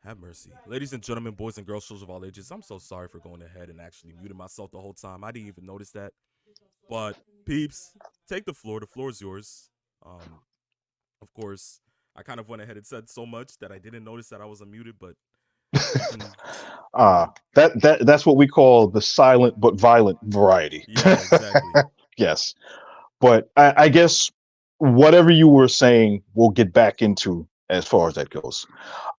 Have mercy. Ladies and gentlemen, boys and girls, children of all ages, I'm so sorry for going ahead and actually muting myself the whole time. I didn't even notice that. But, peeps, take the floor. The floor is yours. Um, of course, I kind of went ahead and said so much that I didn't notice that I was unmuted, but you can. That's what we call the silent but violent variety. Yeah, exactly. Yes, but I guess whatever you were saying, we'll get back into as far as that goes.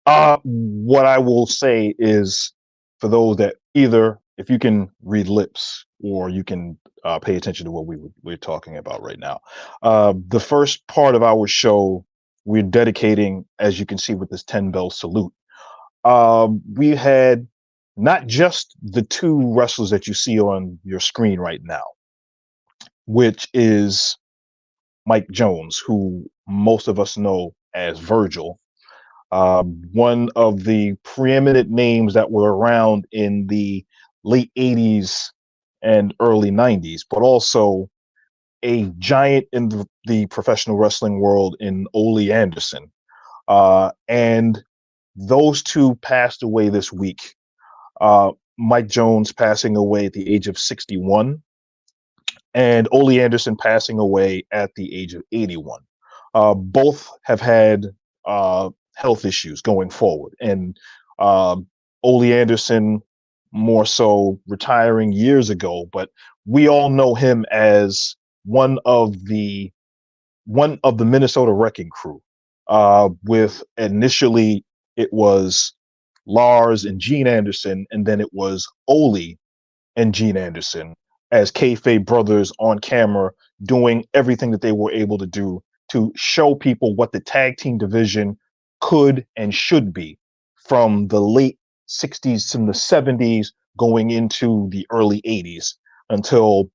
What I will say is, for those that either if you can read lips or you can pay attention to what we're talking about right now. The first part of our show, we're dedicating, as you can see with this 10 bell salute. We had not just the two wrestlers that you see on your screen right now, which is Mike Jones, who most of us know as Virgil, one of the preeminent names that were around in the late 80s and early 90s, but also a giant in the professional wrestling world in Ole Anderson. And those two passed away this week. Mike Jones passing away at the age of 61, and Ole Anderson passing away at the age of 81. Both have had health issues going forward, and uh, Ole Anderson more so retiring years ago, but we all know him as one of the one of the Minnesota Wrecking Crew. With initially it was Lars and Gene Anderson, and then it was Ole and Gene Anderson as kayfabe brothers on camera, doing everything that they were able to do to show people what the tag team division could and should be from the late 60s to the 70s going into the early 80s until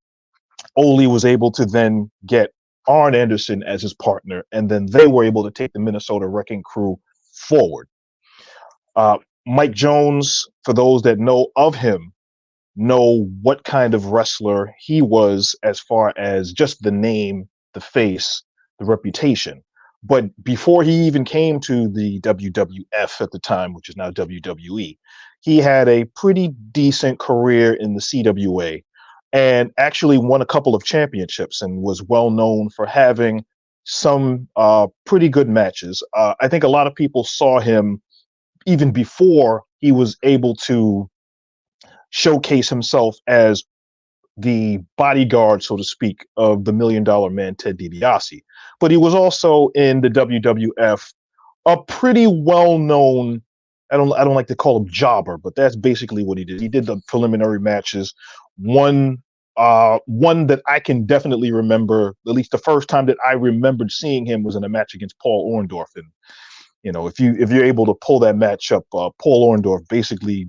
Ole was able to then get Arn Anderson as his partner, and then they were able to take the Minnesota Wrecking Crew forward. Mike Jones, for those that know of him, know what kind of wrestler he was as far as just the name, the face, the reputation. But before he even came to the WWF at the time, which is now WWE, he had a pretty decent career in the CWA and actually won a couple of championships and was well known for having some pretty good matches. I think a lot of people saw him even before he was able to showcase himself as the bodyguard, so to speak, of the Million Dollar Man Ted DiBiase. But he was also in the WWF, a pretty well known. I don't like to call him jobber, but that's basically what he did. He did the preliminary matches. One one that I can definitely remember, at least the first time that I remembered seeing him was in a match against Paul Orndorff. And if you're able to pull that match up, Paul Orndorff basically,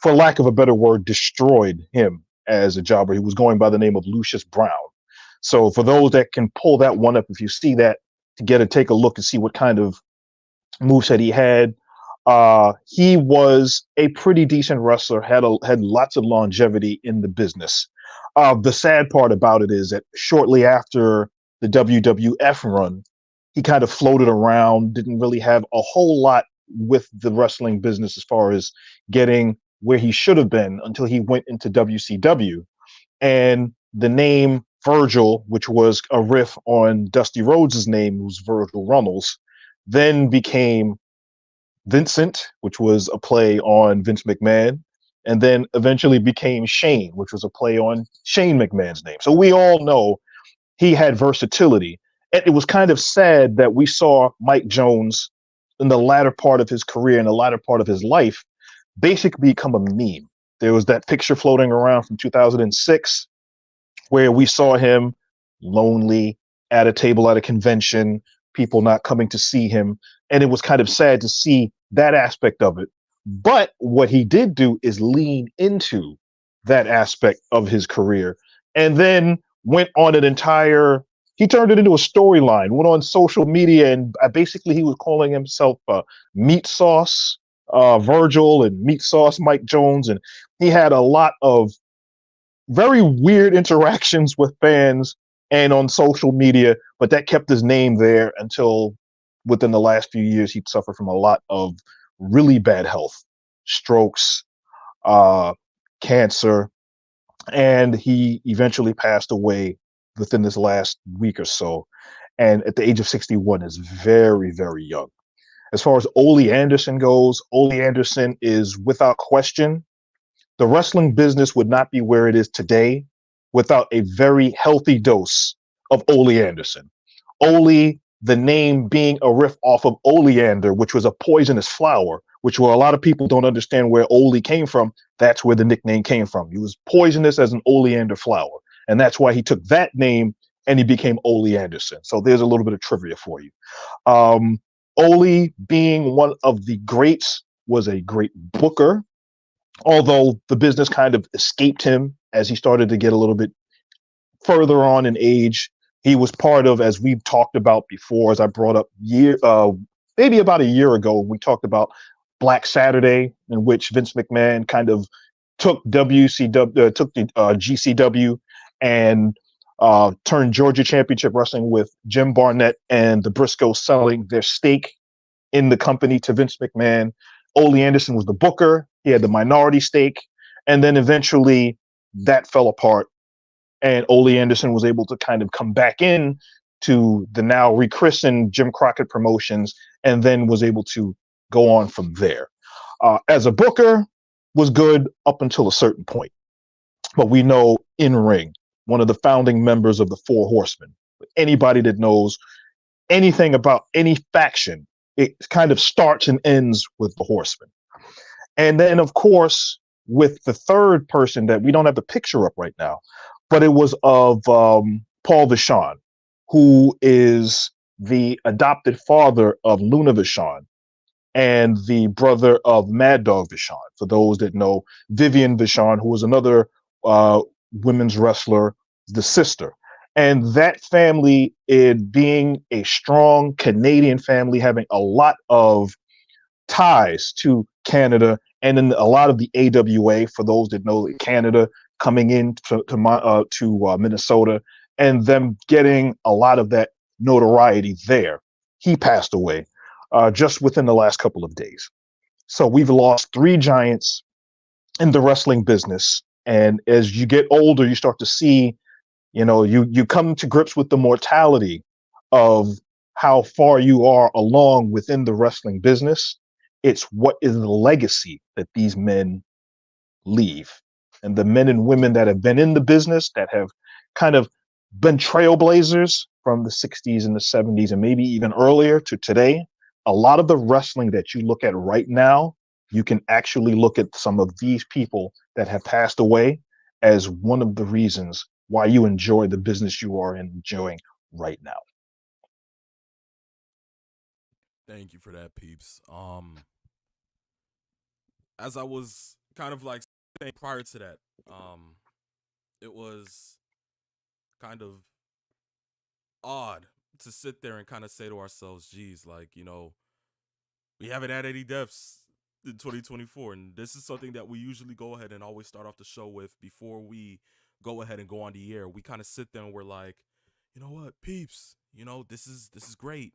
for lack of a better word, destroyed him as a jobber. He was going by the name of Lucius Brown. So for those that can pull that one up, if you see that, to take a look and see what kind of moveset he had. He was a pretty decent wrestler, had lots of longevity in the business. The sad part about it is that shortly after the WWF run, he kind of floated around, didn't really have a whole lot with the wrestling business as far as getting where he should have been until he went into WCW. And the name Virgil, which was a riff on Dusty Rhodes' name, who's Virgil Runnels, then became Vincent, which was a play on Vince McMahon, and then eventually became Shane, which was a play on Shane McMahon's name. So we all know he had versatility. And it was kind of sad that we saw Mike Jones in the latter part of his career, in the latter part of his life, basically become a meme. There was that picture floating around from 2006 where we saw him lonely at a table at a convention, people not coming to see him. And it was kind of sad to see that aspect of it. But what he did do is lean into that aspect of his career and then went on an entire, he turned it into a storyline, went on social media, and basically he was calling himself Meat Sauce Virgil and Meat Sauce Mike Jones. And he had a lot of very weird interactions with fans and on social media, but that kept his name there until within the last few years he'd suffered from a lot of really bad health, strokes, uh, cancer, and he eventually passed away within this last week or so. And at the age of 61 is very, very young. As far as Ole Anderson goes, Ole Anderson is without question, the wrestling business would not be where it is today without a very healthy dose of Ole Anderson. Ole, the name being a riff off of oleander, which was a poisonous flower, which where a lot of people don't understand where Ole came from. That's where the nickname came from. He was poisonous as an oleander flower. And that's why he took that name and he became Ole Anderson. So there's a little bit of trivia for you. Um, Ole, being one of the greats, was a great booker, although the business kind of escaped him as he started to get a little bit further on in age. He was part of, as we've talked about before, as I brought up maybe about a year ago, we talked about Black Saturday, in which Vince McMahon kind of took took the GCW and turned Georgia Championship Wrestling with Jim Barnett and the Briscoes selling their stake in the company to Vince McMahon. Ole Anderson was the booker. He had the minority stake. And then eventually that fell apart. And Ole Anderson was able to kind of come back in to the now rechristened Jim Crockett Promotions and then was able to go on from there. As a booker, was good up until a certain point. But we know in ring, one of the founding members of the Four Horsemen. Anybody that knows anything about any faction, it kind of starts and ends with the Horsemen. And then, of course, with the third person that we don't have the picture up right now, but it was of Paul Vachon, who is the adopted father of Luna Vachon and the brother of Mad Dog Vachon. For those that know, Vivian Vachon, who was another uh, women's wrestler, the sister. And that family, it being a strong Canadian family, having a lot of ties to Canada and then a lot of the AWA, for those that know Canada, coming in to Minnesota and them getting a lot of that notoriety there. He passed away just within the last couple of days. So we've lost three giants in the wrestling business. And as you get older, you start to see, you come to grips with the mortality of how far you are along within the wrestling business. It's what is the legacy that these men leave. And the men and women that have been in the business, that have kind of been trailblazers from the 60s and the 70s and maybe even earlier to today, a lot of the wrestling that you look at right now, you can actually look at some of these people that have passed away as one of the reasons why you enjoy the business you are enjoying right now. Thank you for that, peeps. As I was kind of like saying prior to that, it was kind of odd to sit there and kind of say to ourselves, geez, like, we haven't had any deaths in 2024. And this is something that we usually go ahead and always start off the show with before we go ahead and go on the air. We kind of sit there and we're like, you know what, peeps, this is great.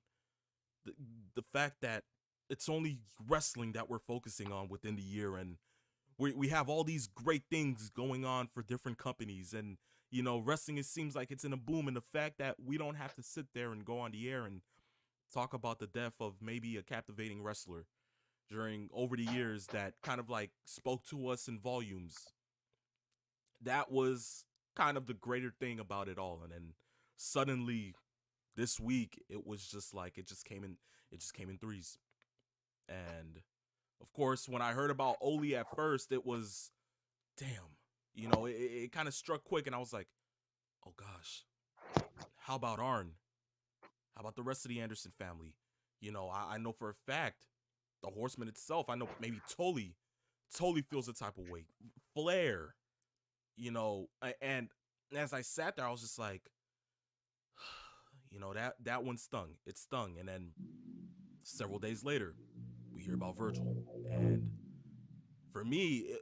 The, the fact that it's only wrestling that we're focusing on within the year, and we have all these great things going on for different companies, and wrestling, it seems like it's in a boom, and the fact that we don't have to sit there and go on the air and talk about the death of maybe a captivating wrestler during over the years that kind of like spoke to us in volumes. That was kind of the greater thing about it all. And then suddenly this week it was just like it just came in threes. And of course, when I heard about Oli at first, it was damn. It kind of struck quick, and I was like, oh gosh, how about Arn? How about the rest of the Anderson family? I know for a fact the Horseman itself. I know maybe Tully feels the type of way. Flair, and as I sat there, I was just like, that one stung. It stung, and then several days later, we hear about Virgil, and for me,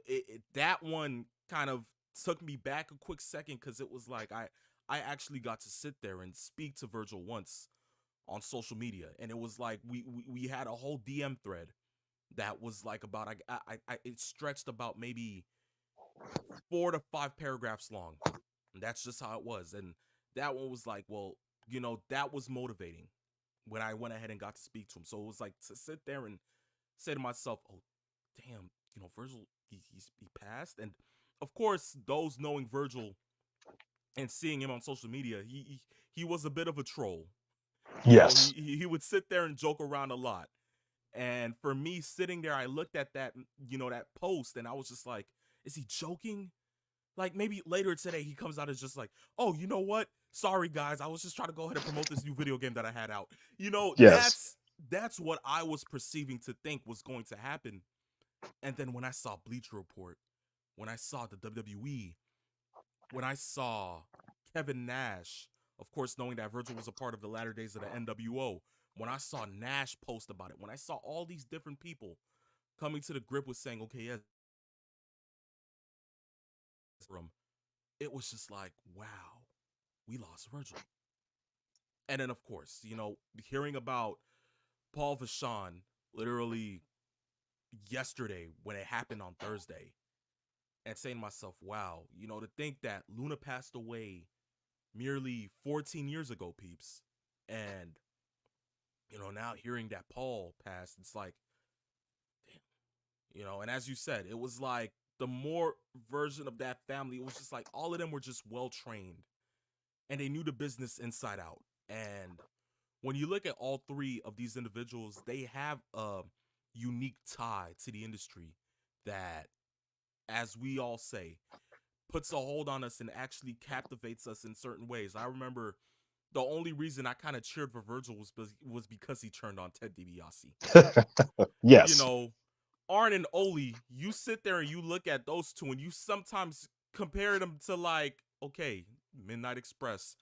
that one kind of took me back a quick second because it was like I actually got to sit there and speak to Virgil once on social media, and it was like we had a whole DM thread that was like about it stretched about maybe 4 to 5 paragraphs long. And that's just how it was. And that one was like, well, that was motivating when I went ahead and got to speak to him. So it was like to sit there and say to myself, oh, damn, Virgil, he passed. And of course, those knowing Virgil and seeing him on social media, he was a bit of a troll. Yes. He would sit there and joke around a lot. And for me sitting there, I looked at that post and I was just like, is he joking? Like maybe later today he comes out as just like, oh, you know what? Sorry guys, I was just trying to go ahead and promote this new video game that I had out. Yes. That's what I was perceiving to think was going to happen. And then when I saw Bleacher Report, when I saw the WWE, when I saw Kevin Nash, of course knowing that Virgil was a part of the latter days of the NWO, when I saw Nash post about it, when I saw all these different people coming to the grip with saying, okay, yes, it was just like, wow, we lost Virgil. And then, of course, hearing about Paul Vachon literally yesterday when it happened on Thursday and saying to myself, wow, to think that Luna passed away merely 14 years ago, peeps. And, now hearing that Paul passed, it's like, damn. And as you said, it was like the more version of that family, it was just like all of them were just well trained and they knew the business inside out. And when you look at all three of these individuals, they have a unique tie to the industry that, as we all say, puts a hold on us and actually captivates us in certain ways. I remember the only reason I kind of cheered for Virgil was because he turned on Ted DiBiase. Yes. Arn and Oli, you sit there and you look at those two and you sometimes compare them to like, okay, Midnight Express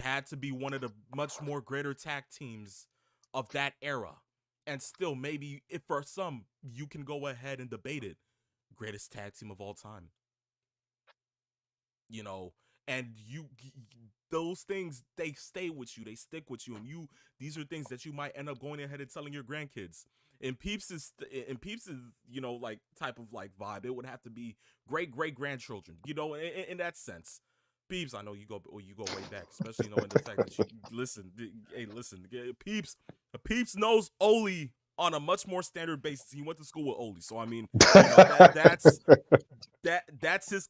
had to be one of the much more greater tag teams of that era. And still, maybe if for some, you can go ahead and debate it. Greatest tag team of all time. And those things, they stay with you, they stick with you, and these are things that you might end up going ahead and telling your grandkids. In Peeps' like type of like vibe, it would have to be great grandchildren, in that sense. Peeps, I know you go way back, especially knowing the fact that you listen. Hey, listen, Peeps knows Oli on a much more standard basis. He went to school with Oli, so I mean, that's his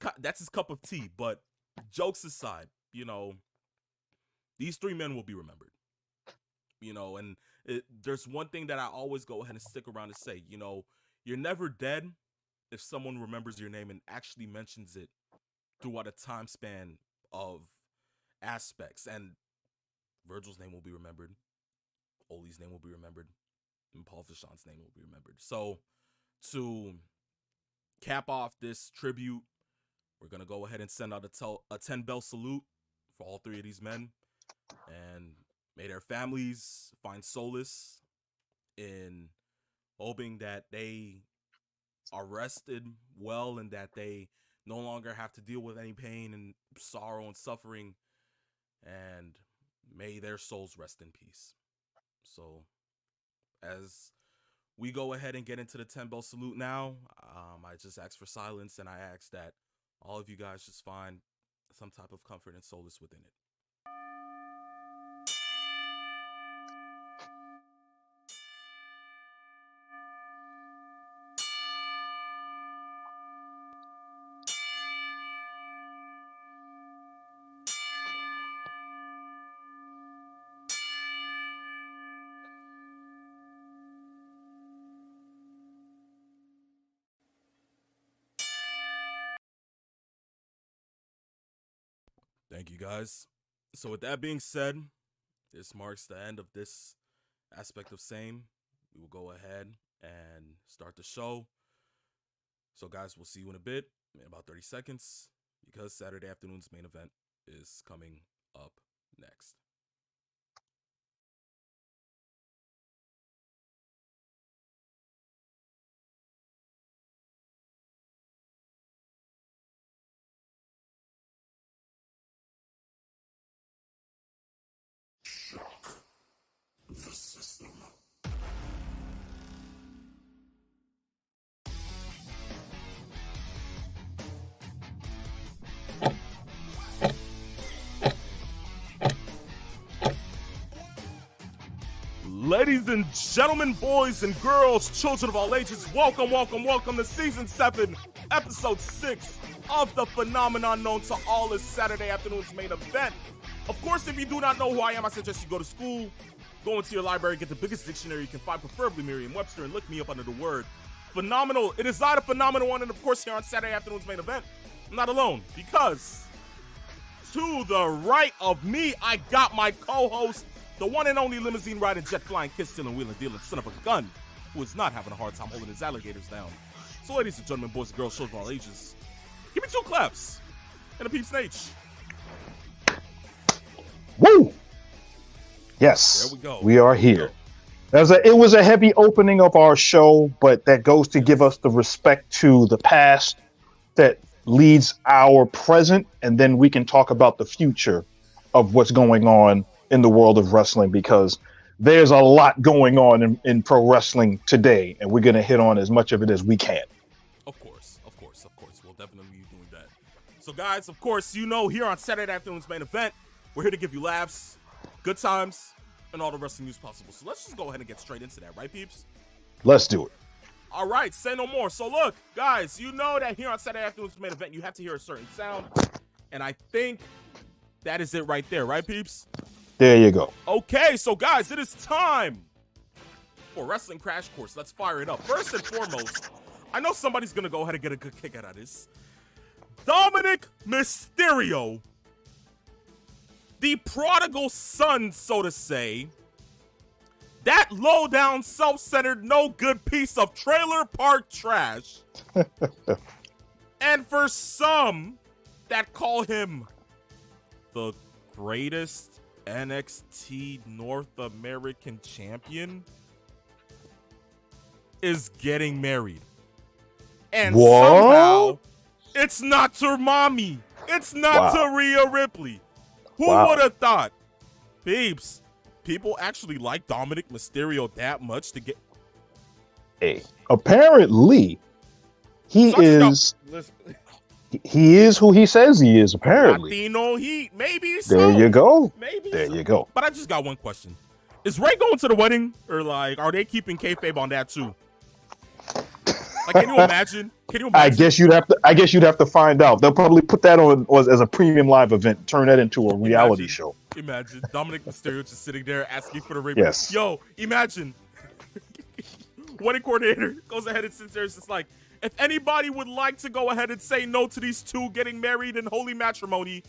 cup of tea. But jokes aside, these three men will be remembered. And there's one thing that I always go ahead and stick around to say. You're never dead if someone remembers your name and actually mentions it throughout a time span of aspects. And Virgil's name will be remembered, Oli's name will be remembered, and Paul Vachon's name will be remembered. So to cap off this tribute, we're going to go ahead and send out a 10-bell salute for all three of these men. And may their families find solace in hoping that they are rested well and that they no longer have to deal with any pain and sorrow and suffering. And may their souls rest in peace. So as we go ahead and get into the 10-bell salute now, I just ask for silence, and I ask that all of you guys just find some type of comfort and solace within it. Thank you, guys. So with that being said, this marks the end of this aspect of same. We will go ahead and start the show. So guys, we'll see you in a bit, in about 30 seconds, because Saturday afternoon's main event is coming up next. The system. Ladies and gentlemen, boys and girls, children of all ages, welcome to Season 7, Episode 6 of the phenomenon known to all as Saturday afternoon's main event. Of course, if you do not know who I am, I suggest you go to school, go into your library, get the biggest dictionary you can find, preferably Merriam-Webster, and look me up under the word phenomenal. It is I, the phenomenal one, and of course, here on Saturday afternoon's main event, I'm not alone, because to the right of me, I got my co-host, the one and only limousine riding, jet flying, kiss stealing, wheeling dealing son of a gun, who is not having a hard time holding his alligators down. So, ladies and gentlemen, boys and girls, children of all ages, give me 2 claps and a peep snatch. Woo! Yes, there we go. We are here. It was a heavy opening of our show, but that goes to give us the respect to the past that leads our present, and then we can talk about the future of what's going on in the world of wrestling, because there's a lot going on in pro wrestling today, and we're going to hit on as much of it as we can. Of course. We'll definitely be doing that. So, guys, of course, you know, here on Saturday afternoon's main event, we're here to give you laughs, good times, and all the wrestling news possible. So let's just go ahead and get straight into that, right, peeps? Let's do it. All right, say no more. So look, guys, you know that here on Saturday afternoon's main event, you have to hear a certain sound, and I think that is it right there, right, peeps? There you go. Okay, so guys, it is time for Wrestling Crash Course. Let's fire it up. First and foremost, I know somebody's going to go ahead and get a good kick out of this. Dominic Mysterio, the prodigal son, so to say, that low-down, self-centered, no-good piece of trailer park trash. And for some that call him the greatest NXT North American champion, is getting married. And somehow, it's not to mommy. It's not to Rhea Ripley. Who would have thought? Peeps, people actually like Dominic Mysterio that much to get... Hey, apparently, he is who he says he is, apparently. Latino heat, maybe so. There you go. Maybe there so. you go. But I just got one question. Is Ray going to the wedding? Or, like, are they keeping kayfabe on that, too? Like, can you imagine? I guess you'd have to find out. They'll probably put that on as a premium live event, turn that into a reality show. Imagine Dominic Mysterio just sitting there asking for the ring. Yes. Yo, imagine. Wedding coordinator goes ahead and sits there. It's just like, if anybody would like to go ahead and say no to these two getting married in holy matrimony,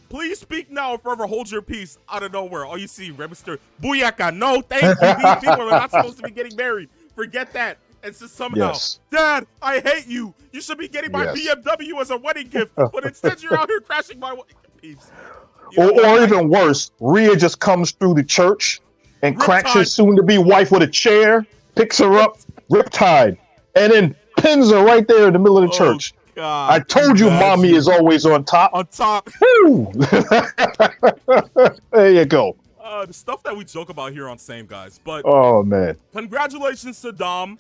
please speak now or forever hold your peace. Out of nowhere, all you see, Rey Mysterio, booyaka, no, thank you. These people are not supposed to be getting married. Forget that. And so somehow, Dad, I hate you. You should be getting my BMW as a wedding gift, but instead you're out here crashing my peeps. Or even worse, Rhea just comes through the church and cracks his soon-to-be wife with a chair, picks her up, riptide, and then pins her right there in the middle of the church. God, I told you mommy is always on top. On top. There you go. The stuff that we joke about here on Same Guys. But oh, man. Congratulations to Dom.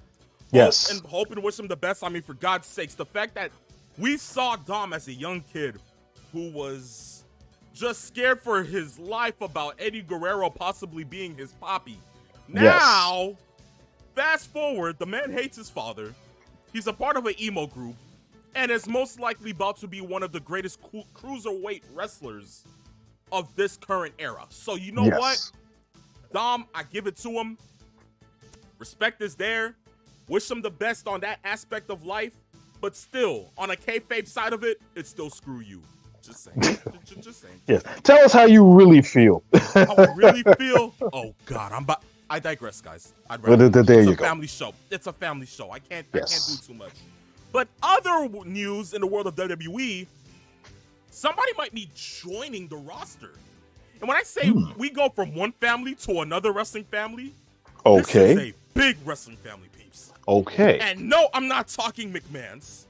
Yes. And hope and wish him the best. I mean, for God's sakes, the fact that we saw Dom as a young kid who was just scared for his life about Eddie Guerrero possibly being his poppy. Now, fast forward, the man hates his father. He's a part of an emo group and is most likely about to be one of the greatest cruiserweight wrestlers of this current era. So you know what? Dom, I give it to him. Respect is there. Wish him the best on that aspect of life. But still, on a kayfabe side of it, it's still screw you. Just saying. just saying. Yes. Tell us how you really feel. How I really feel? Oh, God. I digress, guys. There you go. It's a family show. It's a family show. I can't do too much. But other news in the world of WWE, somebody might be joining the roster. And when I say we go from one family to another wrestling family, this is a big wrestling family, peeps. Okay. And no, I'm not talking McMahon's.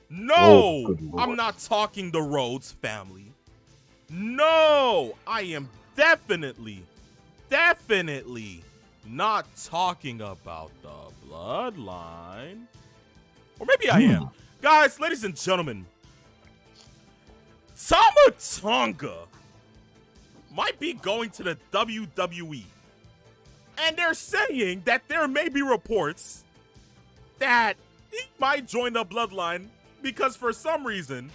No, I'm not talking the Rhodes family. No, I am definitely not talking about the Bloodline. Or maybe I am. Guys, ladies and gentlemen, Tama Tonga might be going to the WWE. And they're saying that there may be reports that he might join the bloodline because for some reason,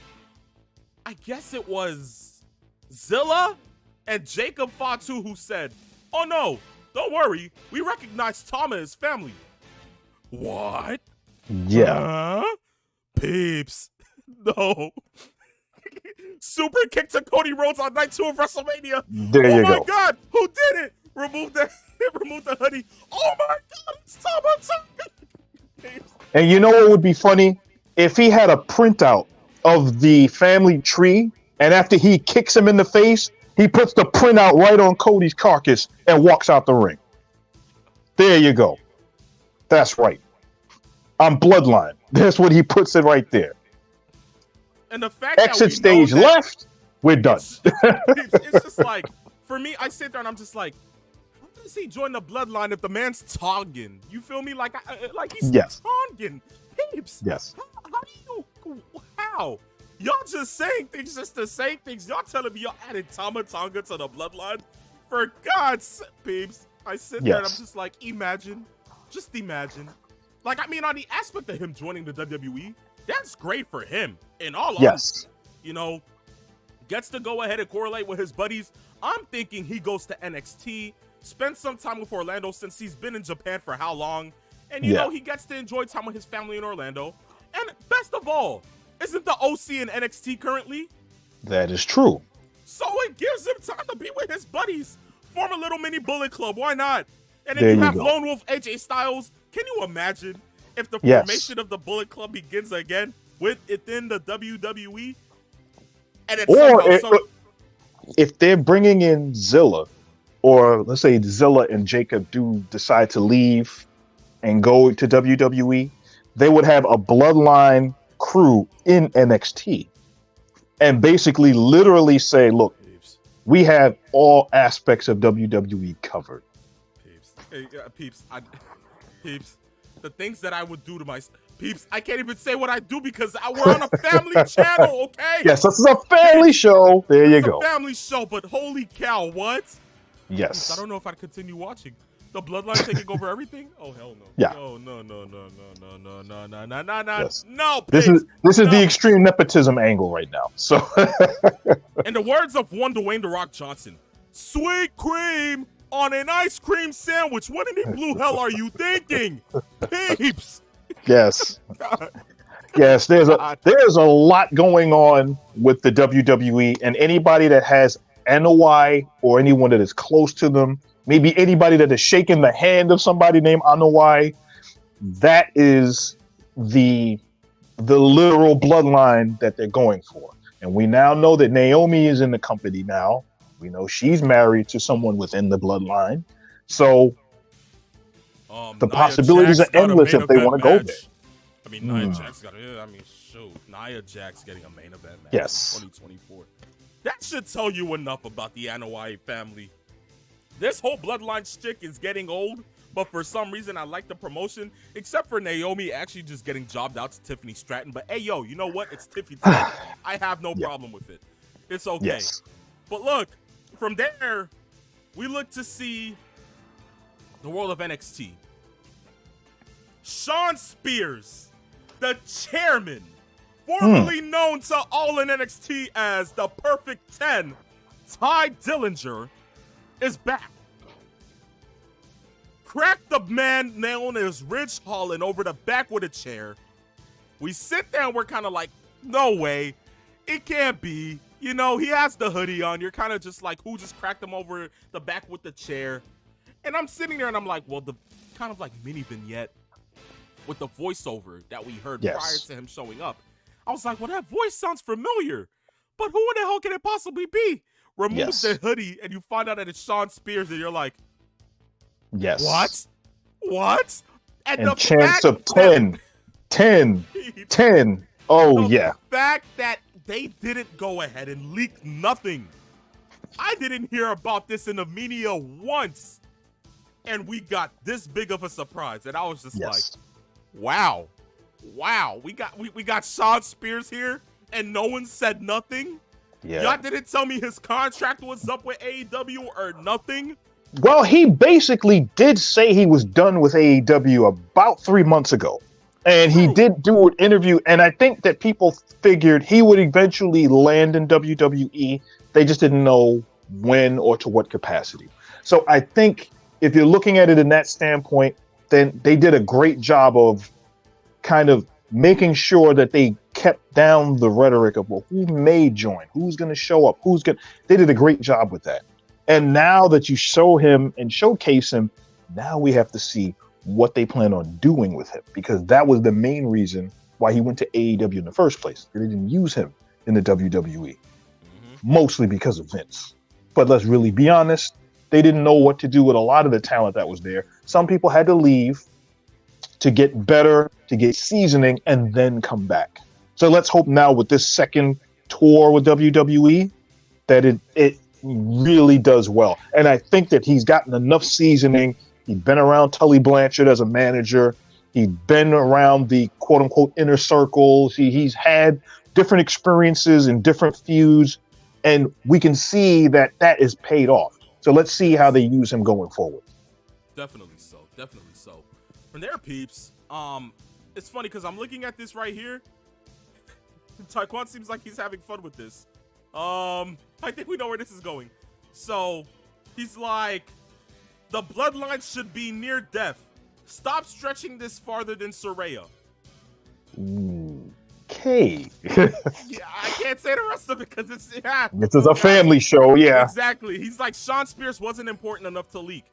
I guess it was Zilla and Jacob Fatu who said, "Oh no, don't worry, we recognize Tama as family." What? Yeah. Peeps. No. Super kick to Cody Rhodes on night 2 of WrestleMania. There Oh you my go. God, who did it? Remove the hoodie. Oh my God, it's Tama Tonga. And you know what would be funny? If he had a printout of the family tree, and after he kicks him in the face, he puts the printout right on Cody's carcass and walks out the ring. There you go. That's right. I'm Bloodline. That's what he puts it right there. And the fact Exit that we stage know that left, we're done. it's just like, for me, I sit there and I'm just like, how does he join the bloodline if the man's Tongan? You feel me? Like he's Yes. Tongan. Peeps. Yes. How do you, how? Y'all just saying things just to say things. Y'all telling me y'all added Tama Tonga to the bloodline? For God's sake, peeps. I sit there and I'm just like, just imagine. Like, I mean, on the aspect of him joining the WWE, that's great for him. In all honesty, you know, gets to go ahead and correlate with his buddies. I'm thinking he goes to NXT, spends some time with Orlando since he's been in Japan for how long, and you know he gets to enjoy time with his family in Orlando. And best of all, isn't the OC in NXT currently? That is true. So it gives him time to be with his buddies, form a little mini Bullet Club. Why not? And then There you you have go. Lone Wolf AJ Styles. Can you imagine if the formation of the Bullet Club begins again within the WWE? And it's if they're bringing in Zilla, or let's say Zilla and Jacob do decide to leave and go to WWE, they would have a bloodline crew in NXT and basically literally say, look, we have all aspects of WWE covered. Peeps. Hey, Peeps. The things that I would do to my Peeps, I can't even say what I do because we're on a family channel, okay? Yes, this is a family show. There you go. It's a family show, but holy cow, what? Yes. Peeps, I don't know if I'd continue watching. The bloodline taking over everything? Oh hell no. Yeah. Oh no. Yes. No, This Peeps. is the extreme nepotism angle right now. So In the words of one Dwayne The Rock Johnson, sweet cream on an ice cream sandwich. What in the blue hell are you thinking? Peeps. yes. Yes, there's a lot going on with the WWE, and anybody that has NOI or anyone that is close to them, maybe anybody that has shaken the hand of somebody named Anowai, that is the literal bloodline that they're going for. And we now know that Naomi is in the company now. We know she's married to someone within the bloodline. So the possibilities are endless if they want to go there. I mean, Nia Jax Nia Jax getting a main event match Yes. in 2024. That should tell you enough about the Anoa'i family. This whole bloodline shtick is getting old, but for some reason I like the promotion, except for Naomi actually just getting jobbed out to Tiffany Stratton. But hey, yo, you know what? It's Tiffany Stratton. I have no problem with it. It's okay. Yes. But look, from there, we look to see the world of NXT. Sean Spears, the chairman, formerly known to all in NXT as the Perfect 10, Ty Dillinger, is back. Cracked the man known as Ridge Holland over the back with a chair. We sit there and we're kind of like, no way. It can't be. You know, he has the hoodie on. You're kind of just like, who just cracked him over the back with the chair? And I'm sitting there and I'm like, well, the kind of like mini vignette with the voiceover that we heard prior to him showing up. I was like, well, that voice sounds familiar, but who in the hell can it possibly be? Removes the hoodie and you find out that it's Sean Spears and you're like, yes. What? And the chance of 10. Oh, yeah. The fact that they didn't go ahead and leak nothing. I didn't hear about this in the media once. And we got this big of a surprise. And I was just like, wow. We got Sean Spears here and no one said nothing. Yeah. Y'all didn't tell me his contract was up with AEW or nothing. Well, he basically did say he was done with AEW about 3 months ago. And he True. did do an interview, and I think that people figured he would eventually land in WWE. They just didn't know when or to what capacity. So I think if you're looking at it in that standpoint, then they did a great job of kind of making sure that they kept down the rhetoric of, well, who may join, who's going to show up, who's going. They did a great job with that. And now that you show him and showcase him, now we have to see what they plan on doing with him, because that was the main reason why he went to AEW in the first place. They didn't use him in the WWE, mostly because of Vince. But let's really be honest, they didn't know what to do with a lot of the talent that was there. Some people had to leave to get better, to get seasoning, and then come back. So let's hope now with this second tour with WWE that it really does well. And I think that he's gotten enough seasoning. He'd been around Tully Blanchard as a manager. He'd been around the quote unquote inner circles. He's had different experiences and different feuds. And we can see that that is paid off. So let's see how they use him going forward. Definitely so. Definitely so. From there, peeps, it's funny because I'm looking at this right here. Taekwon seems like he's having fun with this. I think we know where this is going. So he's like, the bloodline should be near death. Stop stretching this farther than Soraya. Okay. Yeah, I can't say the rest of it because it's This is a family show, yeah. Exactly. He's like, Sean Spears wasn't important enough to leak.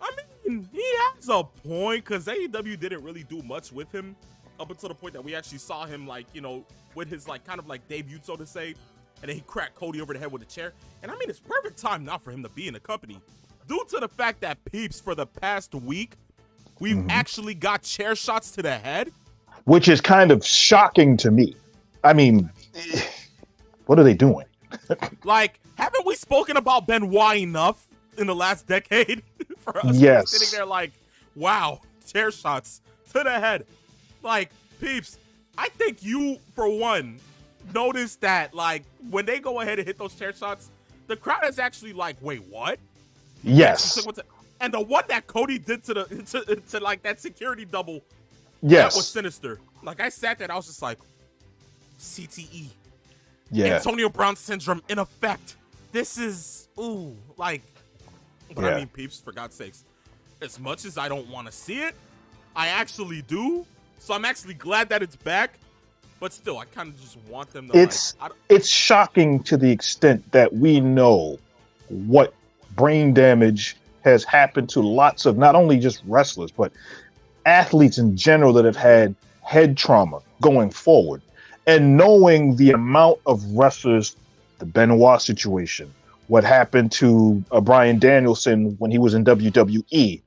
I mean, he has a point because AEW didn't really do much with him up until the point that we actually saw him, like, you know, with his like kind of like debut, so to say, and then he cracked Cody over the head with a chair. And I mean, it's perfect time now for him to be in the company due to the fact that, peeps, for the past week, we've actually got chair shots to the head. Which is kind of shocking to me. I mean, what are they doing? Like, haven't we spoken about Benoit enough in the last decade for us to be sitting there like, wow, chair shots to the head? Like, peeps, I think you, for one, noticed that, like, when they go ahead and hit those chair shots, the crowd is actually like, wait, what? Yes. And the one that Cody did to like that security double, yes, that was sinister. Like, I sat there and I was just like, CTE. Yeah. Antonio Brown syndrome in effect. This is, ooh, like, but I mean, peeps, for God's sakes, as much as I don't want to see it, I actually do. So I'm actually glad that it's back. But still, I kind of just want them to. It's shocking to the extent that we know what brain damage has happened to lots of not only just wrestlers, but athletes in general that have had head trauma going forward. And knowing the amount of wrestlers, the Benoit situation, what happened to Bryan Danielson when he was in WWE,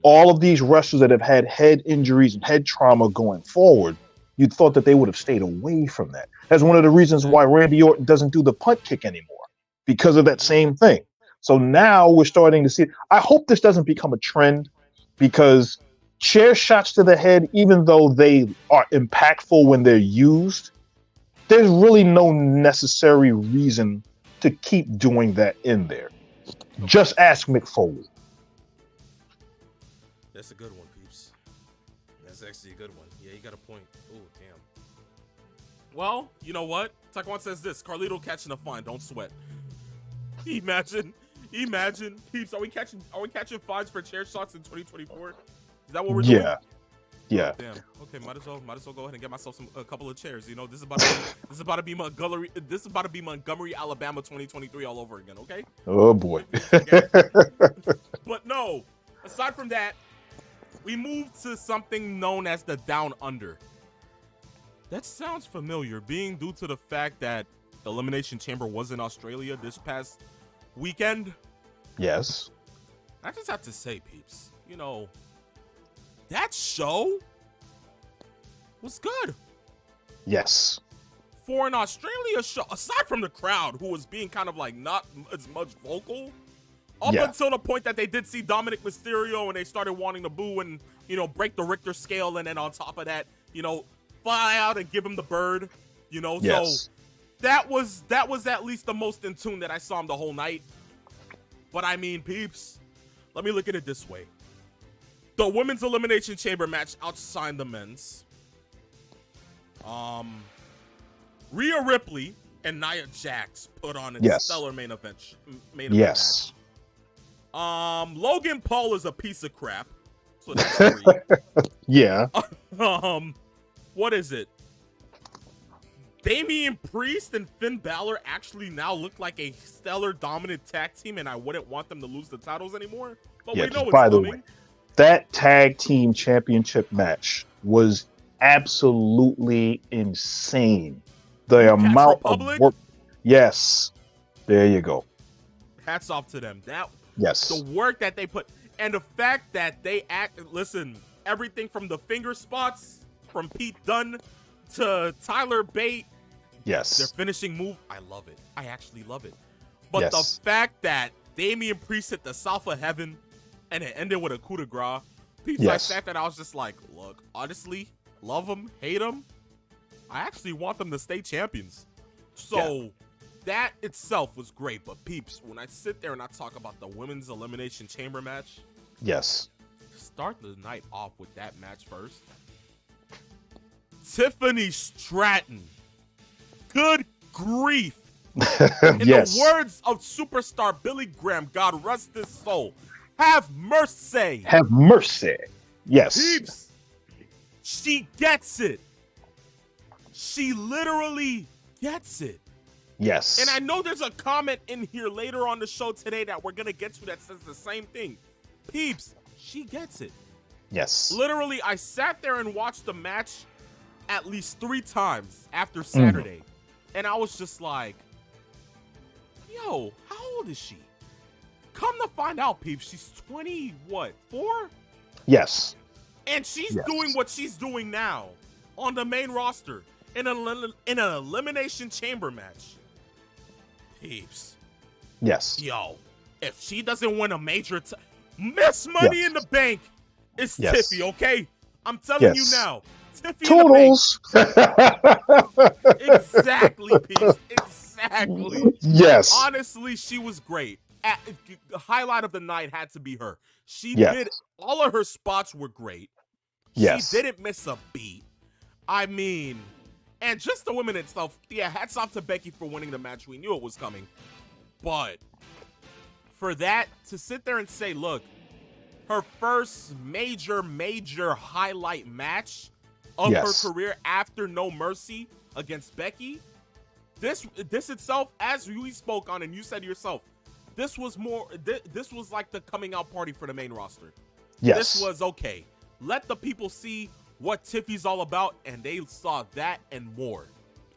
all of these wrestlers that have had head injuries and head trauma going forward, you'd thought that they would have stayed away from that. That's one of the reasons why Randy Orton doesn't do the punt kick anymore, because of that same thing. So now we're starting to see, I hope this doesn't become a trend, because chair shots to the head, even though they are impactful when they're used, there's really no necessary reason to keep doing that in there. Just ask Mick Foley. That's a good one, peeps. That's actually a good one. Yeah, you got a point. Oh, damn. Well, you know what? Taekwon says this: Carlito catching a fine. Don't sweat. Imagine, peeps. Are we catching fines for chair shots in 2024? Is that what we're doing? Yeah. Oh, damn. Okay, might as well go ahead and get myself a couple of chairs. You know, this is about to be Montgomery, Alabama 2023 all over again. Okay. Oh boy. But no. Aside from that, we move to something known as the Down Under. That sounds familiar, being due to the fact that the Elimination Chamber was in Australia this past weekend. Yes. I just have to say, peeps, you know, that show was good. Yes. For an Australia show, aside from the crowd, who was being kind of like not as much vocal, up until the point that they did see Dominic Mysterio and they started wanting to boo and, you know, break the Richter scale, and then on top of that, you know, fly out and give him the bird, you know. Yes. So that was at least the most in tune that I saw him the whole night. But I mean, peeps, let me look at it this way. The women's elimination chamber match outshined the men's. Rhea Ripley and Nia Jax put on a stellar main event match. Logan Paul is a piece of crap. So that's 3. Yeah. What is it? Damian Priest and Finn Balor actually now look like a stellar dominant tag team, and I wouldn't want them to lose the titles anymore. But we know it's by coming. the way, that tag team championship match was absolutely insane. The amount of work. Yes. There you go. Hats off to them. Yes. The work that they put, and the fact that they listen, everything from the finger spots from Pete Dunne to Tyler Bate. Yes. Their finishing move, I love it. I actually love it. But the fact that Damian Priest hit the South of Heaven and it ended with a coup de grace, I sat there and I was just like, look, honestly, love them, hate them, I actually want them to stay champions. So that itself was great. But peeps, when I sit there and I talk about the women's elimination chamber match, start the night off with that match first. Tiffany Stratton. Good grief. In the words of superstar Billy Graham, God rest his soul, have mercy. Have mercy. Yes. Peeps, she gets it. She literally gets it. Yes. And I know there's a comment in here later on the show today that we're going to get to that says the same thing. Peeps, she gets it. Yes. Literally, I sat there and watched the match at least 3 times after Saturday. And I was just like, yo, how old is she? Come to find out, peeps, she's 4? Yes. And she's doing what she's doing now on the main roster in an elimination chamber match. Peeps. Yes. Yo, if she doesn't win a major Miss Money in the Bank, it's Tiffy, okay? I'm telling you now. Tiffy Toodles. Exactly, peeps. Exactly. Yes. Honestly, she was great. The highlight of the night had to be her. She did, all of her spots were great. She didn't miss a beat. I mean, and just the women itself, hats off to Becky for winning the match. We knew it was coming. But for that, to sit there and say, look, her first major highlight match of her career after No Mercy against Becky, this itself, as we spoke on and you said yourself, this was like the coming out party for the main roster. This was okay. Let the people see what Tiffy's all about, and they saw that and more.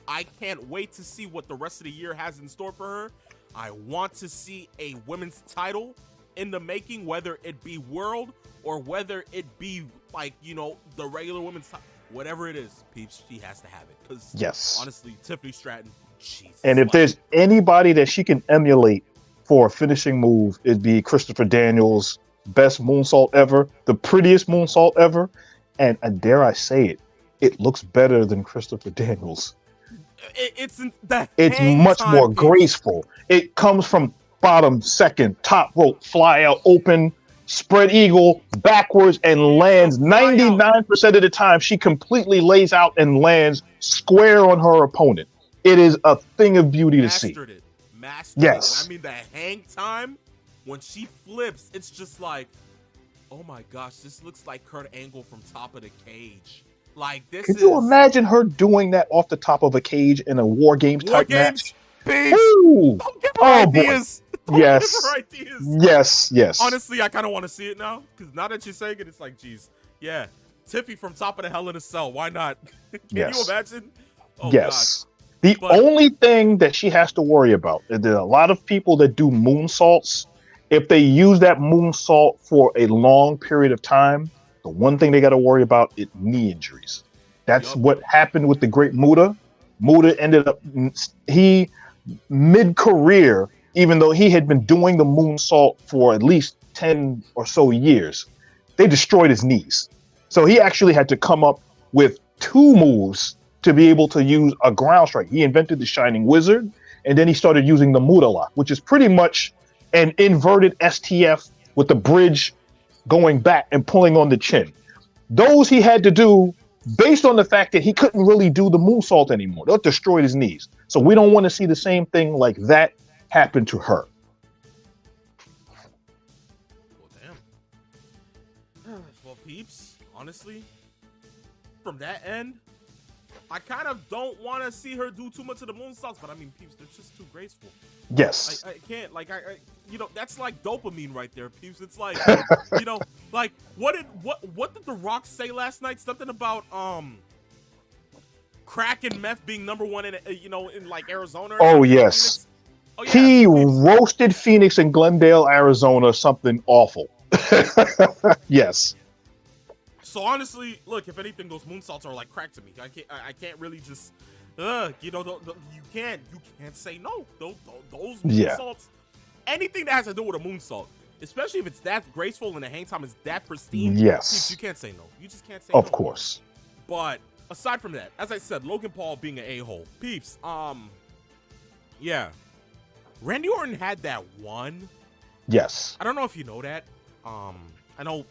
I can't wait to see what the rest of the year has in store for her. I want to see a women's title in the making, whether it be world or whether it be like, the regular women's title. Whatever it is, peeps, she has to have it. Because honestly, Tiffany Stratton, Jesus. And if there's anybody that she can emulate for a finishing move, it'd be Christopher Daniels' best moonsault ever, the prettiest moonsault ever. And dare I say it, it looks better than Christopher Daniels. It's much more graceful. It comes from bottom, second, top rope, fly out, open, spread eagle, backwards, and lands 99% of the time. She completely lays out and lands square on her opponent. It is a thing of beauty to see. Mastered it. And I mean, the hang time, when she flips, it's just like, oh my gosh, this looks like Kurt Angle from Top of the Cage. Like, this Could you imagine her doing that off the top of a cage in a War Games type match? Don't give her ideas. Don't give her ideas. Yes. Honestly, I kind of want to see it now, because now that you're saying it, it's like, geez, Tiffy from Top of the Hell in a Cell. Why not? Can you imagine? Oh, gosh. The only thing that she has to worry about is there are a lot of people that do moonsaults. If they use that moonsault for a long period of time, the one thing they got to worry about is knee injuries. That's what happened with the great Muta. Muta ended up, mid-career, even though he had been doing the moonsault for at least 10 or so years, they destroyed his knees. So he actually had to come up with 2 moves to be able to use a ground strike. He invented the Shining Wizard, and then he started using the Muta lock, which is pretty much an inverted STF with the bridge going back and pulling on the chin. Those he had to do based on the fact that he couldn't really do the moonsault anymore. That destroyed his knees. So we don't want to see the same thing like that happen to her. Well, damn. Well, peeps, honestly, from that end, I kind of don't want to see her do too much of the moonsaults, but I mean, peeps, they're just too graceful. Yes. I can't, like, you know, that's like dopamine right there, peeps. It's like, you know, like, what did The Rock say last night? Something about, crack and meth being #1 in, you know, in like Arizona. Or Oh, yes. Oh, yeah, He peeps. roasted Phoenix and Glendale, Arizona, something awful. Yes. So honestly, look, if anything, those moonsaults are like crack to me. I can't really just, you know, you can't say no. Those moonsaults, anything that has to do with a moonsault, especially if it's that graceful and the hang time is that pristine, yes, peeps, you can't say no. You just can't say no. no. Of course. But aside from that, as I said, Logan Paul being an a-hole, peeps, yeah, Randy Orton had that one. Yes. I don't know if you know that. I know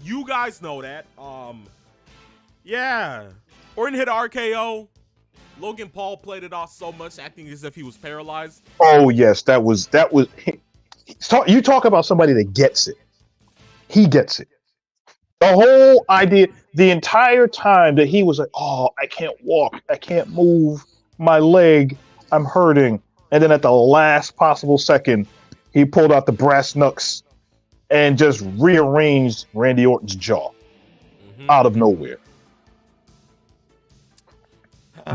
you guys know that. Yeah. Orton hit RKO. Logan Paul played it off so much, acting as if he was paralyzed. Oh yes, that was. You talk about somebody that gets it. He gets it. The whole idea, the entire time that he was like, "Oh, I can't walk, I can't move my leg, I'm hurting," and then at the last possible second, he pulled out the brass knucks and just rearranged Randy Orton's jaw out of nowhere.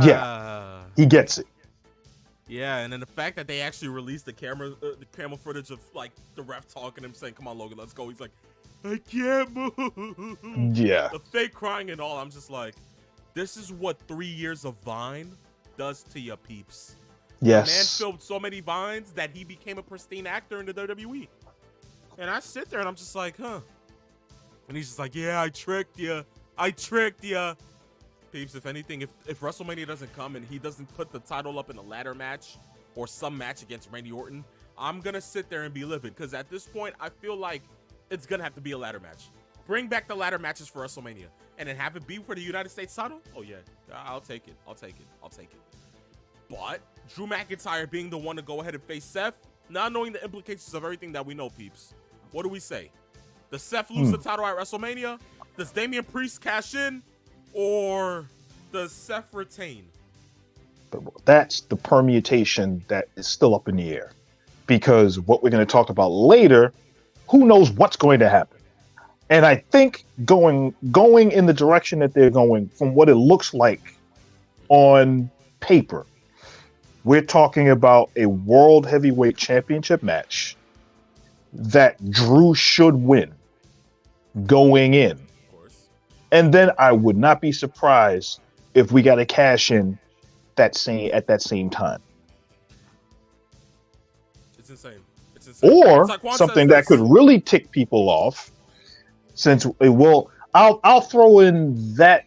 Yeah, he gets it. Yeah, and then the fact that they actually released the camera footage of like the ref talking to him saying, "Come on, Logan, let's go." He's like, "I can't move." Yeah. The fake crying and all. I'm just like, this is what 3 years of Vine does to your peeps. Yes. The man filmed so many Vines that he became a pristine actor in the WWE. And I sit there and I'm just like, huh. And he's just like, yeah, I tricked you. I tricked you. Peeps, if anything, if WrestleMania doesn't come and he doesn't put the title up in a ladder match or some match against Randy Orton, I'm going to sit there and be livid. Because at this point, I feel like it's going to have to be a ladder match. Bring back the ladder matches for WrestleMania. And then have it be for the United States title? Oh, yeah. I'll take it. I'll take it. I'll take it. But Drew McIntyre being the one to go ahead and face Seth, not knowing the implications of everything that we know, peeps. What do we say? Does Seth lose the title at WrestleMania? Does Damian Priest cash in? Or does Seth retain? That's the permutation that is still up in the air. Because what we're going to talk about later, who knows what's going to happen. And I think going in the direction that they're going, from what it looks like on paper, we're talking about a World Heavyweight Championship match that Drew should win going in. And then I would not be surprised if we got a cash in at that same time. It's insane. It's insane. Or something that could really tick people off, since it will. I'll throw in that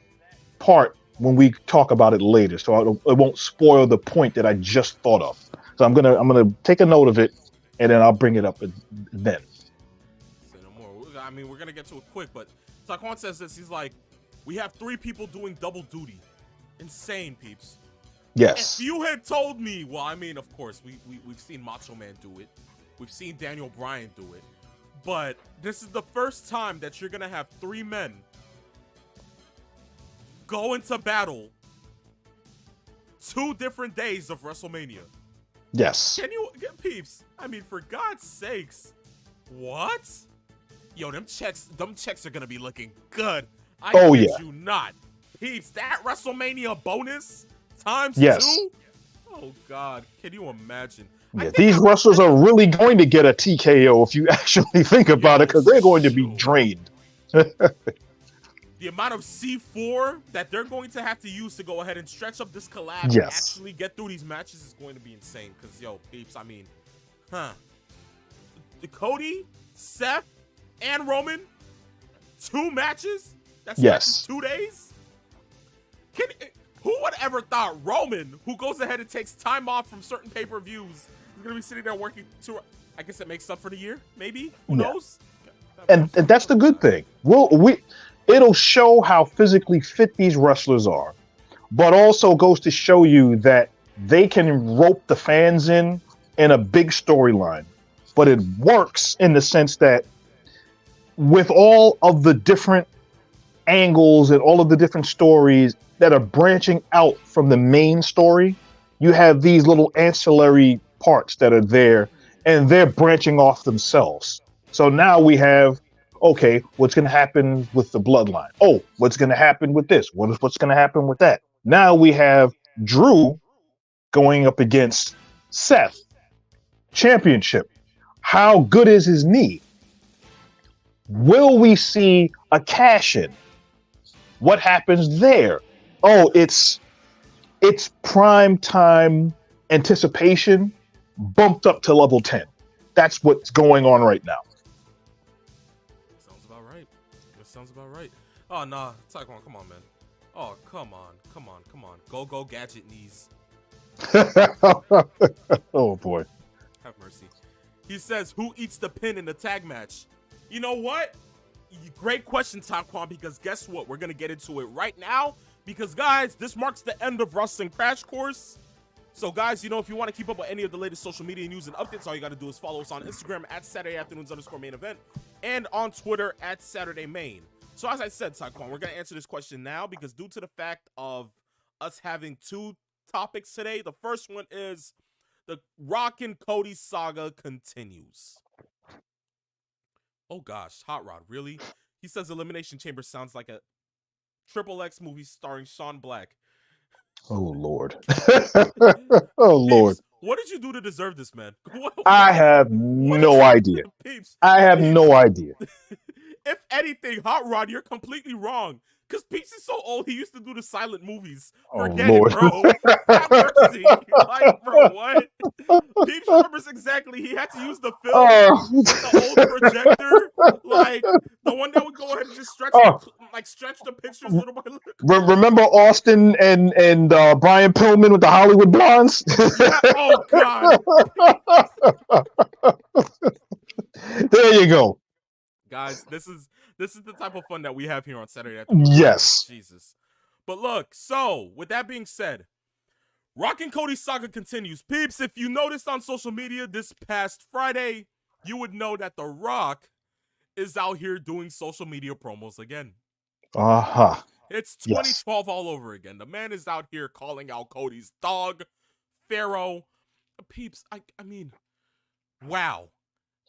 part when we talk about it later, so it won't spoil the point that I just thought of. So I'm gonna take a note of it, and then I'll bring it up then. Say no more. I mean, we're gonna get to it quick, but Taquan says this. He's like, we have 3 people doing double duty. Insane, peeps. Yes. If you had told me, well, I mean, of course, we've seen Macho Man do it. We've seen Daniel Bryan do it. But this is the first time that you're going to have 3 men go into battle 2 different days of WrestleMania. Yes. Can you get peeps? I mean, for God's sakes. What? Yo, them checks are going to be looking good. I kid you not. Peeps, that WrestleMania bonus times 2? Oh, God. Can you imagine? Yeah, these wrestlers are really going to get a TKO if you actually think about it, because they're going to be drained. The amount of C4 that they're going to have to use to go ahead and stretch up this collab and actually get through these matches is going to be insane. Because, yo, peeps, I mean, Cody, Seth, and Roman, 2 matches? That's matches 2 days? Who would ever thought Roman, who goes ahead and takes time off from certain pay-per-views, is going to be sitting there working I guess it makes up for the year, maybe? Who knows? and that's the good thing. It'll show how physically fit these wrestlers are, but also goes to show you that they can rope the fans in a big storyline. But it works in the sense that with all of the different angles and all of the different stories that are branching out from the main story, you have these little ancillary parts that are there and they're branching off themselves. So now we have, okay, what's going to happen with the bloodline? Oh, what's going to happen with this? What's going to happen with that? Now we have Drew going up against Seth, championship. How good is his knee? Will we see a cash in? What happens there? Oh, it's prime time anticipation bumped up to level 10. That's what's going on right now. Sounds about right. That sounds about right. Oh, nah. Taekwon, come on, man. Oh, come on. Come on. Come on. Go, gadget knees. Oh, boy. Have mercy. He says, who eats the pin in the tag match? You know what? Great question, Taekwon, because guess what? We're going to get into it right now. Because, guys, this marks the end of Wrestling Crash Course. So, guys, you know, if you want to keep up with any of the latest social media news and updates, all you got to do is follow us on Instagram at Saturday Afternoons_main event and on Twitter at Saturday Main. So, as I said, Taekwon, we're going to answer this question now because due to the fact of us having two topics today, the first one is the Rock and Cody saga continues. Oh, gosh. Hot Rod, really? He says Elimination Chamber sounds like a XXX movie starring Sean Black. Oh, Lord. Oh, Lord. Peeps, what did you do to deserve this, man? I have no idea. Peeps, I have no idea. If anything, Hot Rod, you're completely wrong. Because Peeps is so old, he used to do the silent movies. Forget Lord. it, bro. Have mercy. Like, bro, what? Peeps remembers exactly. He had to use the film, the old projector, like the one that would go ahead and just stretch the pictures little by little. Remember Austin and Brian Pillman with the Hollywood Blondes? Yeah. Oh God. There you go. Guys, this is the type of fun that we have here on Saturday Afternoon. Yes. Jesus. But look, so with that being said, Rock and Cody saga continues. Peeps, if you noticed on social media this past Friday, you would know that The Rock is out here doing social media promos again. Uh-huh. It's 2012 all over again. The man is out here calling out Cody's dog, Pharaoh. Peeps, I mean, wow.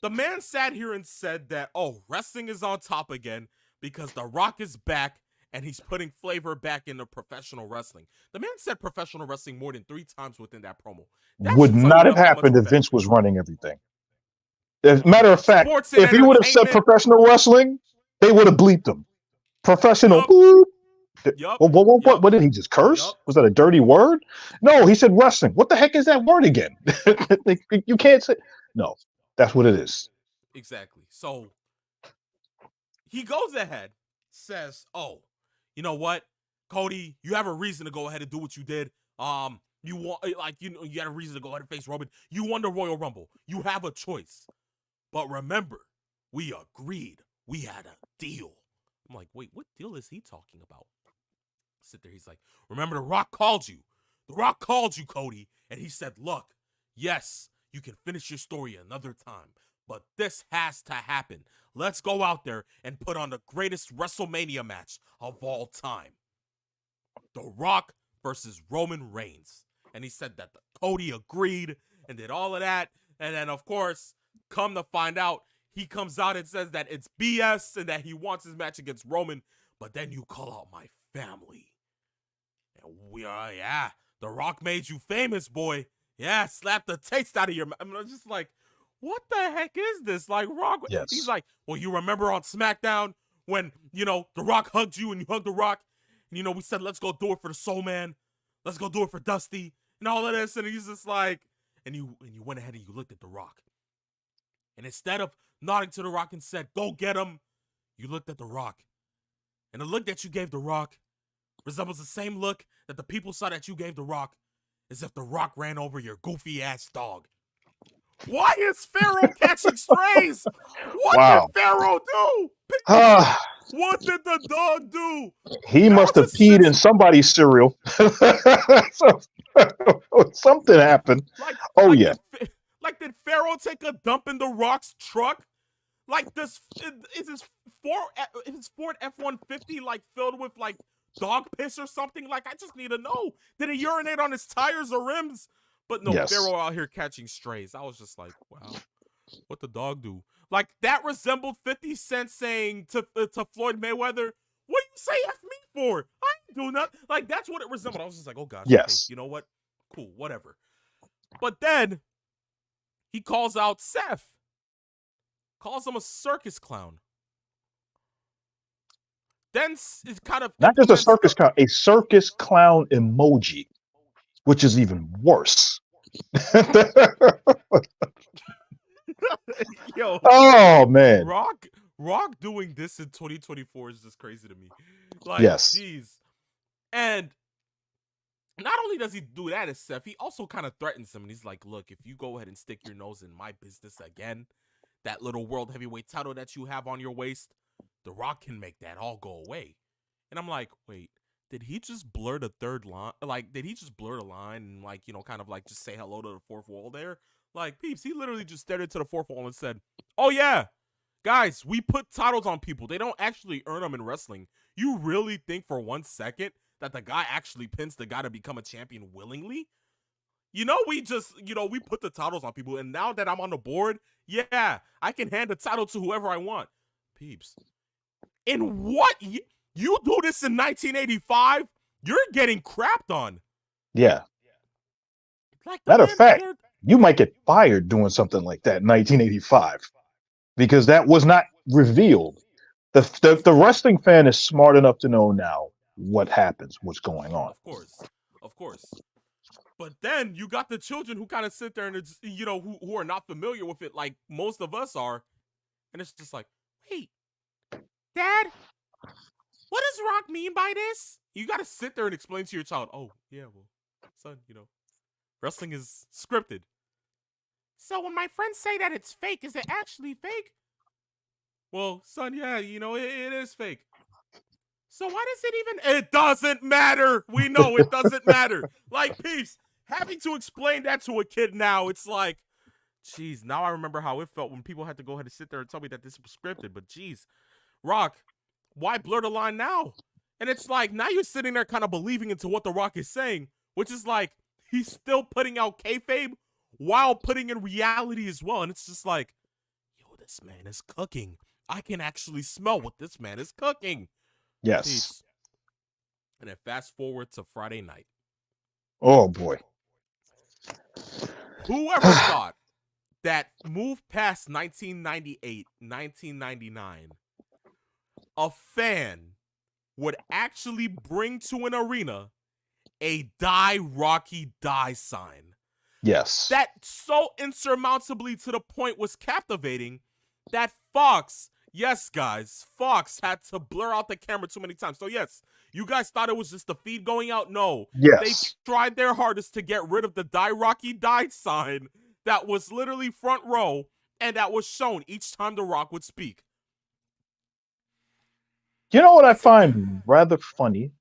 The man sat here and said that, oh, wrestling is on top again because The Rock is back and he's putting flavor back into professional wrestling. The man said professional wrestling more than 3 times within that promo. That would not have happened if Vince was running everything. As a matter of fact, if he would have said professional wrestling, they would have bleeped him. Professional. Yep. What did he just curse? Yep. Was that a dirty word? No, he said wrestling. What the heck is that word again? You can't say. No, that's what it is. Exactly. So he goes ahead, says, oh, you know what, Cody, you have a reason to go ahead and do what you did. You want, like, you had a reason to go ahead and face Roman. You won the Royal Rumble. You have a choice. But remember, we agreed. We had a deal. I'm like, wait, what deal is he talking about? Sit there. He's like, remember, The Rock called you. The Rock called you, Cody. And he said, look, yes, you can finish your story another time. But this has to happen. Let's go out there and put on the greatest WrestleMania match of all time. The Rock versus Roman Reigns. And he said that Cody agreed and did all of that. And then, of course, come to find out, he comes out and says that it's BS and that he wants his match against Roman. But then you call out my family. And we are, yeah, The Rock made you famous, boy. Yeah, slap the taste out of your mouth. I mean, I'm just like, what the heck is this? Like, Rock, yes. He's like, well, you remember on SmackDown when, you know, The Rock hugged you and you hugged The Rock? And, you know, we said, let's go do it for the Soul Man. Let's go do it for Dusty and all of this. And he's just like, and you went ahead and you looked at The Rock. And instead of nodding to The Rock and said, go get him, you looked at The Rock. And the look that you gave The Rock resembles the same look that the people saw that you gave The Rock, as if The Rock ran over your goofy-ass dog. Why is Pharaoh catching strays? What did Wow. Pharaoh do? Peeps, Ah, what did the dog do? he Pharaoh must have just peed sits in somebody's cereal. So, something happened. like Oh like yeah. did did Pharaoh take a dump in the Rock's truck? Like this is his Ford F-150 like filled with like dog piss or something? Like I just need to know. Did he urinate on his tires or rims? But no, Yes. Pharaoh out here catching strays. I was just like, wow, what the dog do? Like that resembled 50 Cent saying to Floyd Mayweather, "What do you say F me for? I ain't do nothing." Like that's what it resembled. I was just like, oh gosh, okay, Yes. you know what? Cool, whatever. But then he calls out Seth, calls him a circus clown. Then it kind of Not just implements the a circus clown emoji, which is even worse. yo Oh man. Rock Rock doing this in 2024 is just crazy to me. Like, Yes. jeez. And not only does he do that as Seth, he also kind of threatens him. And he's like, look, if you go ahead and stick your nose in my business again, that little world heavyweight title that you have on your waist, The Rock can make that all go away. And I'm like, wait, did he just blur the third line? Like, did he just blur the line and, like, you know, kind of like just say hello to the fourth wall there? Like, peeps, he literally just stared into the fourth wall and said, oh, yeah, guys, we put titles on people. They don't actually earn them in wrestling. You really think for 1 second that the guy actually pins the guy to become a champion willingly? You know, we just, you know, we put the titles on people. And now that I'm on the board, yeah, I can hand the title to whoever I want. Peeps, in what? You do this in 1985, you're getting crapped on. Yeah. Like the Matter of man fact, blurred. you might get fired doing something like that in 1985 because that was not revealed. The wrestling fan is smart enough to know now what happens, what's going on. Of course. Of course. But then you got the children who kind of sit there and it's, you know, who are not familiar with it like most of us are. And it's just like, wait, Dad, what does Rock mean by this? You got to sit there and explain to your child, oh, yeah, well, son, you know, wrestling is scripted. So when my friends say that it's fake, is it actually fake? Well, son, yeah, you know, it is fake. So why does it even... It doesn't matter. We know it doesn't matter. Like, peeps, having to explain that to a kid now, it's like, geez, now I remember how it felt when people had to go ahead and sit there and tell me that this was scripted. But geez, Rock, why blur the line now? And it's like, now you're sitting there kind of believing into what The Rock is saying, which is like, he's still putting out kayfabe while putting in reality as well. And it's just like, yo, this man is cooking. I can actually smell what this man is cooking. Yes. Peeps. And then fast forward to Friday night. Oh boy. Whoever thought that move past 1998, 1999, a fan would actually bring to an arena a Die Rocky Die sign. Yes. That so insurmountably to the point was captivating that Fox, yes, guys, Fox had to blur out the camera too many times. So, yes, you guys thought it was just the feed going out? No. Yes. They tried their hardest to get rid of the Die Rocky Die sign that was literally front row and that was shown each time The Rock would speak. You know what I find rather funny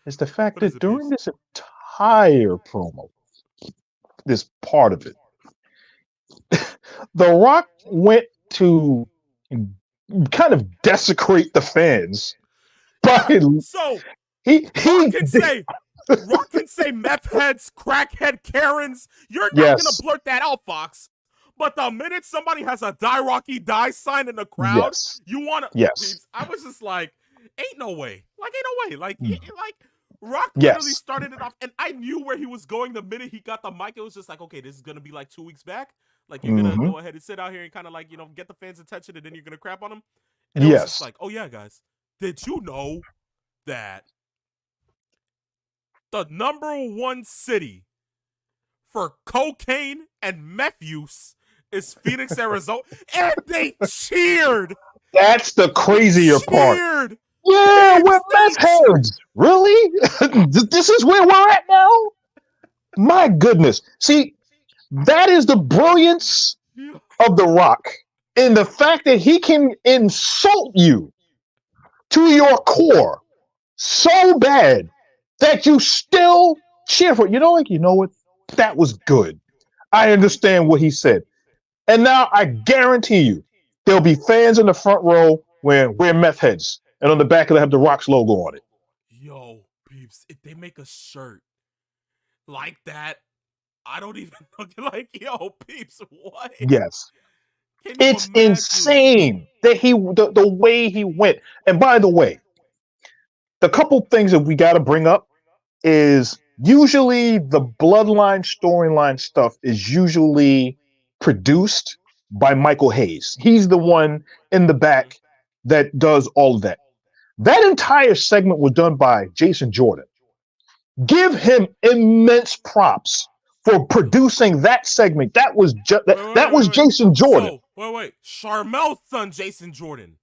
is the fact that during peeps? this entire promo, this part of it, The Rock went to kind of desecrate the fans. But Yeah, so Rock can say meth heads, crackhead Karens. You're not gonna blurt that out, Fox. But the minute somebody has a Die Rocky Die sign in the crowd, you wanna. Yes. I was just like, ain't no way. Like, ain't no way. Like Rock literally started it off, and I knew where he was going the minute he got the mic. It was just like, okay, this is gonna be like 2 weeks back. Like, you're gonna go ahead and sit out here and kind of like, you know, get the fans' attention, and then you're gonna crap on them. And it was just like, oh yeah, guys, did you know that the #1 city for cocaine and meth use is Phoenix, Arizona? And they cheered. That's the crazier part. Peeps, Yeah, we're meth heads. Really? This is where we're at now? My goodness. See, That is the brilliance of The Rock in the fact that he can insult you to your core so bad that you still cheer for it. You know what? That was good. I understand what he said. And now I guarantee you there'll be fans in the front row wear meth heads. And on the back of it have the Rock's logo on it. Yo, peeps, if they make a shirt like that, I don't even know. Like, yo, peeps, what? Yes. Can you It's imagine? insane that the way he went. And by the way, the couple things that we got to bring up is usually the bloodline storyline stuff is usually produced by Michael Hayes. He's the one in the Mm-hmm. back that does all of that. That entire segment was done by Jason Jordan. Give him immense props for producing that segment. That was that was Wait. Jason Jordan. So, wait. Charmel's son, Jason Jordan.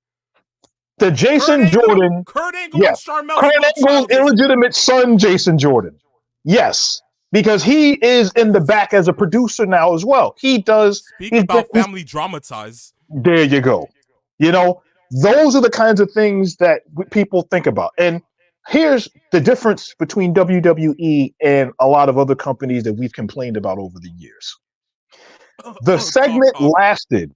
The Jason Jordan, Kurt Angle yeah, and Charmel's Kurt little Angle's child, Jason. illegitimate son, Jason Jordan. Yes, because he is in the back as a producer now as well. He does. Speak about family dramatized. There you go. You know, those are the kinds of things that people think about. And here's the difference between WWE and a lot of other companies that we've complained about over the years. The Cough, segment cough. lasted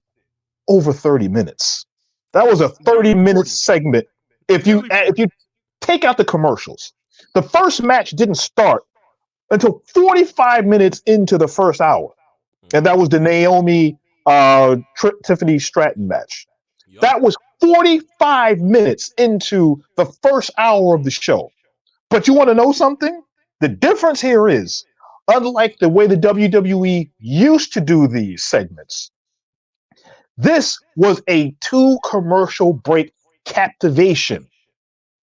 over 30 minutes. That was a Nearly 30-minute 40. segment. If you take out the commercials, the first match didn't start until 45 minutes into the first hour. And that was the Naomi Tiffany Stratton match. Yup. That was 45 minutes into the first hour of the show. But you want to know something? The difference here is, unlike the way the WWE used to do these segments, this was a 2 commercial break captivation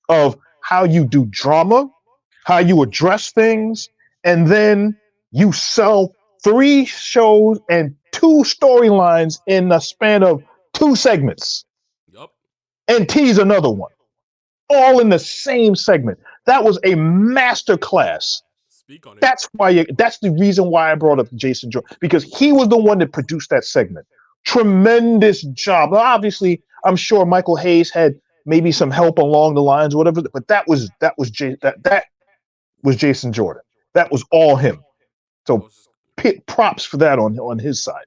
of how you do drama, how you address things, and then you sell 3 shows and 2 storylines in a span of 2 segments Yup. and tease another one, all in the same segment. That was a master class. Speak on it. That's the reason why I brought up Jason Jordan, because he was the one that produced that segment. Tremendous job. Now, obviously, I'm sure Michael Hayes had maybe some help along the lines, or whatever, but that was Jason Jordan. That was all him. So props for that on his side.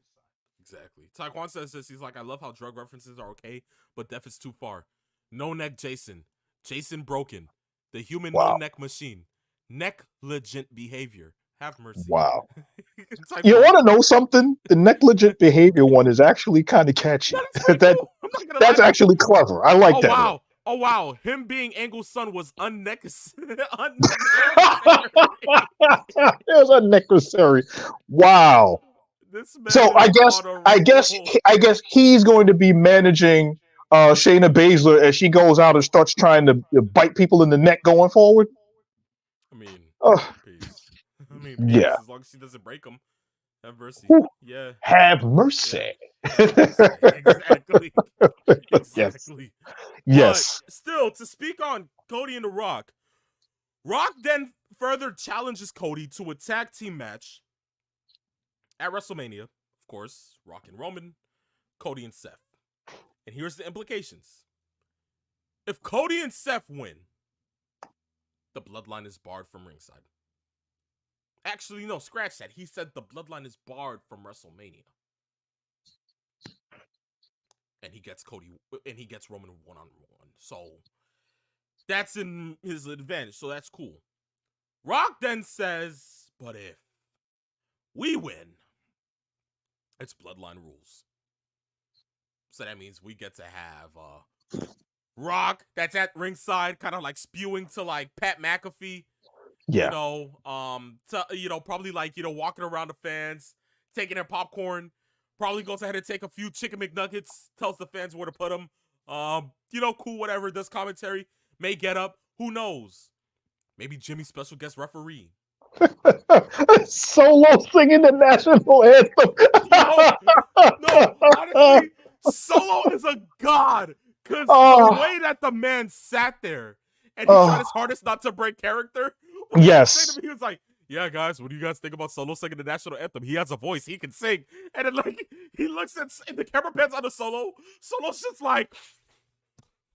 Exactly. Taekwon says this. He's like, I love how drug references are okay, but death is too far. No neck Jason. Jason broken. The human Wow. no neck machine. Negligent behavior. Have mercy. Wow. You want to know something? The negligent behavior one is actually kind of catchy. That's actually clever. I like that. Wow. One. Oh wow, him being Angle's son was unnecessary. It was unnecessary. Wow. So I guess he's going to be managing Shayna Baszler as she goes out and starts trying to bite people in the neck going forward. I mean, peace. Yeah. As long as she doesn't break them, have mercy. Ooh, yeah. Have mercy. Yeah. Exactly. Exactly. Yes. But still, to speak on Cody and The Rock, Rock then further challenges Cody to a tag team match at WrestleMania. Of course, Rock and Roman, Cody and Seth. And here's the implications. If Cody and Seth win, the bloodline is barred from ringside. Actually, no, scratch that. He said the bloodline is barred from WrestleMania. And he gets Roman 1-on-1. So that's in his advantage. So that's cool. Rock then says, but if we win, it's bloodline rules. So that means we get to have Rock that's at ringside, kind of like spewing to like Pat McAfee. Yeah. Probably like, walking around the fans, taking their popcorn, probably goes ahead and take a few chicken McNuggets, tells the fans where to put them. Cool, whatever, does commentary, may get up, who knows? Maybe Jimmy's special guest referee. Solo singing the national anthem. No, honestly, Solo is a god. Because the way that the man sat there and he tried his hardest not to break character. Yes. He was like, yeah, guys, what do you guys think about Solo singing the national anthem? He has a voice, he can sing. And then like he looks at and the camera pans on the Solo. Solo's just like,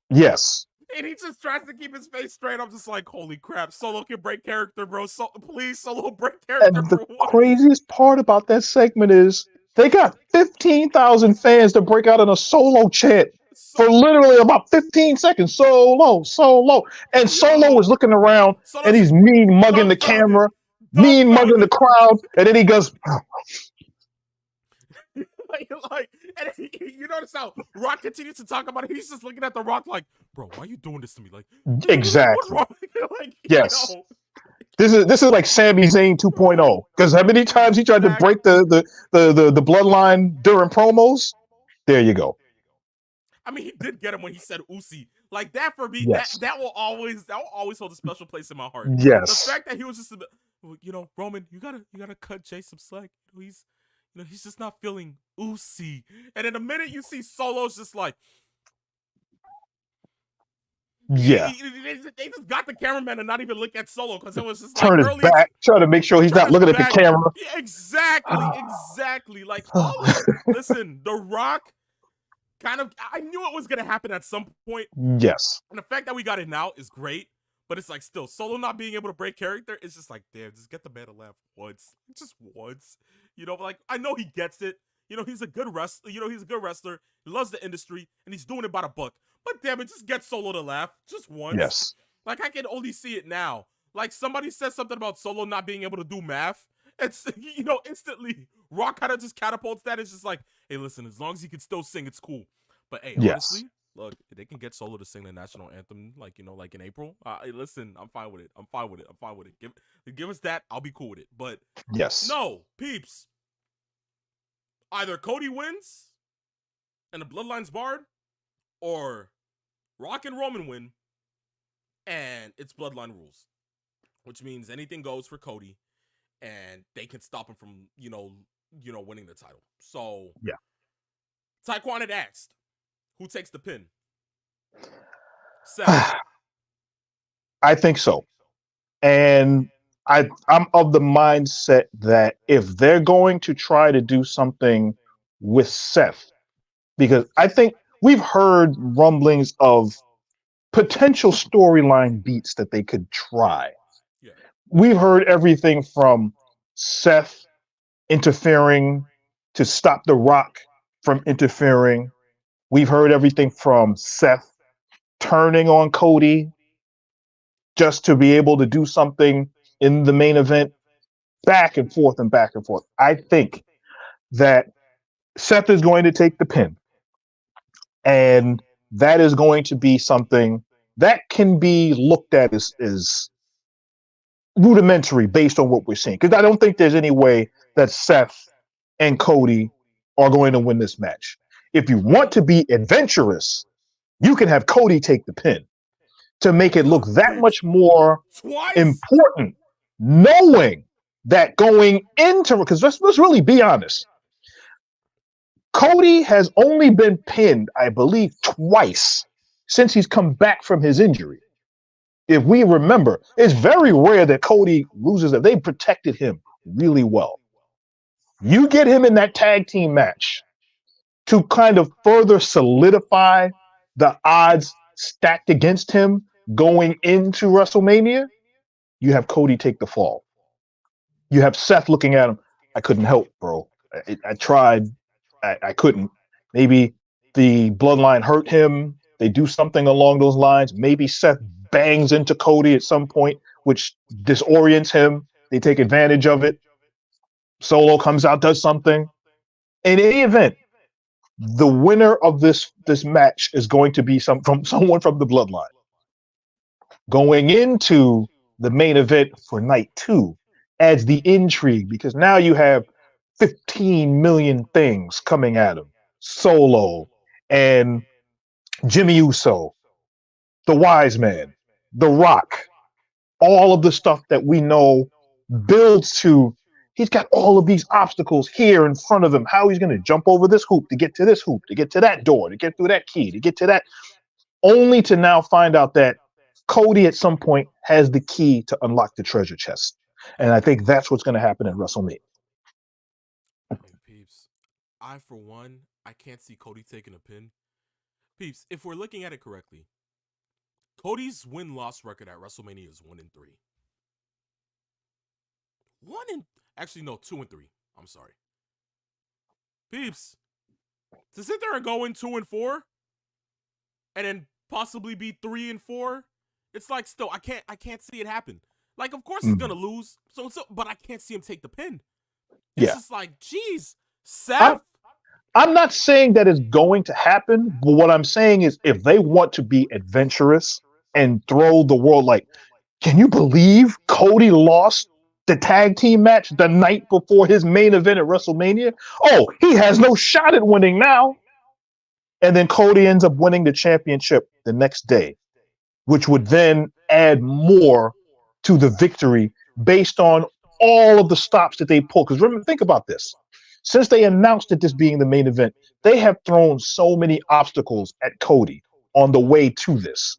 Yes. and he just tries to keep his face straight. I'm just like, holy crap, Solo can break character, bro. So please, Solo, break character And the for once. craziest part about that segment is they got 15,000 fans to break out in a solo chant for So literally about 15 seconds. Solo, solo. And Solo is yo, looking around and Solo's he's mean mugging the dumbfounded, camera, mean mugging the dumbfounded. crowd. And then he goes, like, and you notice how Rock continues to talk about it. He's just looking at the Rock like, bro, why are you doing this to me? Like what's exactly. wrong? Like, Yes. yo, This is like Sami Zayn 2.0. Because how many times he tried to exact. break the bloodline during promos? There you go. I mean, he did get him when he said Usi. Like that for me, that Yes. that will always hold a special place in my heart. The Yes. fact that he was just, Roman, you gotta cut Jay some slack. He's just not feeling Usi. And in the minute you see Solo's just like, Yeah. they just got the cameraman to not even look at Solo because it was just like Turn his early. back, trying to make sure he's Turn not his looking at the back. camera. Yeah, exactly. Like all this. Listen, The Rock kind of. I knew it was gonna happen at some point, Yes. and the fact that we got it now is great. But it's like still Solo not being able to break character. It's just like, damn, just get the man to laugh once, just once. Like I know he gets it. He's a good wrestler. He's a good wrestler. He loves the industry, and he's doing it by the book. But damn it, just get Solo to laugh just once. Yes. Like I can only see it now. Like somebody said something about Solo not being able to do math. It's instantly Rock kind of just catapults that. It's just like, hey, listen, as long as he can still sing, it's cool. But hey, Yes. honestly, look, if they can get Solo to sing the national anthem, like in April. Hey, listen, I'm fine with it. I'm fine with it. Give us that. I'll be cool with it. But Yes. no, peeps. Either Cody wins and the Bloodline's barred, or Rock and Roman win and it's Bloodline rules, which means anything goes for Cody, and they can stop him from winning the title. So Yeah. Taekwon had asked, who takes the pin? Seth. I think so. And I'm of the mindset that if they're going to try to do something with Seth, because I think we've heard rumblings of potential storyline beats that they could try. Yeah. We've heard everything from Seth interfering to stop The Rock from interfering. We've heard everything from Seth turning on Cody just to be able to do something in the main event, back and forth and back and forth. I think that Seth is going to take the pin, and that is going to be something that can be looked at as rudimentary based on what we're seeing. Because I don't think there's any way that Seth and Cody are going to win this match. If you want to be adventurous, you can have Cody take the pin to make it look that Peeps. much more Twice? important, knowing that going into, because let's really be honest, Cody has only been pinned, I believe, twice since he's come back from his injury. If we remember, it's very rare that Cody loses it. They protected him really well. You get him in that tag team match to kind of further solidify the odds stacked against him going into WrestleMania. You have Cody take the fall. You have Seth looking at him. I couldn't help, bro. I tried. I couldn't. Maybe the bloodline hurt him. They do something along those lines. Maybe Seth bangs into Cody at some point, which disorients him. They take advantage of it. Solo comes out, does something. In any event, the winner of this match is going to be someone from the bloodline. Going into the main event for night 2 adds the intrigue because now you have 15 million things coming at him. Solo and Jimmy Uso, the Wise Man, The Rock, all of the stuff that we know builds to. He's got all of these obstacles here in front of him. How he's going to jump over this hoop to get to this hoop, to get to that door, to get through that key, to get to that, only to now find out that Cody at some point has the key to unlock the treasure chest. And I think that's what's going to happen at WrestleMania. I mean, peeps, I for one, I can't see Cody taking a pin. Peeps, if we're looking at it correctly, Cody's win-loss record at WrestleMania is 1-3. One and actually no, 2-3. I'm sorry. Peeps, to sit there and go in 2-4 and then possibly be 3-4, it's like still I can't see it happen. Like, of course he's gonna lose, but I can't see him take the pin. It's Yeah. just like, geez, I'm, Seth. I'm not saying that it's going to happen, but what I'm saying is if they want to be adventurous and throw the world like, can you believe Cody lost the tag team match the night before his main event at WrestleMania? Oh, he has no shot at winning now. And then Cody ends up winning the championship the next day, which would then add more to the victory based on all of the stops that they pull. Because remember, think about this. Since they announced it this being the main event, they have thrown so many obstacles at Cody on the way to this.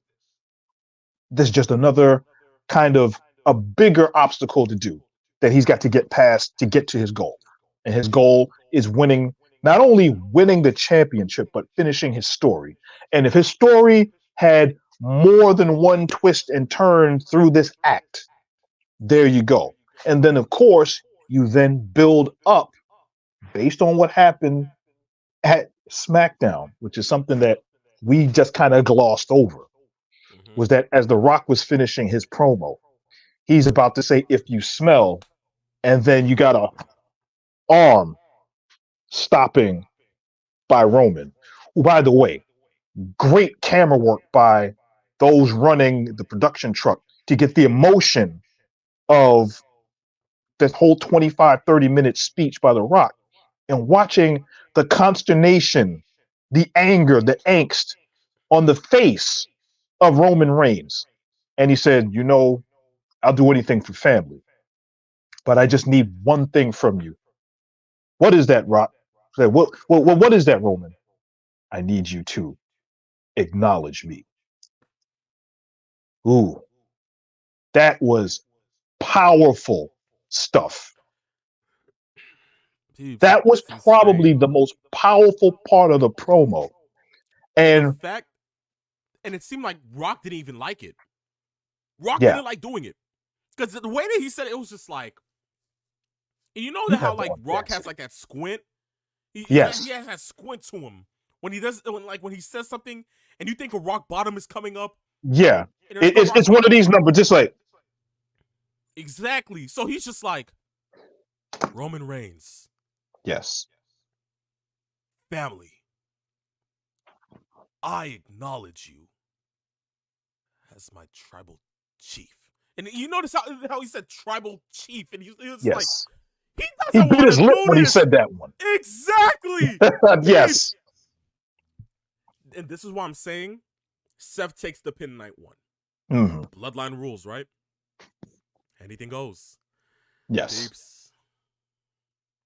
This is just another kind of a bigger obstacle to do that he's got to get past to get to his goal. And his goal is winning, not only winning the championship, but finishing his story. And if his story had more than one twist and turn through this act, there you go. And then, of course, you then build up based on what happened at SmackDown, which is something that we just kind of glossed over, was that as The Rock was finishing his promo, he's about to say, if you smell, and then you got a arm stopping by Roman. Who, by the way, great camera work by those running the production truck to get the emotion of this whole 25, 30-minute speech by The Rock and watching the consternation, the anger, the angst on the face of Roman Reigns. And he said, you know, I'll do anything for family, but I just need one thing from you. What is that, Rock? I said, what is that, Roman? I need you to acknowledge me. Ooh, that was powerful stuff. Peeps, That was it's probably insane. the most powerful part of the promo. And the And fact, and it seemed like Rock didn't even like it. Rock yeah, didn't like doing it. Because the way that he said it, it was just like, and you know you that how have the like Rock has audacity. like that squint? He Yes, has that squint to him. When he does, when he says something and you think a rock bottom is coming up yeah. and there's no rock It's one of bottom. these numbers, just like Exactly. So he's just like, Roman Reigns, yes, family, I acknowledge you as my tribal chief. And you notice how he said tribal chief, and he was like, yes. he He doesn't bit want to his lip do when he this. said that one. Exactly. Yes, Peeps. And this is why I'm saying Seth takes the pin night one. hmm Bloodline rules, right? Anything goes. yes. Peeps.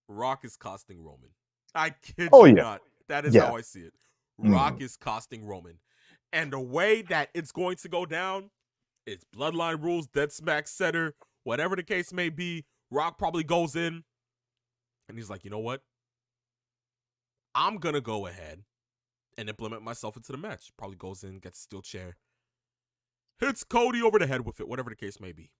Rock is costing Roman. I kid Oh you yeah, not. That is yeah. how I see it. hmm Rock is costing Roman. And the way that it's going to go down, it's bloodline rules, dead smack center, whatever the case may be. Rock probably goes in and he's like, you know what? I'm going to go ahead and implement myself into the match. Probably goes in, gets a steel chair, hits Cody over the head with it, whatever the case may be.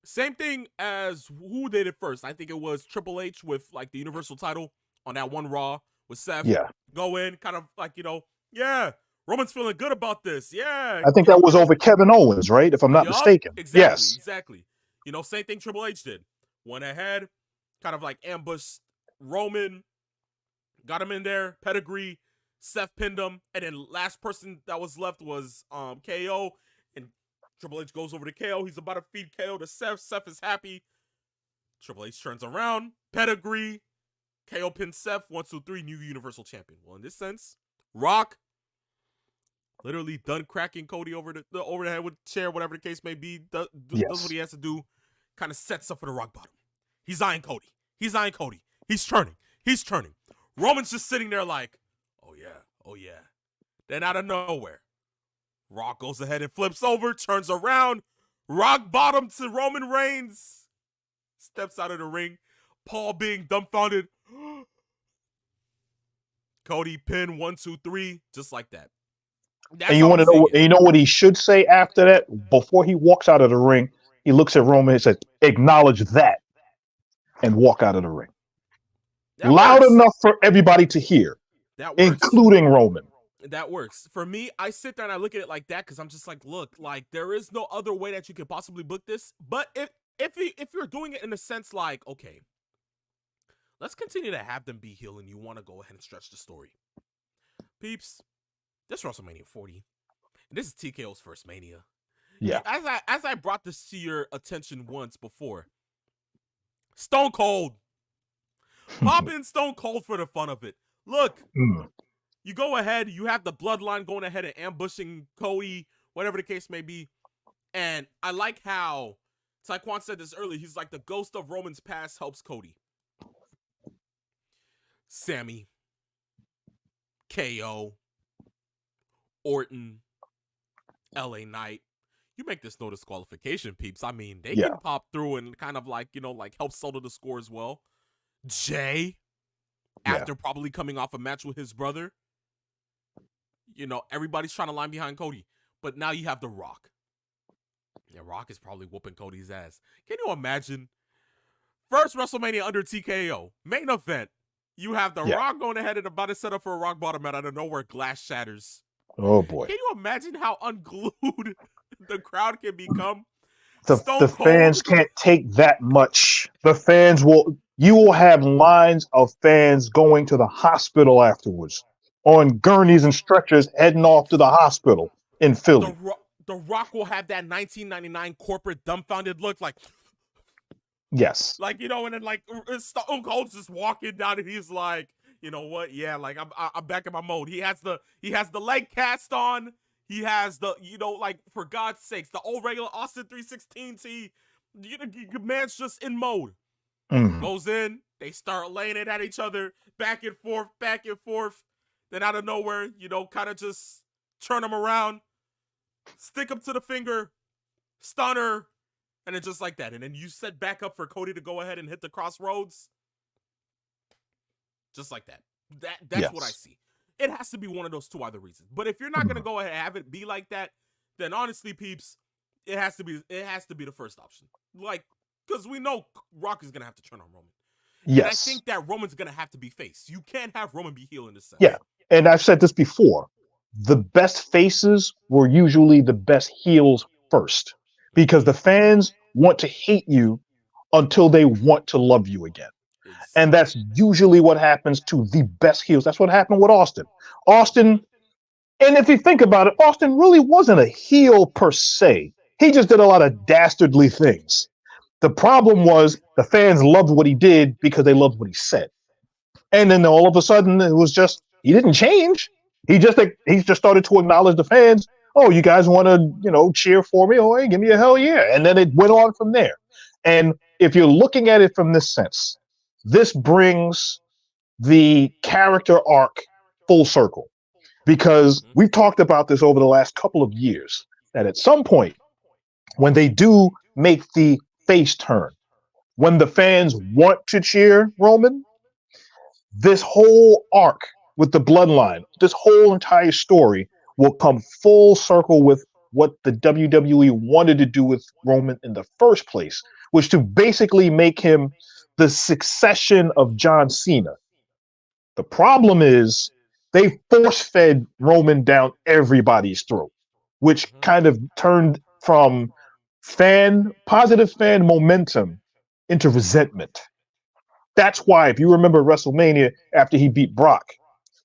Same thing as who did it first. I think it was Triple H with like the Universal title on that one Raw with Seth. Yeah. Go in, kind of like, yeah, Roman's feeling good about this. Yeah, I think that was over Kevin Owens, right? If I'm not yup, mistaken. exactly, Yes. exactly. Same thing Triple H did. Went ahead, kind of like ambushed Roman, got him in there, pedigree, Seth pinned him, and then last person that was left was KO, and Triple H goes over to KO. He's about to feed KO to Seth. Seth is happy. Triple H turns around, pedigree, KO pins Seth, 1, 2, 3, new Universal Champion. Well, in this sense, Rock literally done cracking Cody over the head with a chair, whatever the case may be. Does what Yes. he has to do. Kind of sets up for the rock bottom. He's eyeing Cody. He's eyeing Cody. He's turning. He's turning. Roman's just sitting there like, oh yeah, oh yeah. Then out of nowhere, Rock goes ahead and flips over, turns around, rock bottom to Roman Reigns. steps out of the ring. Paul being dumbfounded. Cody pin 1, 2, 3, just like that. And That's you how want I'm to know? seeing it. And you know what he should say after that? Before he walks out of the ring, he looks at Roman and says, "Acknowledge that," and walk out of the ring, That loud works. enough for everybody to hear, That works. including Roman. That works. For me, I sit there and I look at it like that because I'm just like, look, like there is no other way that you could possibly book this. But if you're doing it in a sense like, okay, let's continue to have them be heel and you want to go ahead and stretch the story. Peeps, this WrestleMania 40. And this is TKO's first Mania. Yeah. As I brought this to your attention once before, Stone Cold. Pop in Stone Cold for the fun of it. Look, you go ahead, you have the bloodline going ahead and ambushing Cody, whatever the case may be. And I like how Taekwon said this earlier. He's like, the ghost of Roman's past helps Cody. Sammy, KO, Orton, LA Knight. You make this no disqualification, peeps. I mean, they can pop through and kind of like, like help settle the score as well. Jay, after probably coming off a match with his brother. Everybody's trying to line behind Cody. But now you have The Rock. Yeah, Rock is probably whooping Cody's ass. Can you imagine? First WrestleMania under TKO. Main event. You have The Rock going ahead and about to set up for a rock bottom, and out of nowhere, glass shatters. Oh, boy. Can you imagine how unglued the crowd can become? The fans can't take that much. You will have lines of fans going to the hospital afterwards on gurneys and stretchers heading off to the hospital in Philly. The Rock will have that 1999 corporate dumbfounded look like, yes. Like, and then like Stone Cold's just walking down and he's like, you know what? Yeah, like I'm back in my mode. He has the leg cast on. He has the, like, for God's sakes, the old regular Austin 316 tee. Man's just in mode. Goes in, they start laying it at each other, back and forth, back and forth. Then out of nowhere, kind of just turn them around, stick him to the finger, stunner, and then just like that. And then you set back up for Cody to go ahead and hit the crossroads. Just like that. That's what I see. It has to be one of those two other reasons. But if you're not going to go ahead and have it be like that, then honestly, peeps, it has to be the first option. Like, because we know Rock is going to have to turn on Roman. Yes. And I think that Roman's going to have to be face. You can't have Roman be heel in this sense. Yeah. And I've said this before. The best faces were usually the best heels first, because the fans want to hate you until they want to love you again. Exactly. And that's usually what happens to the best heels. That's what happened with Austin. And if you think about it, Austin really wasn't a heel per se. He just did a lot of dastardly things. The problem was the fans loved what he did because they loved what he said. And then all of a sudden it was just, he didn't change. He just started to acknowledge the fans. Oh, you guys want to, cheer for me? Oh, hey, give me a hell yeah. And then it went on from there. And if you're looking at it from this sense, this brings the character arc full circle, because we've talked about this over the last couple of years, that at some point when they do make the face turn, when the fans want to cheer Roman, this whole arc with the bloodline, this whole entire story will come full circle with what the WWE wanted to do with Roman in the first place, which to basically make him the succession of John Cena. The problem is they force-fed Roman down everybody's throat, which kind of turned from positive fan momentum into resentment. That's why, if you remember WrestleMania after he beat Brock,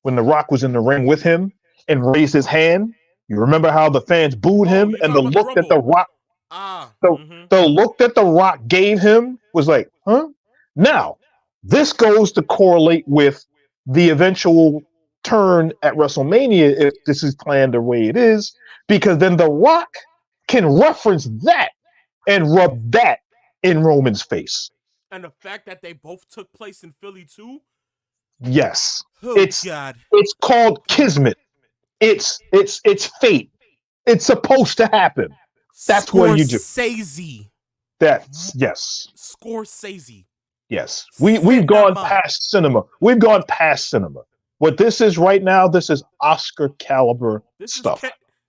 when The Rock was in the ring with him and raised his hand, you remember how the fans booed him, and the look that The Rock, the look that The Rock gave him was like, huh? Now, this goes to correlate with the eventual turn at WrestleMania, if this is planned the way it is, because then The Rock can reference that and rub that in Roman's face. And the fact that they both took place in Philly too. Yes, oh, it's God. It's called kismet. It's fate. It's supposed to happen. That's what you do. Scorsese. That's yes. Scorsese, Yes. We've gone cinema. past cinema. We've gone past cinema. What this is right now, this is Oscar caliber This is stuff.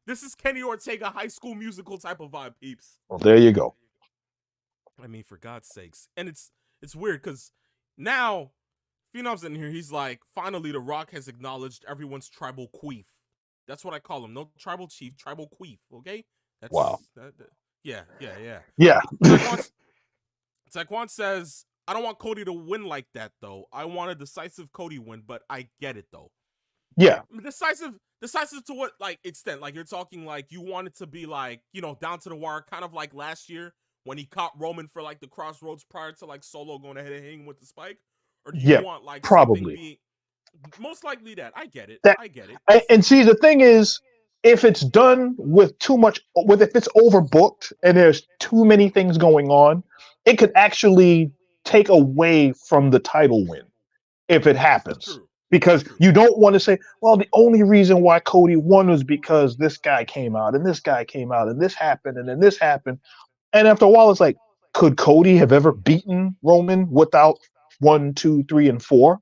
this is Kenny Ortega High School Musical type of vibe, peeps. Well, there you go. I mean, for God's sakes, and it's weird because now Phenom's in here. He's like, finally, The Rock has acknowledged everyone's tribal queef. That's what I call him. No tribal chief, tribal queef. Okay, Wow. yeah, yeah, yeah. Yeah. Taekwon says, I don't want Cody to win like that though. I want a decisive Cody win, but I get it though. Yeah. Decisive to what like extent? Like you're talking like you want it to be like, down to the wire, kind of like last year when he caught Roman for like the crossroads prior to like Solo going ahead and hitting him with the spike? Or do you Yeah. want like something Probably. being most likely that? I get it. That I get it. and see the thing is, if it's done with too much, with if it's overbooked and there's too many things going on, it could actually take away from the title win if it happens. True. Because True. you don't want to say, well, the only reason why Cody won was because this guy came out and this guy came out and this happened and then this happened. And after a while, it's like, could Cody have ever beaten Roman without 1, 2, 3, and 4?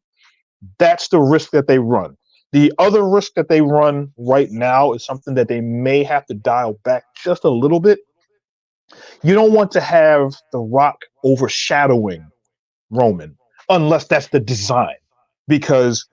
That's the risk that they run. The other risk that they run right now is something that they may have to dial back just a little bit. You don't want to have The Rock overshadowing Roman unless that's the design, because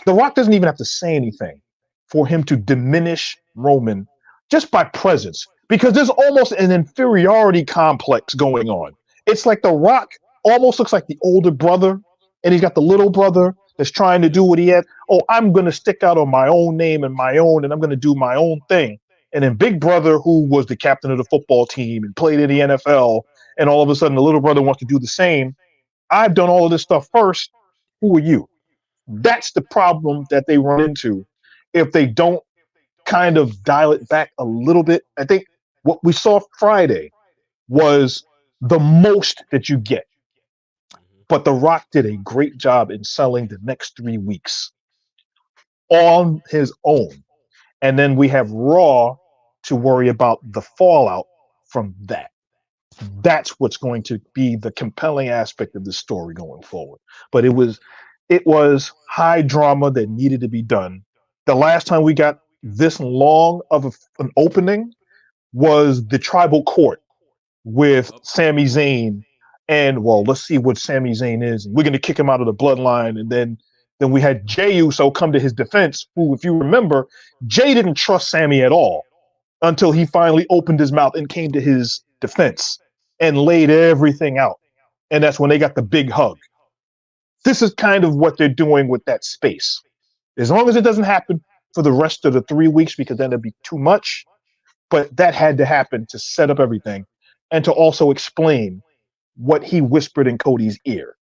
The Rock doesn't even have to say anything for him to diminish Roman just by presence, because there's almost an inferiority complex going on. It's like The Rock almost looks like the older brother, and he's got the little brother that's trying to Yeah. do what he had. Oh, I'm going to stick out on my own name and I'm going to do my own thing. And then Big Brother, who was the captain of the football team and played in the NFL, and all of a sudden the little brother wants to do the same. I've done all of this stuff first. Who are you? That's the problem that they run into if they don't kind of dial it back a little bit. I think what we saw Friday was the most that you get. Mm-hmm. But The Rock did a great job in selling the next 3 weeks on his own. And then we have Raw to worry about the fallout from that. That's what's going to be the compelling aspect of the story going forward. But it was high drama that needed to be done. The last time we got this long of an opening was the tribal court with Yup. Sami Zayn, and well, let's see what Sami Zayn is. We're going to kick him out of the bloodline, and then we had Jey Uso come to his defense. Who, if you remember, Jey didn't trust Sami at all until he finally opened his mouth and came to his defense and laid everything out. And that's when they got the big hug. This is kind of what they're doing with that space. As long as it doesn't happen for the rest of the 3 weeks, because then it'd be too much. But that had to happen to set up everything and to also explain what he whispered in Cody's ear.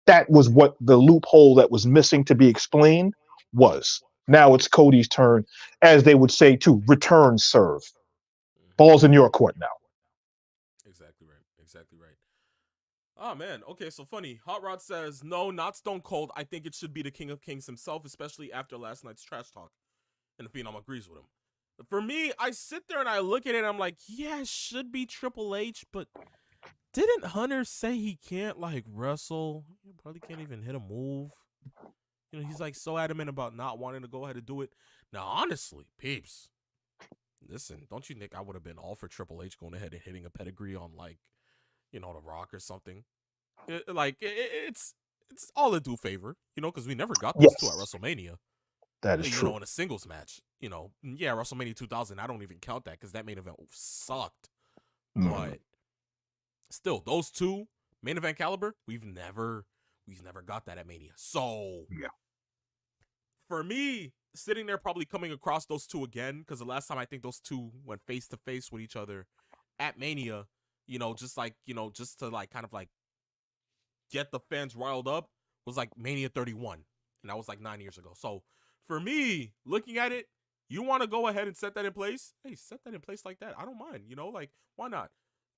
That was what the loophole that was missing to be explained was. Now it's Cody's turn, as they would say, to return serve. Mm-hmm. Ball's in your court now. Exactly right. Exactly right. Oh man, okay, so funny. Hot Rod says, no, not Stone Cold. I think it should be the King of Kings himself, especially after last night's trash talk. And the Phenom agrees with him. But for me, I sit there and I look at it and I'm like, yeah, it should be Triple H, but didn't Hunter say he can't like wrestle? He probably can't even hit a move. He's like so adamant about not wanting to go ahead and do it. Now, honestly, peeps, listen, don't you think I would have been all for Triple H going ahead and hitting a pedigree on like, The Rock or something? It's all a do favor, because we never got those two at Yes, WrestleMania. that is true. In a singles match, yeah, WrestleMania 2000. I don't even count that because that main event sucked. Mm. But still, those two main event caliber, we've never got that at Mania. So Yeah. for me, sitting there probably coming across those two again, because the last time I think those two went face to face with each other at Mania, just to like kind of like get the fans riled up, was like Mania 31. And that was like 9 years ago. So for me, looking at it, you want to go ahead and set that in place? Hey, set that in place like that. I don't mind. Like, why not?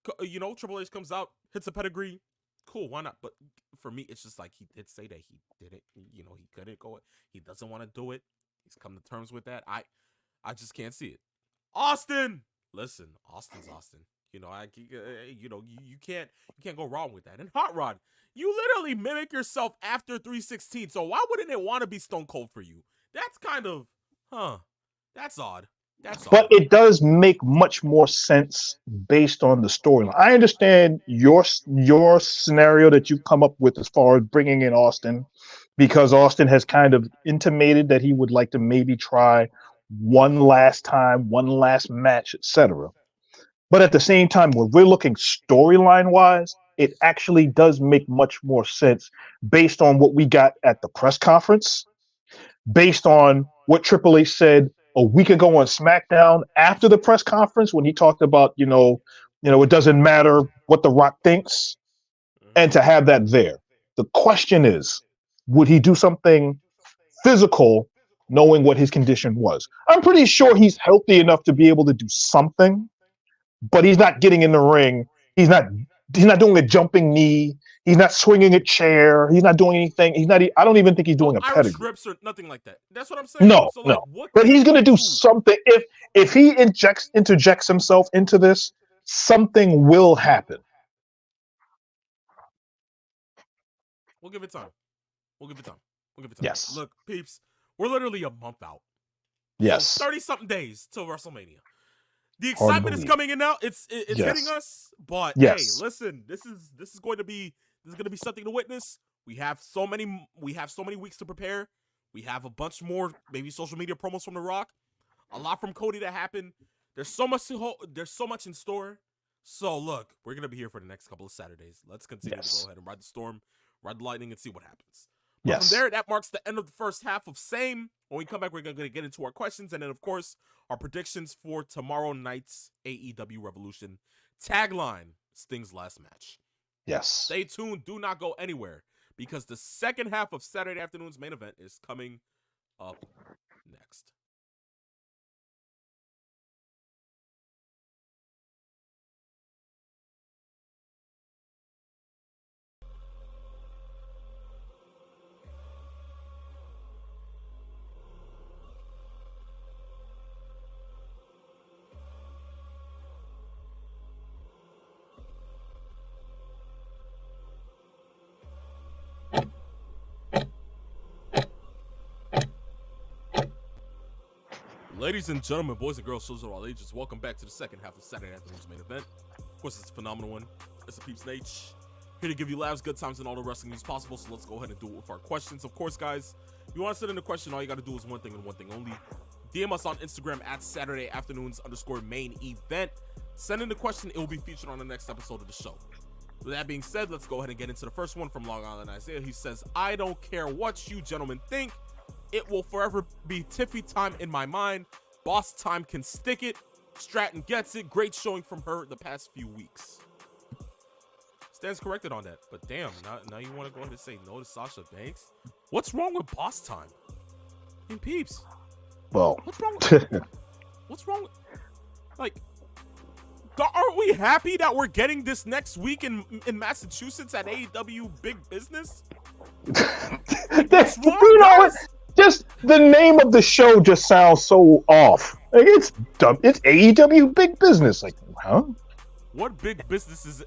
Triple H comes out, hits a pedigree. Cool, why not? But for me, it's just like he did say that he did it. He couldn't go. He doesn't want to do it. He's come to terms with that. I just can't see it. Austin, listen, Austin's Austin. You can't go wrong with that. And Hot Rod, you literally mimic yourself after 316. So why wouldn't it want to be Stone Cold for you? That's kind of, huh? That's odd. That's But odd. it does make much more sense based on the storyline. I understand your scenario that you come up with as far as bringing in Austin, because Austin has kind of intimated that he would like to maybe try one last time, one last match, etc. But at the same time, when we're looking storyline wise, it actually does make much more sense based on what we got at the press conference, based on what Triple H said a week ago on SmackDown after the press conference when he talked about, it doesn't matter what The Rock thinks, and to have that there. The question is, would he do something physical knowing what his condition was? I'm pretty sure he's healthy enough to be able to do something, but he's not getting in the ring. He's not doing a jumping knee. He's not swinging a chair. He's not doing anything. He's not. I don't even think he's No doing a Irish pedigree. rips or nothing like that. That's what I'm saying. No, So like, no. what But he's can gonna you do do? something. If he interjects himself into this, something will happen. We'll give it time. We'll give it time. We'll give it time. Yes. Look, peeps, we're literally a month out. So Yes. 30-something days till WrestleMania. The Hard to excitement is believe. coming in now. It's Yes. hitting us. But hey, Yes. listen, this is going to be something to witness. We have so many weeks to prepare. We have a bunch more maybe social media promos from The Rock. A lot from Cody to happen. There's so much there's so much in store. So look, we're gonna be here for the next couple of Saturdays. Let's continue to go ahead and ride the storm, ride the lightning, and see what happens. But Yes. from there, that marks the end of the first half of Same. When we come back, we're going to get into our questions and then, of course, our predictions for tomorrow night's AEW Revolution tagline, Sting's last match. Yes. Stay tuned. Do not go anywhere because the second half of Saturday afternoon's main event is coming up next. Ladies and gentlemen, boys and girls, children of all ages, welcome back to the second half of Saturday afternoon's main event. Of course, it's a phenomenal one. It's a Peeps Nate. Here to give you laughs, good times, and all the wrestling news possible, so let's go ahead and do it with our questions. Of course, guys, if you want to send in a question, all you got to do is one thing and one thing only. DM us on Instagram at Saturday afternoons_main event. Send in the question, it will be featured on the next episode of the show. With that being said, let's go ahead and get into the first one from Long Island Isaiah. He says, I don't care what you gentlemen think. It will forever be Tiffy time in my mind. Boss time can stick it. Stratton gets it. Great showing from her the past few weeks. Stands corrected on that. But damn, now you want to go ahead and say no to Sasha Banks? What's wrong with boss time? I mean, peeps. Well, what's wrong with what's wrong with, like, aren't we happy that we're getting this next week in Massachusetts at AEW Big Business? Like, what's wrong, guys? Just the name of the show just sounds so off. Like it's AEW Big Business. Like, huh? What big business is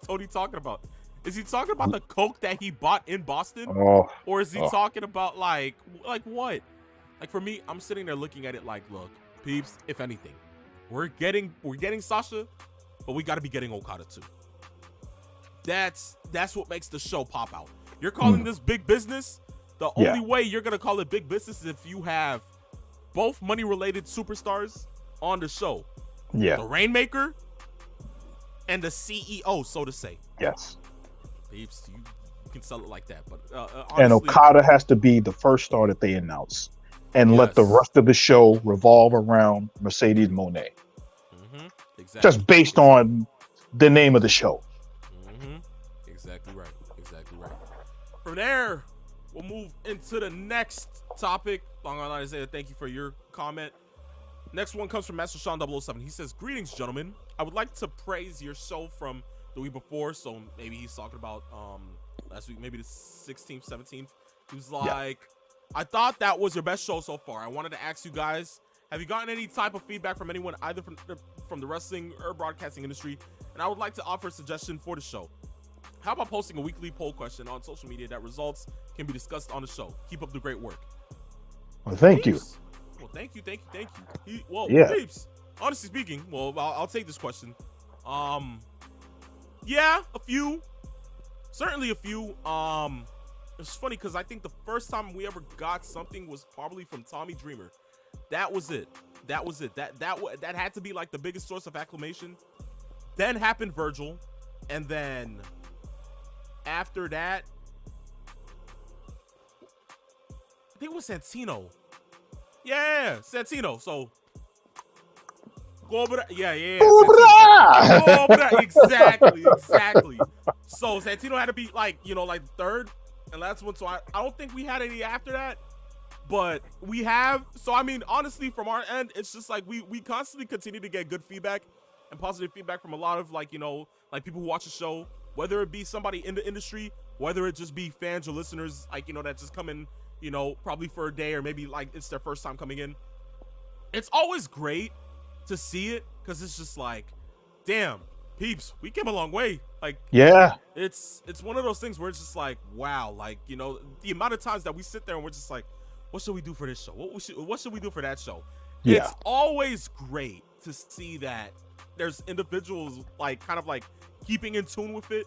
Tony talking about? Is he talking about the Coke that he bought in Boston? Or is he talking about like what? Like for me, I'm sitting there looking at it like, look, peeps, if anything, we're getting Sasha, but we got to be getting Okada too. That's what makes the show pop out. You're calling this big business? The only way you're going to call it big business is if you have both money-related superstars on the show. Yeah. The Rainmaker and the CEO, so to say. Yes. Peeps, you can sell it like that. But honestly, and Okada has to be the first star that they announce. And let the rest of the show revolve around Mercedes Moné. Exactly. Just based on the name of the show. Exactly right. Exactly right. From there, we'll move into the next topic. Long Island Isaiah, thank you for your comment. Next one comes from Master Sean 007. He says, greetings, gentlemen. I would like to praise your show from the week before. So maybe he's talking about last week, maybe the 16th, 17th. He was like, I thought that was your best show so far. I wanted to ask you guys, have you gotten any type of feedback from anyone, either from the wrestling or broadcasting industry, and I would like to offer a suggestion for the show. How about posting a weekly poll question on social media that results can be discussed on the show? Keep up the great work. Well, thank you. Well, thank you. Yeah. Peeps, honestly speaking, I'll take this question. Yeah, a few. Certainly a few. It's funny because I think the first time we ever got something was probably from Tommy Dreamer. That was it. That had to be like the biggest source of acclamation. Then happened Virgil, and then after that, I think it was Santino. Yeah, Santino. So go over that. Yeah. Go over that. Exactly. So Santino had to be like third and last one. So I don't think we had any after that. But we have. So I mean, honestly, from our end, it's just like we constantly continue to get good feedback and positive feedback from a lot of people who watch the show, whether it be somebody in the industry, whether it just be fans or listeners, that just come in, probably for a day or maybe like it's their first time coming in. It's always great to see it because it's just like, damn, peeps, we came a long way. Like, yeah, it's one of those things where it's just like, wow, the amount of times that we sit there and we're just like, what should we do for this show? What should we do for that show? Yeah. It's always great to see that there's individuals kind of keeping in tune with it,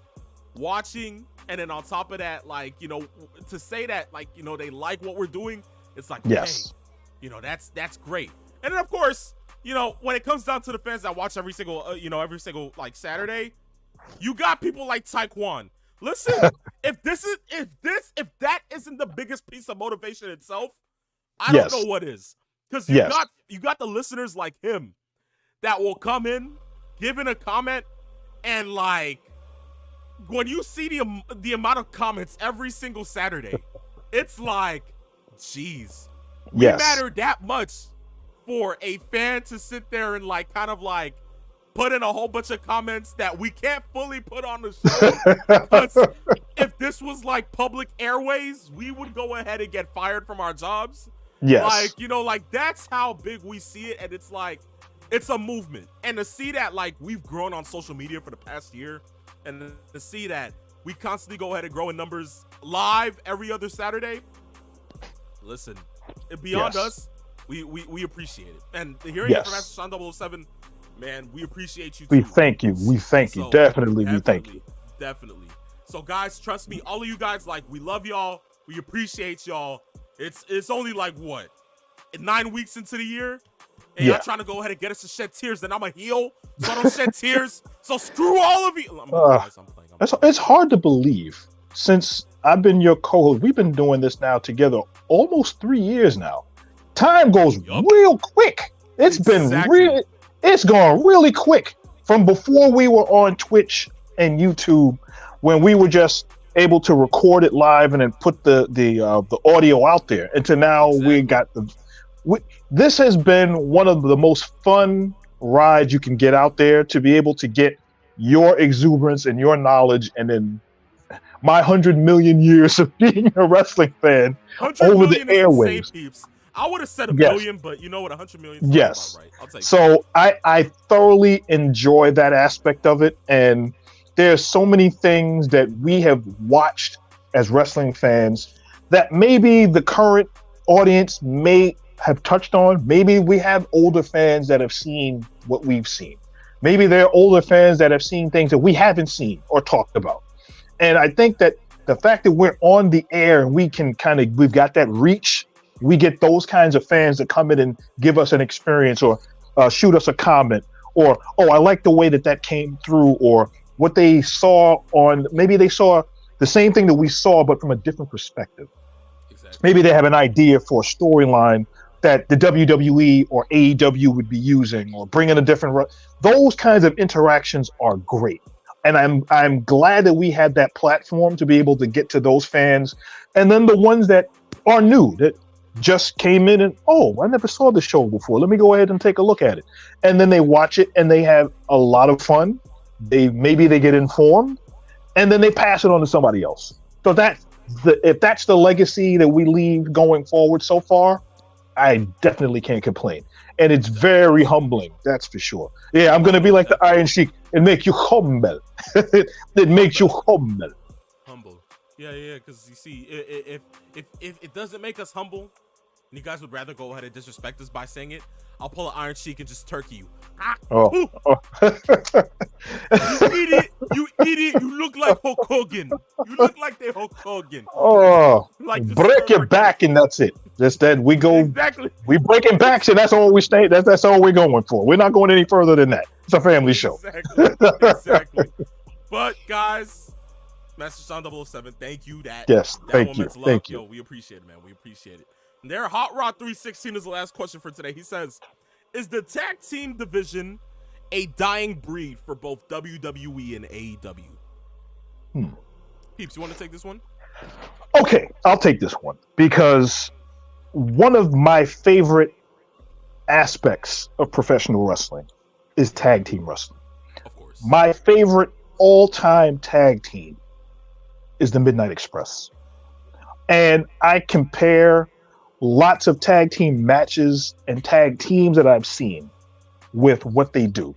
watching, and then on top of that, to say that they like what we're doing, it's like, yes, hey, that's great. And then of course, when it comes down to the fans that watch every single Saturday, you got people like Taekwon. Listen, if that isn't the biggest piece of motivation itself, I don't know what is. Because you got the listeners like him that will come in, give in a comment, and when you see the amount of comments every single Saturday, it's like, geez, we matter that much for a fan to sit there and put in a whole bunch of comments that we can't fully put on the show. Because if this was public airways, we would go ahead and get fired from our jobs. Yes. That's how big we see it. And it's a movement. And to see that we've grown on social media for the past year, and to see that we constantly go ahead and grow in numbers live every other Saturday, listen, beyond us, we appreciate it. And hearing it from Master Sean 007, man, we appreciate you too. We thank you. Definitely, we thank you. Definitely. So guys, trust me, all of you guys, we love y'all. We appreciate y'all. It's only 9 weeks into the year, and y'all trying to go ahead and get us to shed tears, and I'm a heel, so I don't shed tears. So screw all of you. I'm playing. It's hard to believe. Since I've been your co-host, we've been doing this now together almost 3 years now. Time goes real quick. It's gone really quick from before we were on Twitch and YouTube, when we were just able to record it live and then put the audio out there, and to now we got this has been one of the most fun rides you can get out there, to be able to get your exuberance and your knowledge, and then my 100 million years of being a wrestling fan over the airwaves. I would have said a billion, but you know what, 100 million is about right. I'll take so I thoroughly enjoy that aspect of it, and there's so many things that we have watched as wrestling fans that maybe the current audience may have touched on. Maybe we have older fans that have seen what we've seen. Maybe there are older fans that have seen things that we haven't seen or talked about. And I think that the fact that we're on the air and we can we've got that reach, we get those kinds of fans that come in and give us an experience, or shoot us a comment, or, oh, I like the way that came through, or what they saw maybe they saw the same thing that we saw, but from a different perspective. Exactly. Maybe they have an idea for a storyline that the WWE or AEW would be using, or bring in a different. Those kinds of interactions are great. And I'm glad that we had that platform to be able to get to those fans. And then the ones that are new, that just came in and, oh, I never saw the show before. Let me go ahead and take a look at it. And then they watch it and they have a lot of fun. Maybe they get informed, and then they pass it on to somebody else. So if that's the legacy that we leave going forward so far, I definitely can't complain. and it's very humbling. That's for sure. Yeah, I'm gonna be Humble, like the definitely. Iron Sheik and make you humble. It makes you Humble. humble. Humble. Yeah. Because you see, if it doesn't make us humble, and you guys would rather go ahead and disrespect us by saying it, I'll pull an Iron Sheik and just turkey you. Ah, Oh, poof, oh. you idiot! You idiot! You look like Hulk Hogan. You look like they Hulk Hogan. Oh, Like the break your turkey. back and that's it. Just that Exactly. we breaking backs and that's all we stay. That's all we're going for. We're not going any further than that. It's a family show. Exactly. But guys, Master Sound 007, thank you. That Yes, thank one you, meant love. thank you. Yo, we appreciate it, man. We appreciate it. And there, Hot Rod 316 is the last question for today. He says, "Is the tag team division a dying breed for both WWE and AEW?" Peeps, you want to take this one? Okay, I'll take this one because one of my favorite aspects of professional wrestling is tag team wrestling. Of course. My favorite all-time tag team is the Midnight Express. And I compare lots of tag team matches and tag teams that I've seen with what they do.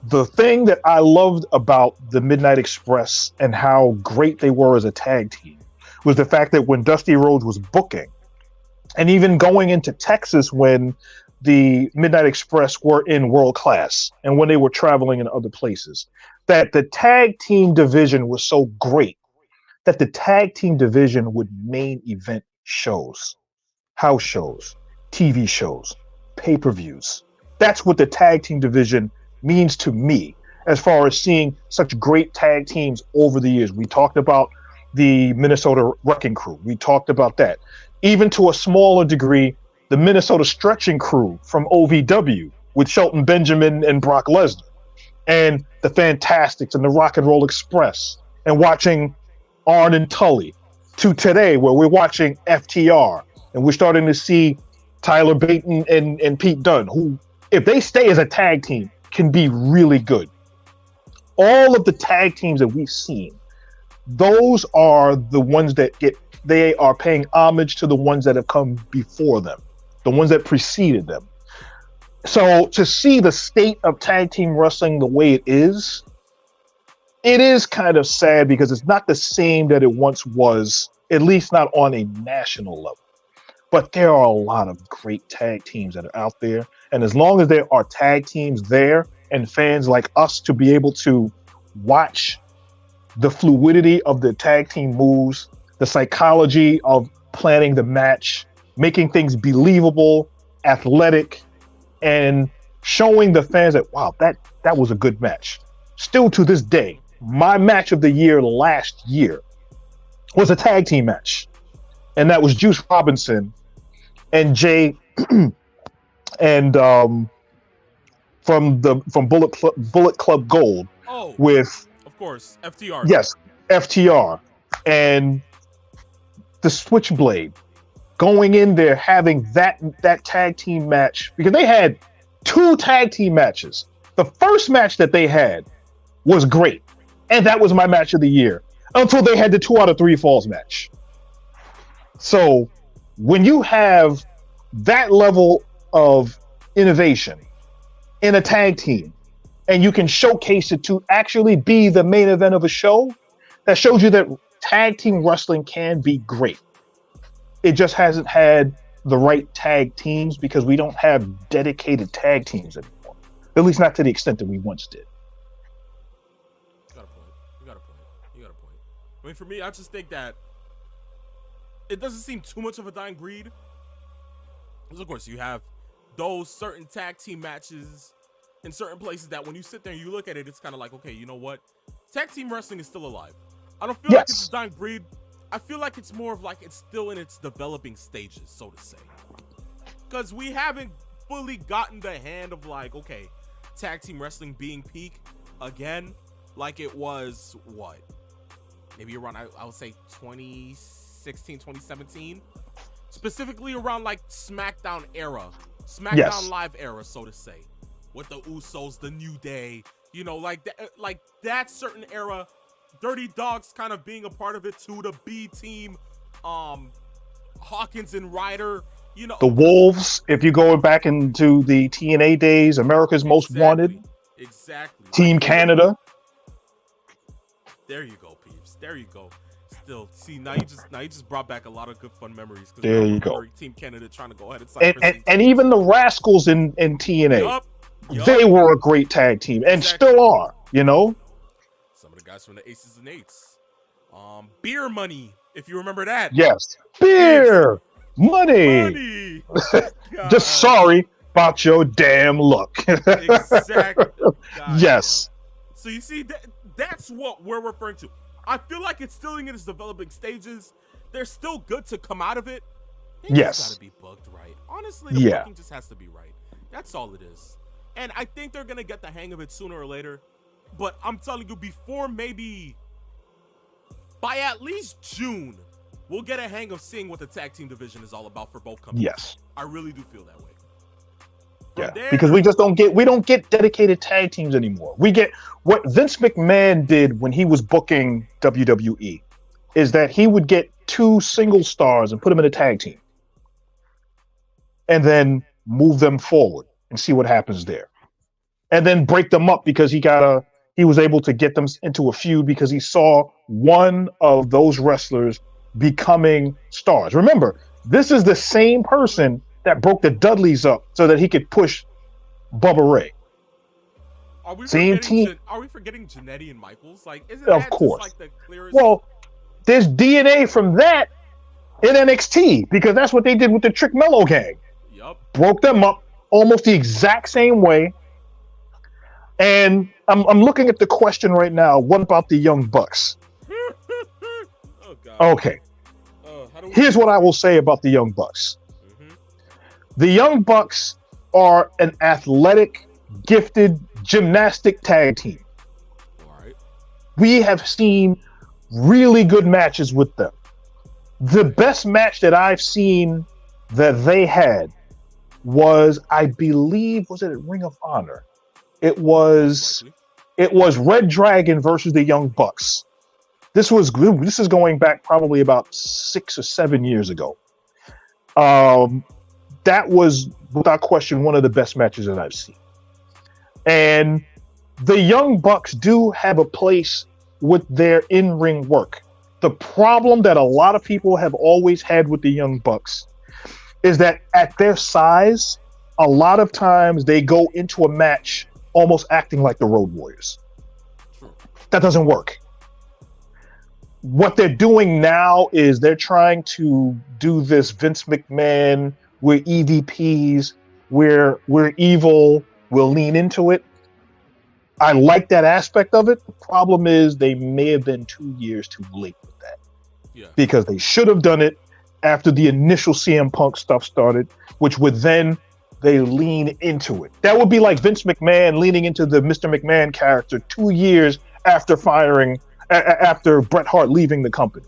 The thing that I loved about the Midnight Express and how great they were as a tag team was the fact that when Dusty Rhodes was booking, and even going into Texas when the Midnight Express were in World Class and when they were traveling in other places, that the tag team division was so great that the tag team division would main event shows, house shows, TV shows, pay-per-views. That's what the tag team division means to me as far as seeing such great tag teams over the years. We talked about the Minnesota Wrecking Crew. We talked about that. Even to a smaller degree, the Minnesota Stretching Crew from OVW with Shelton Benjamin and Brock Lesnar, and the Fantastics and the Rock and Roll Express, and watching Arn and Tully, to today where we're watching FTR and we're starting to see Tyler Bate and Pete Dunne, who, if they stay as a tag team, can be really good. All of the tag teams that we've seen, those are the ones that they are paying homage to the ones that have come before them, the ones that preceded them. So to see the state of tag team wrestling the way it is kind of sad because it's not the same that it once was, at least not on a national level. But there are a lot of great tag teams that are out there. And as long as there are tag teams there and fans like us to be able to watch the fluidity of the tag team moves, the psychology of planning the match, making things believable, athletic, and showing the fans that, wow, that was a good match. Still to this day, my match of the year last year was a tag team match. And that was Juice Robinson and Jay and from Bullet Club Gold with, of course, FTR. Yes, FTR and the Switchblade going in there having that tag team match, because they had 2 tag team matches. The first match that they had was great, and that was my match of the year until they had the 2 out of 3 falls match. So when you have that level of innovation in a tag team and you can showcase it to actually be the main event of a show, that shows you that tag team wrestling can be great. It just hasn't had the right tag teams because we don't have dedicated tag teams anymore. At least not to the extent that we once did. You got a point. I mean, for me, I just think that it doesn't seem too much of a dying breed. Because, of course, you have those certain tag team matches in certain places that when you sit there and you look at it, it's kind of like, okay, you know what? Tag team wrestling is still alive. I don't feel like it's a dying breed. I feel like it's more of like it's still in its developing stages, so to say. Because we haven't fully gotten the hand of like, okay, tag team wrestling being peak again, like it was, what? Maybe around, I would say 2016, 2017. Specifically around like SmackDown era. SmackDown Live era, so to say. With the Usos, the New Day, you know, like that certain era. Dirty Dogs kind of being a part of it too. The B team, Hawkins and Ryder, You know, The Wolves, if you go back into the TNA days, America's Most Wanted, exactly. Like Team you look. Canada. There you go, peeps. There you go. Still, see now you just brought back a lot of good fun memories because we There all you go. remember Team Canada trying to go ahead and sign Chrissy And James. even the Rascals in TNA, Yup. they were a great tag team and Exactly. still are. You know, Some of the guys from the Aces and Eights. Beer Money, if you remember that. yes, Peeps. beer, money. Money. Just God. sorry about your damn luck. Exactly. God Yes, damn. So you see, that's what we're referring to. I feel like it's still in its developing stages. They're still good to come out of it. They just yes, gotta be booked right. Honestly, the yeah, booking just has to be right. That's all it is. And I think they're gonna get the hang of it sooner or later. But I'm telling you, before maybe by at least June, we'll get a hang of seeing what the tag team division is all about for both companies. yes. I really do feel that way. Yeah, From there, because we don't get dedicated tag teams anymore. We get what Vince McMahon did when he was booking WWE is that he would get 2 single stars and put them in a tag team and then move them forward and see what happens there. And then break them up because he was able to get them into a feud because he saw one of those wrestlers becoming stars. Remember, this is the same person that broke the Dudleys up so that he could push Bubba Ray. are we Same forgetting? team, Are we forgetting Jannetty and Michaels? Like, isn't of that just course. like the clearest? Well, there's DNA from that in NXT because that's what they did with the Trick Mellow gang. Yup. Broke them up almost the exact same way. And I'm looking at the question right now. What about the Young Bucks? Oh God. Okay. Here's what I will say about the Young Bucks. Mm-hmm. The Young Bucks are an athletic, gifted, gymnastic tag team. All right. We have seen really good matches with them. The best match that I've seen that they had was, I believe, was it at Ring of Honor? It was Red Dragon versus the Young Bucks. This is going back probably about 6 or 7 years ago. That was without question one of the best matches that I've seen. And the Young Bucks do have a place with their in-ring work. The problem that a lot of people have always had with the Young Bucks is that at their size, a lot of times they go into a match almost acting like the Road Warriors. True. That doesn't work. What they're doing now is they're trying to do this Vince McMahon, we're EVPs, we're evil, we'll lean into it. I like that aspect of it. The problem is they may have been 2 years too late with that. Yeah. Because they should have done it after the initial CM Punk stuff started, which would then they lean into it. That would be like Vince McMahon leaning into the Mr. McMahon character 2 years after after Bret Hart leaving the company.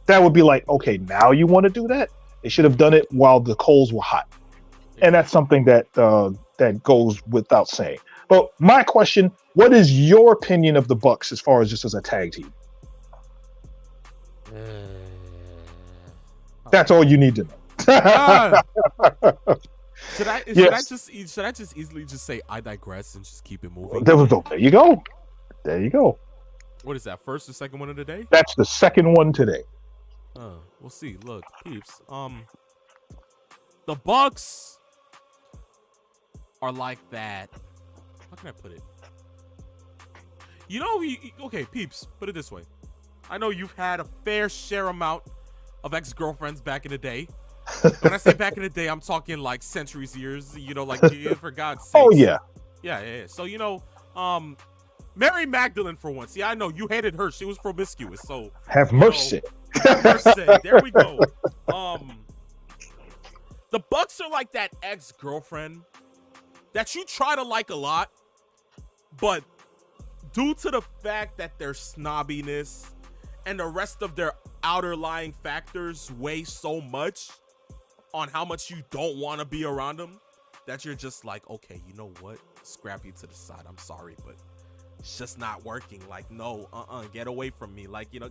That would be like, okay, now you want to do that? They should have done it while the coals were hot. And that's something that goes without saying. But my question, what is your opinion of the Bucks as far as just as a tag team? That's all you need to know. Should I just easily just say I digress and just keep it moving? There you go. There you go. What is that? First or second one of the day? That's the second one today. We'll see. Look, peeps. The Bucks are like that. How can I put it? You know, okay, peeps. Put it this way. I know you've had a fair share amount of ex-girlfriends back in the day. When I say back in the day, I'm talking like centuries years. You know, like for God's sake. Oh yeah. Yeah. So you know, Mary Magdalene for once. Yeah, I know you hated her. She was promiscuous. So have mercy. Have mercy. There we go. The Bucks are like that ex-girlfriend that you try to like a lot, but due to the fact that their snobbiness and the rest of their outer lying factors weigh so much on how much you don't want to be around them, that you're just like, okay, you know what? Scrap you to the side. I'm sorry, but it's just not working. Like, no, get away from me. Like, you know,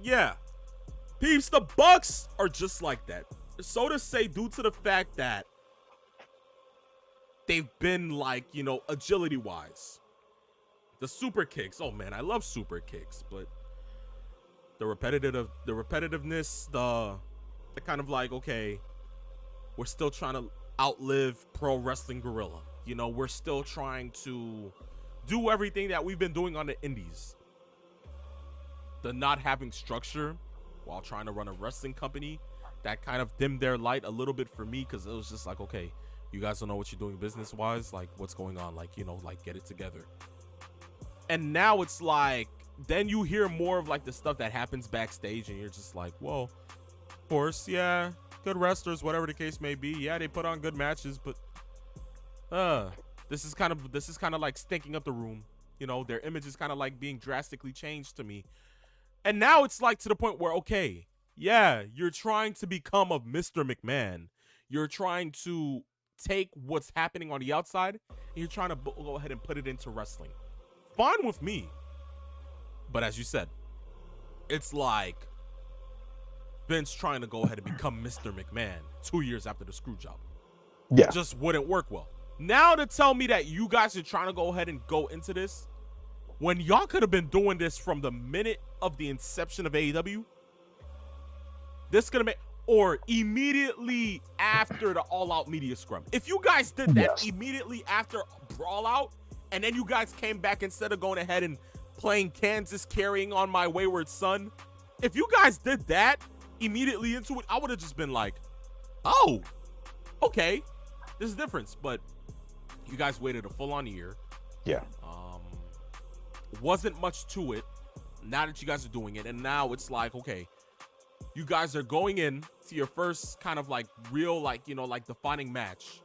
yeah. Peeps, the Bucks are just like that. So to say, due to the fact that they've been like, agility-wise. The super kicks. Oh man, I love super kicks, but the repetitiveness, the kind of like, okay, we're still trying to outlive Pro Wrestling Guerrilla. We're still trying to do everything that we've been doing on the indies. The not having structure while trying to run a wrestling company, that kind of dimmed their light a little bit for me, because it was just like, okay, you guys don't know what you're doing business-wise. Like, what's going on? Like, get it together. And now it's like, then you hear more of like the stuff that happens backstage, and you're just like, well, of course, yeah, good wrestlers, whatever the case may be. Yeah, they put on good matches, but this is kind of like stinking up the room. Their image is kind of like being drastically changed to me. And now it's like to the point where, okay, yeah, you're trying to become a Mr. McMahon. You're trying to take what's happening on the outside, and you're trying to go ahead and put it into wrestling. Fine with me. But as you said, it's like Vince trying to go ahead and become Mr. McMahon 2 years after the screw job. Yeah. Just wouldn't work well. Now to tell me that you guys are trying to go ahead and go into this when y'all could have been doing this from the minute of the inception of AEW, this gonna make, or immediately after the All Out media scrum. If you guys did that immediately after Brawl Out, and then you guys came back instead of going ahead and playing Kansas Carrying on My Wayward Son, if you guys did that immediately into it, I would have just been like, oh, okay, there's a difference. But you guys waited a full-on year. Yeah. Wasn't much to it. Now that you guys are doing it, and now it's like, okay, you guys are going in to your first kind of like real, like, like defining match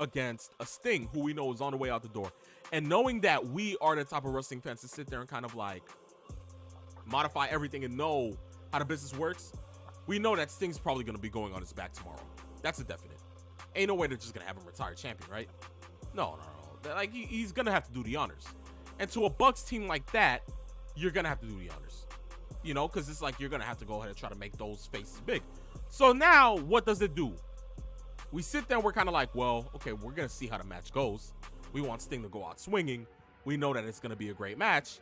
against a Sting, who we know is on the way out the door. And knowing that we are the type of wrestling fans to sit there and kind of like modify everything and know how the business works, we know that Sting's probably going to be going on his back tomorrow. That's a definite. Ain't no way they're just going to have him retired champion, right? No. Like, he's going to have to do the honors. And to a Bucks team like that, you're going to have to do the honors. Because it's like you're going to have to go ahead and try to make those faces big. So now, what does it do? We sit there and we're kind of like, well, okay, we're going to see how the match goes. We want Sting to go out swinging. We know that it's going to be a great match.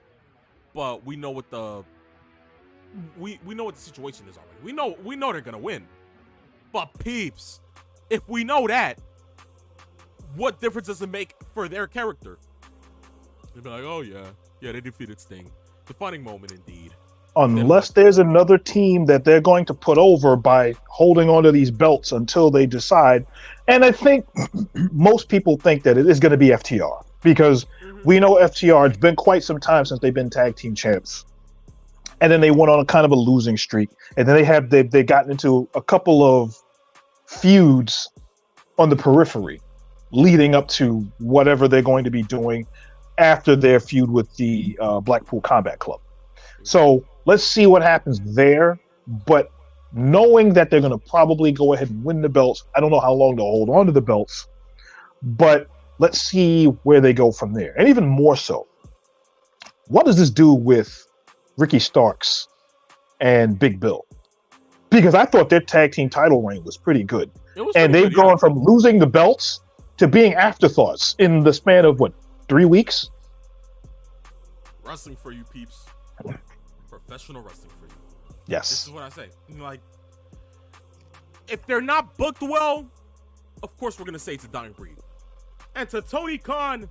But we know what the situation is already. We know they're going to win. But peeps, if we know that, what difference does it make for their character? They'd be like, oh yeah, they defeated Sting. Defining moment indeed. Unless there's another team that they're going to put over by holding onto these belts until they decide. And I think most people think that it is going to be FTR, because we know FTR, it's been quite some time since they've been tag team champs. And then they went on a kind of a losing streak. And then they've gotten into a couple of feuds on the periphery leading up to whatever they're going to be doing after their feud with the Blackpool Combat Club. So let's see what happens there. But knowing that they're going to probably go ahead and win the belts, I don't know how long they'll hold on to the belts, but let's see where they go from there. And even more so, what does this do with Ricky Starks and Big Bill? Because I thought their tag team title reign was pretty good. And they've gone from losing the belts to being afterthoughts in the span of, 3 weeks? Wrestling for you, peeps. Professional wrestling for you. Yes. This is what I say. Like, if they're not booked well, of course we're going to say it's a dying breed. And to Tony Khan,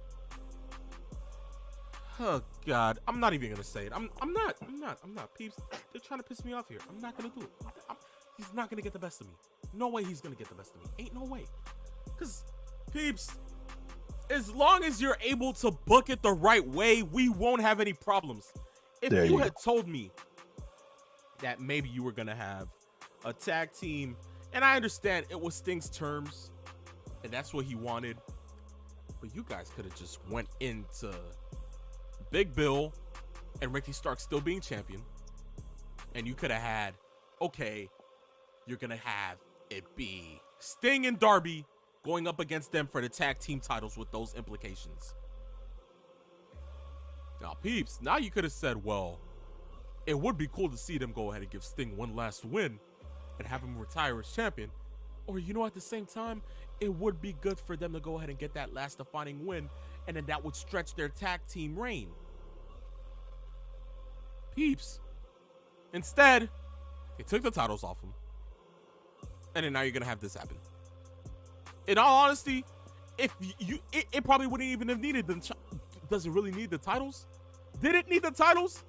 oh God, I'm not even going to say it. I'm not. Peeps, they're trying to piss me off here. I'm not going to do it. He's not going to get the best of me. No way he's going to get the best of me. Ain't no way. Because, peeps, as long as you're able to book it the right way, we won't have any problems. If you had told me that maybe you were going to have a tag team, and I understand it was Sting's terms, and that's what he wanted, but you guys could have just went into Big Bill and Ricky Starks still being champion, and you could have had, okay, you're going to have it be Sting and Darby going up against them for the tag team titles with those implications. Now, peeps, now you could have said, well, it would be cool to see them go ahead and give Sting one last win and have him retire as champion. Or, at the same time, it would be good for them to go ahead and get that last defining win, and then that would stretch their tag team reign. Peeps. Instead, they took the titles off him, and then now you're going to have this happen. In all honesty, if it probably wouldn't even have needed them. Does it really need the titles? Did it need the titles?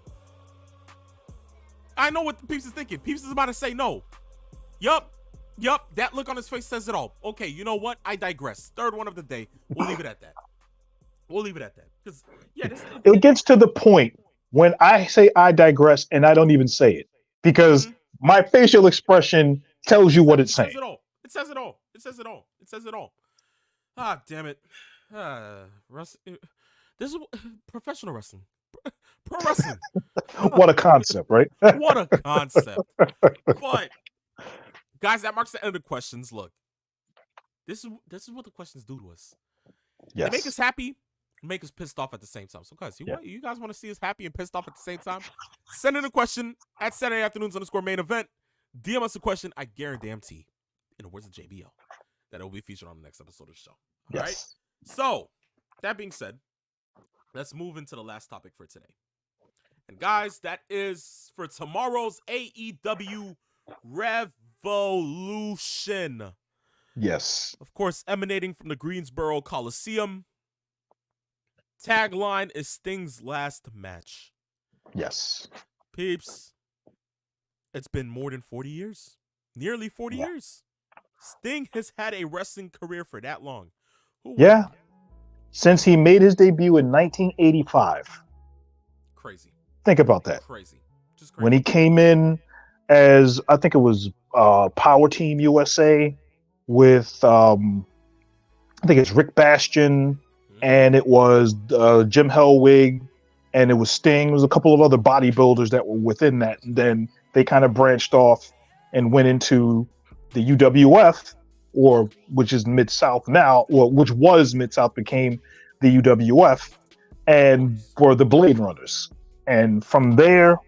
I know what Peeps is thinking. Peeps is about to say no. Yup. That look on his face says it all. Okay, you know what? I digress. Third one of the day. We'll leave it at that. Because, it gets to the point when I say I digress and I don't even say it. Because my facial expression tells you what it's saying. It says it all. Ah, damn it. This is professional wrestling. Pro wrestling. What a concept, right? What a concept. But, guys, that marks the end of the questions. Look, this is what the questions do to us. Yes. They make us happy, make us pissed off at the same time. So, guys, you guys want to see us happy and pissed off at the same time? Send in a question at Saturday Afternoons _main event. DM us a question. I guarantee, in the words of JBL, that it will be featured on the next episode of the show. All right? So, that being said, let's move into the last topic for today. And guys, that is for tomorrow's AEW Revolution. Yes. Of course, emanating from the Greensboro Coliseum. Tagline is Sting's last match. Yes. Peeps, it's been more than 40 years. Nearly 40 years. Sting has had a wrestling career for that long. Yeah. Since he made his debut in 1985. Crazy. Think about that. Crazy. Just crazy. When he came in as, I think it was Power Team USA with, I think it's Rick Bastion, and it was Jim Hellwig, and it was Sting. There was a couple of other bodybuilders that were within that. And then they kind of branched off and went into the UWF, which is Mid-South now, or which was Mid-South, became the UWF, and were the Blade Runners. And from there,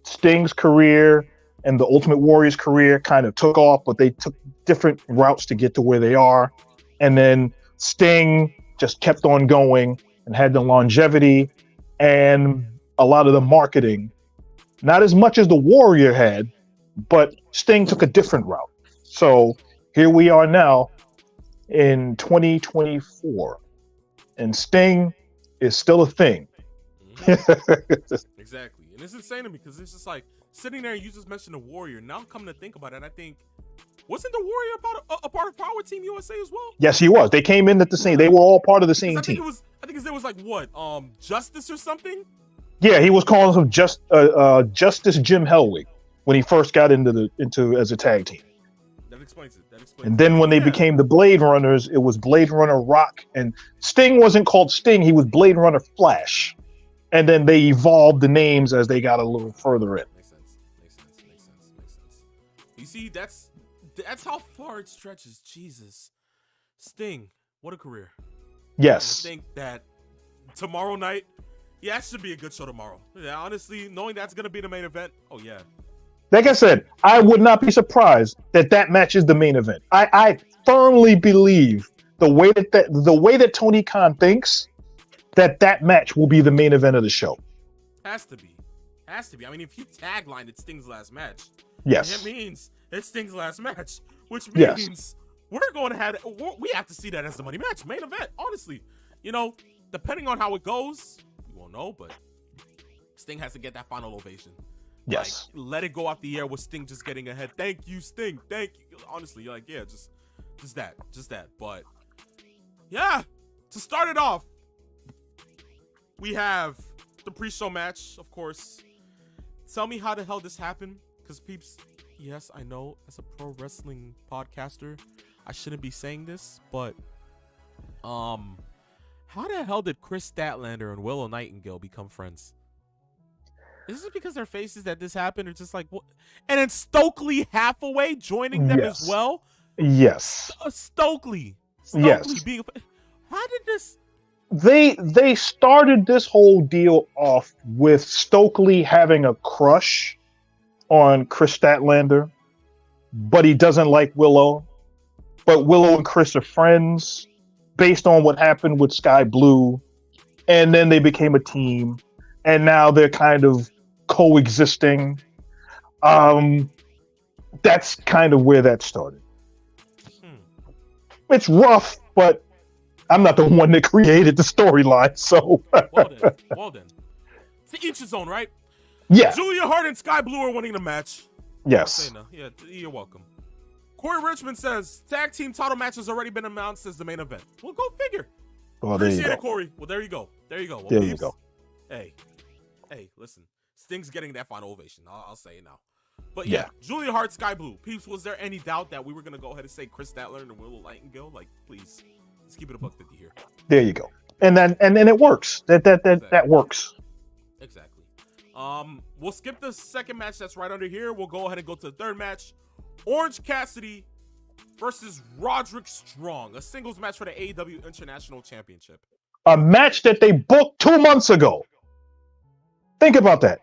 Sting's career and the Ultimate Warrior's career kind of took off, but they took different routes to get to where they are. And then Sting just kept on going and had the longevity and a lot of the marketing. Not as much as the Warrior had, but Sting took a different route. So here we are now in 2024, and Sting is still a thing. Exactly. And it's insane to me because it's just like sitting there and you just mentioned the Warrior. Now I'm coming to think about it, and I think, wasn't the Warrior a part of Power Team USA as well? Yes, he was. They came in at the same. They were all part of the same team. I think it was like what? Justice or something? Yeah, he was calling him Justice Jim Hellwig when he first got into as a tag team. That explains it. And then when they became the Blade Runners, it was Blade Runner Rock, and Sting wasn't called Sting. He was Blade Runner Flash. And then they evolved the names as they got a little further in. Makes sense. You see, that's how far it stretches. Jesus. Sting, what a career. Yes. I think that tomorrow night, it should be a good show tomorrow. Yeah, honestly, knowing that's going to be the main event, oh yeah. Like I said, I would not be surprised that match is the main event. I firmly believe the way that Tony Khan thinks that match will be the main event of the show. Has to be. I mean, if you tagline it's Sting's last match, yes, it means it's Sting's last match, which means we have to see that as the money match, main event. Honestly, depending on how it goes, we won't know, but Sting has to get that final ovation. Yes. Like, let it go off the air with Sting just getting ahead. Thank you, Sting. Thank you. Honestly, just that. But yeah, to start it off, we have the pre-show match, of course. Tell me how the hell this happened, because peeps, yes, I know as a pro wrestling podcaster, I shouldn't be saying this, but how the hell did Chris Statlander and Willow Nightingale become friends? Is it because their faces that this happened, or just like what? And then Stokely Hathaway joining them as well. Yes. Stokely yes. being. How did this? they started this whole deal off with Stokely having a crush on Chris Statlander, but he doesn't like Willow. But Willow and Chris are friends based on what happened with Sky Blue, and then they became a team, and now they're kind of coexisting. That's kind of where that started. It's rough, but I'm not the one that created the storyline, so. Well then. To each his own, right? Yeah. Julia Hart and Sky Blue are winning the match. Yes. No. Yeah, you're welcome. Corey Richmond says tag team title match has already been announced as the main event. Well, go figure. Well, there you Appreciate go. it, Corey. Well, there you go. Well, there you go. Hey, listen. Sting's getting that final ovation. I'll say it now. But yeah, Julia Hart, Sky Blue. Peeps, was there any doubt that we were going to go ahead and say Chris Statler and Willow Nightingale? Like, please, let's keep it a $1.50 here. There you go. And then it works. That works. Exactly. We'll skip the second match that's right under here. We'll go ahead and go to the third match. Orange Cassidy versus Roderick Strong, a singles match for the AEW International Championship. A match that they booked 2 months ago. Think about that.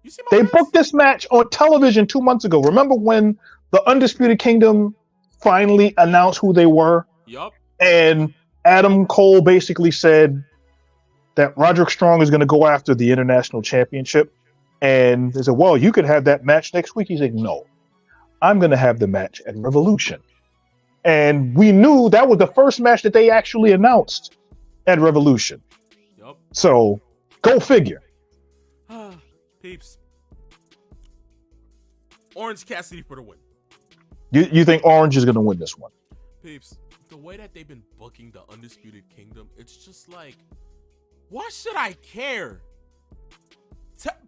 You see they booked this match on television 2 months ago. Remember when the Undisputed Kingdom finally announced who they were? Yup. And Adam Cole basically said that Roderick Strong is going to go after the International Championship. And they said, well, you could have that match next week. He said, no, I'm going to have the match at Revolution. And we knew that was the first match that they actually announced at Revolution. Yup. So go figure. Peeps. Orange Cassidy for the win. You think Orange is going to win this one? Peeps, the way that they've been booking the Undisputed Kingdom, it's just like, why should I care?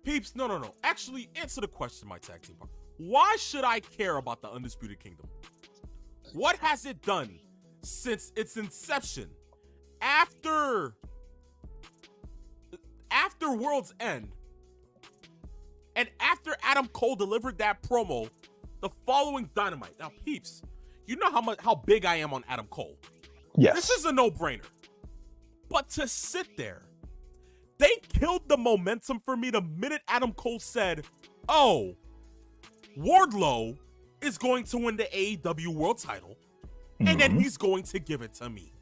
Peeps, no. Actually, answer the question, my tag team partner. Why should I care about the Undisputed Kingdom? What has it done since its inception? After World's End, and after Adam Cole delivered that promo, the following Dynamite. Now, Peeps, you know how big I am on Adam Cole. Yes. This is a no-brainer. But to sit there, they killed the momentum for me the minute Adam Cole said, oh, Wardlow is going to win the AEW World title, and then he's going to give it to me.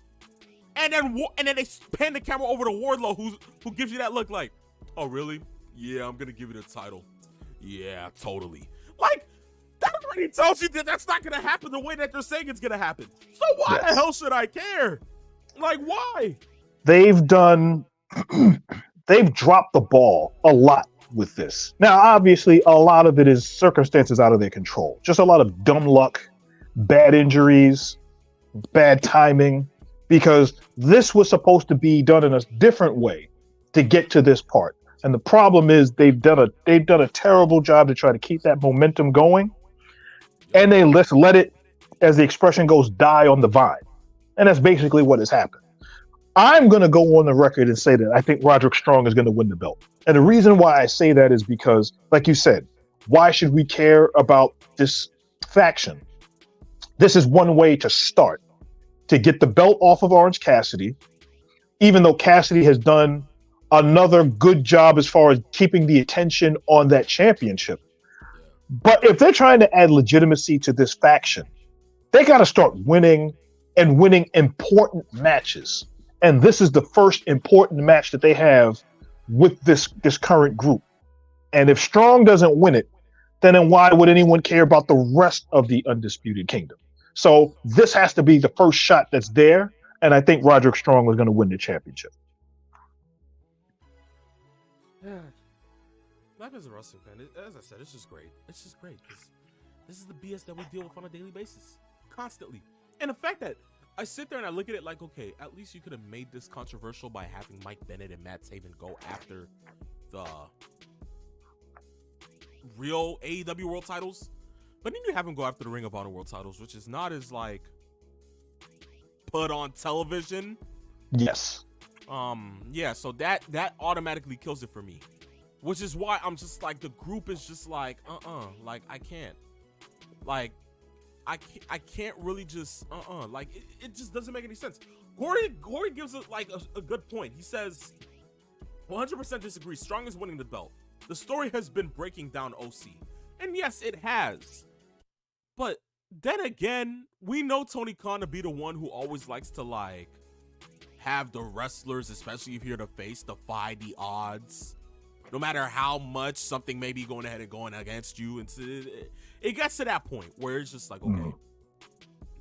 And then they pan the camera over to Wardlow, who gives you that look like, oh, really? Yeah, I'm going to give you the title. Yeah, totally. Like, that already tells you that that's not going to happen the way that they're saying it's going to happen. So why the hell should I care? Like, why? They've dropped the ball a lot with this. Now, obviously, a lot of it is circumstances out of their control. Just a lot of dumb luck, bad injuries, bad timing, because this was supposed to be done in a different way to get to this part. And the problem is they've done a terrible job to try to keep that momentum going. And they let it, as the expression goes, die on the vine. And that's basically what has happened. I'm going to go on the record and say that I think Roderick Strong is going to win the belt. And the reason why I say that is because, like you said, why should we care about this faction? This is one way to start, to get the belt off of Orange Cassidy, even though Cassidy has done another good job as far as keeping the attention on that championship. But if they're trying to add legitimacy to this faction, they got to start winning and winning important matches. And this is the first important match that they have with this current group. And if Strong doesn't win it, then why would anyone care about the rest of the Undisputed Kingdom? So this has to be the first shot that's there. And I think Roderick Strong is going to win the championship. Life as a wrestling fan, as I said, it's just great. It's just great because this is the BS that we deal with on a daily basis, constantly. And the fact that I sit there and I look at it like, okay, at least you could have made this controversial by having Mike Bennett and Matt Taven go after the real AEW World titles, but then you have them go after the Ring of Honor World titles, which is not as like put on television. Yes. Yeah. So that automatically kills it for me. Which is why I'm just like, the group is just like, like I can't, like, I can't really just, like, it just doesn't make any sense. Corey gives it like a good point. He says 100% disagree. Strong is winning the belt. The story has been breaking down OC. And yes, it has. But then again, we know Tony Khan to be the one who always likes to like have the wrestlers, especially if you're the face, defy the odds. No matter how much something may be going ahead and going against you. It gets to that point where it's just like, okay,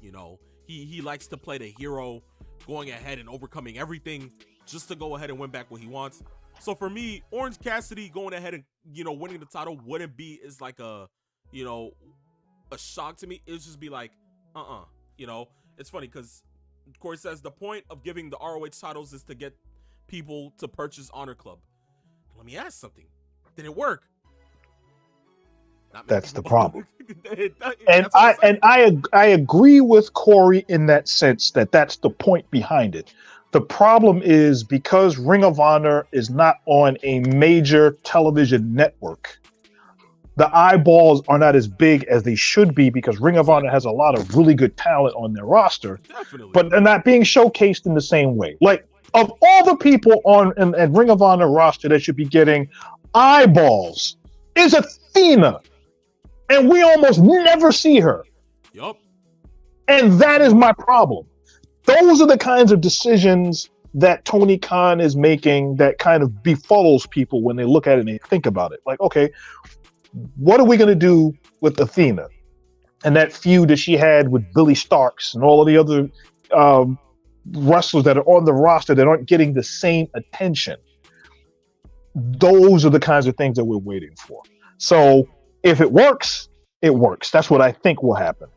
you know, he likes to play the hero, going ahead and overcoming everything just to go ahead and win back what he wants. So for me, Orange Cassidy going ahead and, you know, winning the title wouldn't be as like a, you know, a shock to me. It'd just be like, you know, it's funny because Corey says the point of giving the ROH titles is to get people to purchase Honor Club. Let me ask something. Did it work? That's the problem. I agree with Corey in that sense that that's the point behind it. The problem is because Ring of Honor is not on a major television network, the eyeballs are not as big as they should be because Ring of Honor has a lot of really good talent on their roster. Definitely. But they're not being showcased in the same way. Like, of all the people on and Ring of Honor roster that should be getting eyeballs is Athena. And we almost never see her. Yup. And that is my problem. Those are the kinds of decisions that Tony Khan is making that kind of befuddles people when they look at it and they think about it. Like, okay, what are we going to do with Athena and that feud that she had with Billy Starks and all of the other wrestlers that are on the roster that aren't getting the same attention? Those are the kinds of things that we're waiting for. So if it works, it works. That's what I think will happen.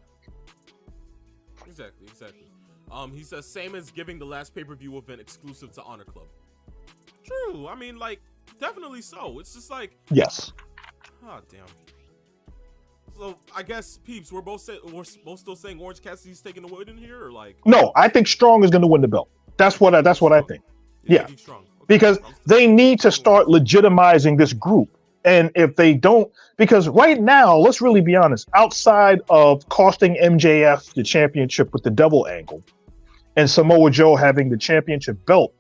Exactly. He says same as giving the last pay-per-view event exclusive to Honor Club. True. I mean, like, definitely so. It's just like, yes. Oh damn. So I guess peeps, we're both still saying Orange Cassidy's taking the win in here, or like? No, I think Strong is going to win the belt. That's what I think. Yeah, Strong. Okay. Because they need to start legitimizing this group. And if they don't, because right now, let's really be honest, outside of costing MJF the championship with the double angle and Samoa Joe having the championship belt,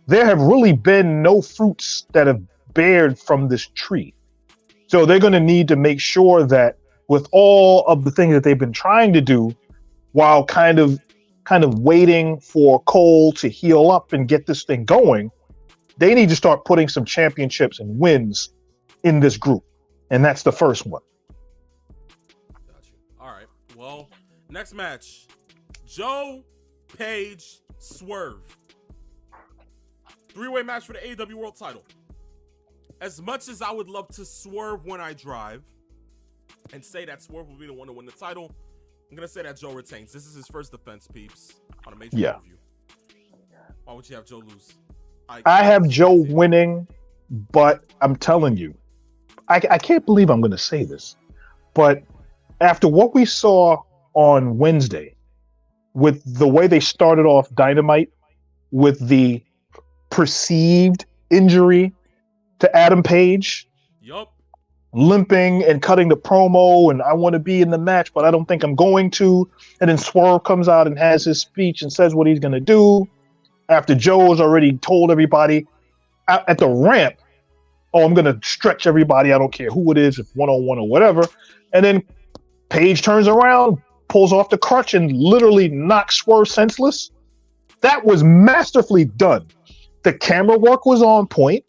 there have really been no fruits that have bared from this tree. So they're going to need to make sure that with all of the things that they've been trying to do while kind of waiting for Cole to heal up and get this thing going, they need to start putting some championships and wins in this group. And that's the first one. Gotcha. All right. Well, next match, Joe, Page, Swerve. 3-way match for the AEW World title. As much as I would love to swerve when I drive and say that Swerve will be the one to win the title, I'm going to say that Joe retains. This is his first defense, peeps, on a major review. Why would you have Joe lose? I have Joe winning, but I'm telling you, I can't believe I'm going to say this, but after what we saw on Wednesday, with the way they started off Dynamite, with the perceived injury to Adam Page, limping and cutting the promo, and I want to be in the match, but I don't think I'm going to. And then Swerve comes out and has his speech and says what he's going to do after Joe has already told everybody at the ramp, oh, I'm going to stretch everybody. I don't care who it is, if one-on-one or whatever. And then Page turns around, pulls off the crutch, and literally knocks Swerve senseless. That was masterfully done. The camera work was on point.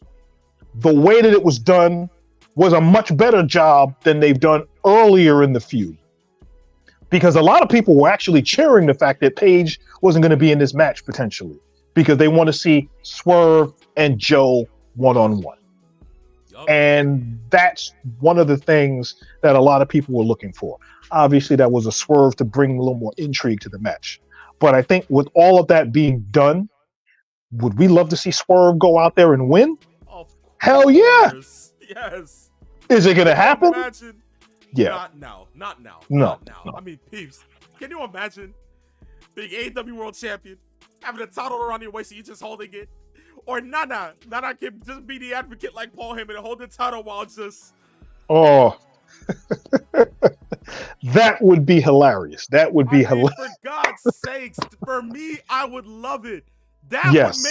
The way that it was done was a much better job than they've done earlier in the feud. Because a lot of people were actually cheering the fact that Page wasn't going to be in this match potentially, because they want to see Swerve and Joe one-on-one. And that's one of the things that a lot of people were looking for. Obviously, that was a Swerve to bring a little more intrigue to the match. But I think with all of that being done, would we love to see Swerve go out there and win? Hell yeah! Yes. Is it going to happen? Imagine? Yeah. Not now. No. I mean, peeps, can you imagine being AEW World Champion, having a title around your waist and you just holding it? Or Nana can just be the advocate like Paul Heyman and hold the title while just... Oh. That would be hilarious. That would I be mean, hilarious. for God's sakes, for me, I would love it. Yes.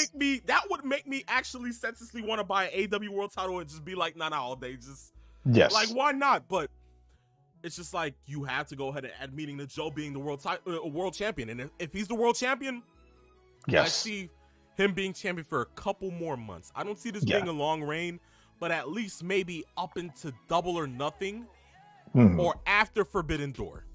That would make me actually senselessly want to buy an AW World Title and just be like, nah, all day, just like, Yes. why not? But it's just like you have to go ahead and add meaning to Joe being the world champion, and if he's the world champion, Yes. I see him being champion for a couple more months. I don't see this Yeah. being a long reign, but at least maybe up into Double or Nothing or after Forbidden Door.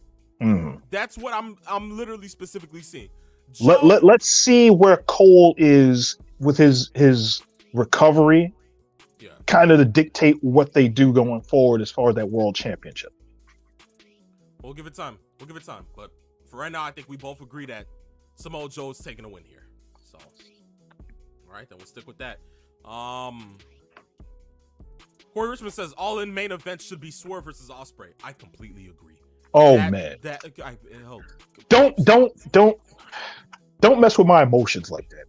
That's what I'm literally specifically seeing. Joe, Let's see where Cole is with his recovery, kind of to dictate what they do going forward as far as that world championship. We'll give it time. But for right now, I think we both agree that Samoa Joe's taking a win here. So, all right, then we'll stick with that. Corey Richmond says all-in main event should be Swerve versus Ospreay. I completely agree. Man, don't mess with my emotions like that.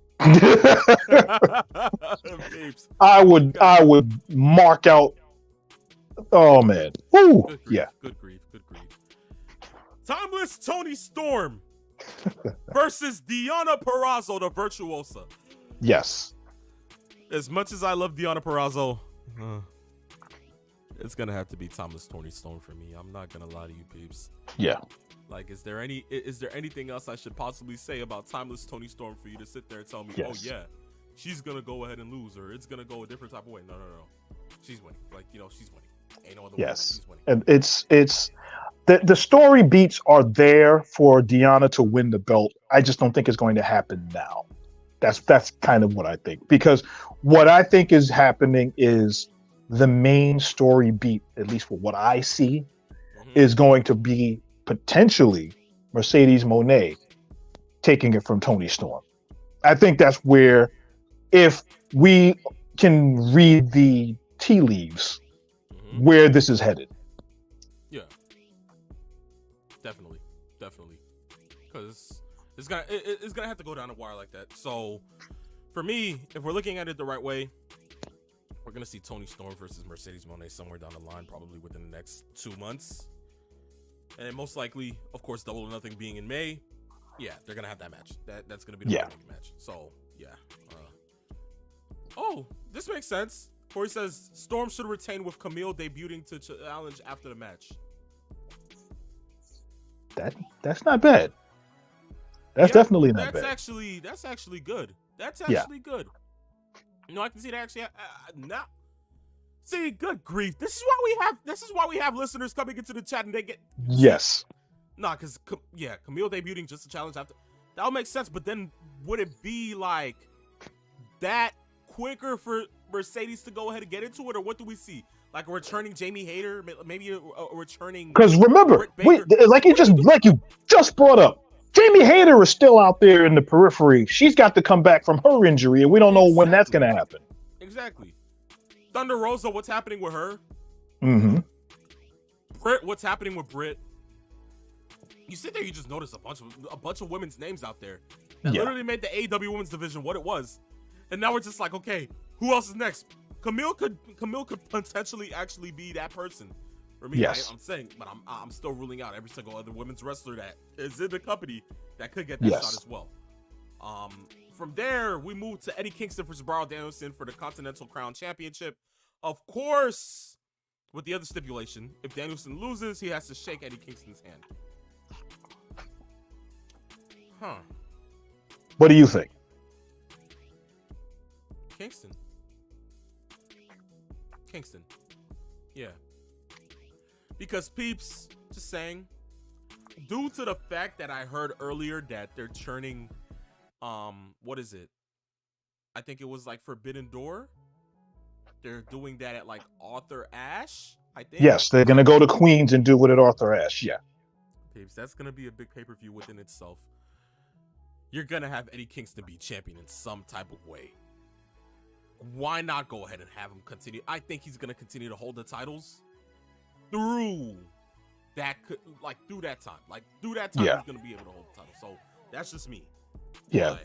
I would mark out. Oh man, woo, good grief, yeah, good grief. Timeless Tony Storm versus Deonna Purrazzo, the Virtuosa. Yes. As much as I love Deonna Purrazzo, it's gonna have to be Timeless Tony Storm for me. I'm not gonna lie to you, peeps. Yeah. Like, is there anything else I should possibly say about Timeless Tony Storm for you to sit there and tell me, yes. Oh yeah, she's gonna go ahead and lose, or it's gonna go a different type of way? No. She's winning. Like, she's winning. Ain't no other way. She's winning. And it's the story beats are there for Deonna to win the belt. I just don't think it's going to happen now. That's kind of what I think, because what I think is happening is the main story beat, at least for what I see, is going to be potentially Mercedes Moné taking it from Tony Storm. I think that's where, if we can read the tea leaves, where this is headed. Yeah, definitely, because it's gonna have to go down the wire like that. So, for me, if we're looking at it the right way, we're gonna see Tony Storm versus Mercedes Moné somewhere down the line, probably within the next 2 months. And most likely, of course, Double or Nothing being in May, yeah, they're gonna have that match. That's gonna be the match. So yeah. This makes sense. Corey says Storm should retain with Camille debuting to challenge after the match. That's not bad. That's definitely not bad. That's actually good. That's actually good. I can see that actually. Now, see, good grief. This is why we have listeners coming into the chat and they get because Camille debuting just to challenge after, that would make sense. But then would it be like that quicker for Mercedes to go ahead and get into it, or what do we see? Like a returning Jamie Hayter, maybe a returning. Because remember, like you just brought up, Jamie Hayter is still out there in the periphery. She's got to come back from her injury, and we don't know when that's going to happen. Exactly. Thunder Rosa, what's happening with her? Britt, what's happening with Britt? You sit there, you just notice a bunch of women's names out there that literally made the AEW Women's Division what it was, and now we're just like, okay, who else is next? Camille could potentially actually be that person for me. I'm saying, but I'm still ruling out every single other women's wrestler that is in the company that could get that shot as well. From there, we move to Eddie Kingston versus Bryan Danielson for the Continental Crown Championship. Of course, with the other stipulation, if Danielson loses, he has to shake Eddie Kingston's hand. What do you think? Kingston. Yeah. Because peeps, just saying, due to the fact that I heard earlier that they're turning, what is it? I think it was like Forbidden Door. They're doing that at like Arthur Ashe, I think. Yes, they're going to go to Queens and do it at Arthur Ashe, yeah. Peeps, that's going to be a big pay-per-view within itself. You're going to have Eddie Kingston be champion in some type of way. Why not go ahead and have him continue? I think he's going to continue to hold the titles through that time. Through that time, he's going to be able to hold the title. So that's just me. Yeah.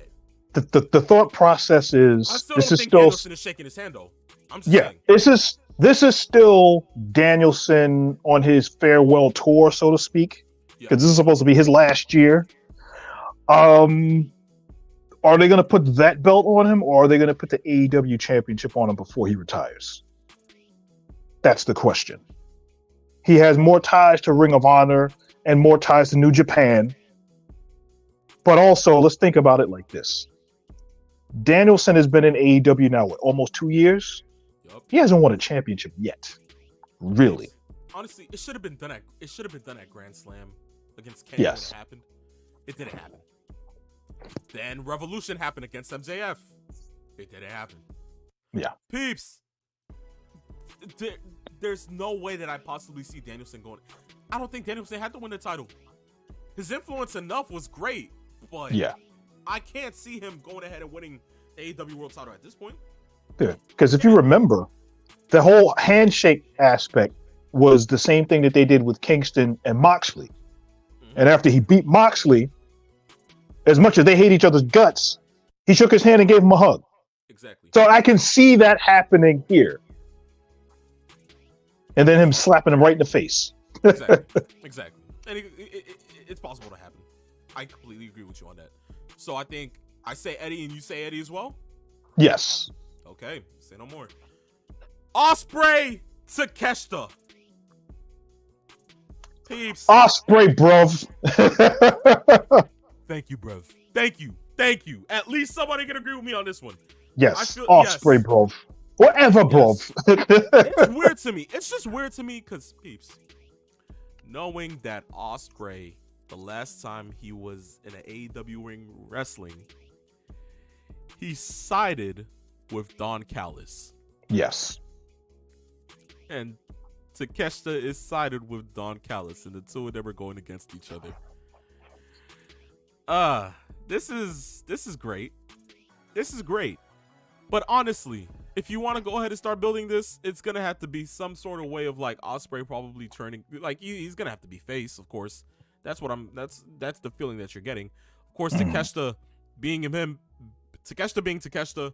The thought process is, I still don't think Danielson is shaking his hand though. I'm just saying. This is still Danielson on his farewell tour, so to speak, Yeah. because this is supposed to be his last year. Are they going to put that belt on him, or are they going to put the AEW championship on him before he retires? That's the question. He has more ties to Ring of Honor and more ties to New Japan. But also, let's think about it like this. Danielson has been in AEW now, almost 2 years? Yep. He hasn't won a championship yet. Really. Honestly, it should have been done at Grand Slam against Kenny. Yes. When it happened. It didn't happen. Then Revolution happened against MJF. It didn't happen. Yeah. Peeps. There's no way that I possibly see Danielson going. I don't think Danielson had to win the title. His influence enough was great, but Yeah. I can't see him going ahead and winning the AEW World title at this point. Good. Because if you remember, the whole handshake aspect was the same thing that they did with Kingston and Moxley. Mm-hmm. And after he beat Moxley, as much as they hate each other's guts, he shook his hand and gave him a hug. Exactly. So I can see that happening here. And then him slapping him right in the face. Exactly. And it's possible to happen. I completely agree with you on that. So I think I say Eddie and you say Eddie as well? Yes. Okay, say no more. Ospreay Takeshita. Peeps. Ospreay, bruv. Thank you, bruv. Thank you. At least somebody can agree with me on this one. Yes. Ospreay, bruv. Whatever, bruv. It's weird to me. It's just weird to me because, peeps, knowing that Ospreay, the last time he was in an AEW ring wrestling, he sided with Don Callis. Yes. And Takeshita is sided with Don Callis, and the two of them are going against each other. This is great. This is great. But honestly, if you want to go ahead and start building this, it's gonna have to be some sort of way of like Ospreay probably turning, like he's gonna have to be face, of course. That's the feeling that you're getting. Of course, Takeshita being Takeshita.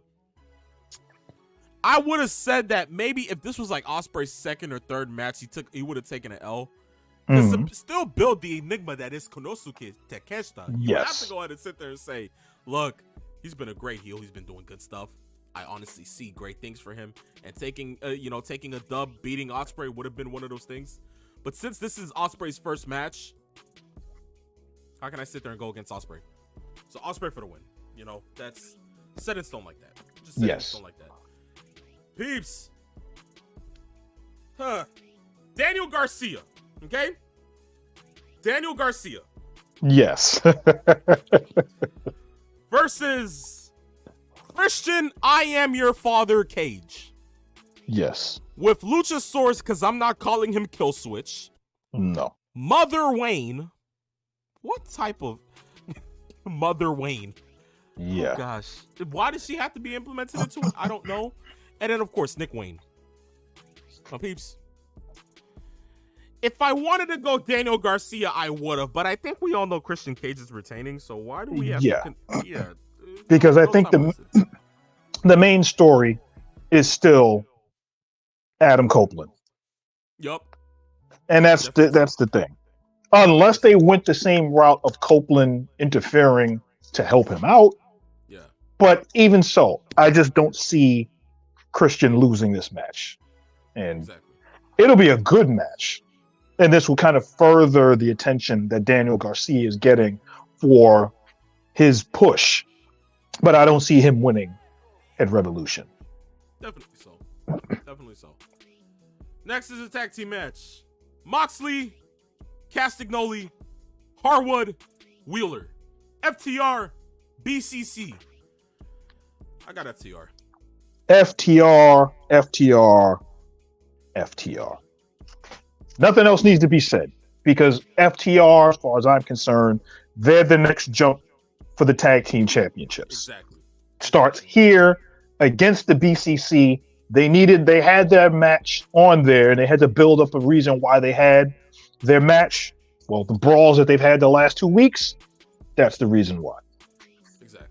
I would have said that maybe if this was like Ospreay's second or third match, he would have taken an L. To still build the enigma that is Konosuke Takeshita. You have to go ahead and sit there and say, look, he's been a great heel. He's been doing good stuff. I honestly see great things for him. And taking a dub, beating Ospreay would have been one of those things. But since this is Ospreay's first match, how can I sit there and go against Ospreay? So Ospreay for the win. That's set in stone like that. Just set in stone like that. Peeps. Daniel Garcia. Okay? Daniel Garcia. Yes. Versus Christian I Am Your Father Cage. Yes. With Luchasaurus, because I'm not calling him Killswitch. No. Mother Wayne. What type of Mother Wayne? Yeah. Oh, gosh. Why does she have to be implemented into it? I don't know. And then, of course, Nick Wayne. Now, peeps. If I wanted to go Daniel Garcia, I would have. But I think we all know Christian Cage is retaining. So why do we have to... Yeah. Because I think the main story is still Adam Copeland. Yup. And that's the thing. Unless they went the same route of Copeland interfering to help him out. Yeah. But even so, I just don't see Christian losing this match. And it'll be a good match. And this will kind of further the attention that Daniel Garcia is getting for his push. But I don't see him winning at Revolution. Definitely so. Definitely so. Next is a tag team match. Moxley, Castagnoli, Harwood, Wheeler. FTR, BCC. I got FTR. FTR. Nothing else needs to be said because FTR, as far as I'm concerned, they're the next jump for the tag team championships. Exactly. Starts here against the BCC. They had their match on there and they had to build up a reason why they had their match. Well, the brawls that they've had the last 2 weeks, that's the reason why. Exactly.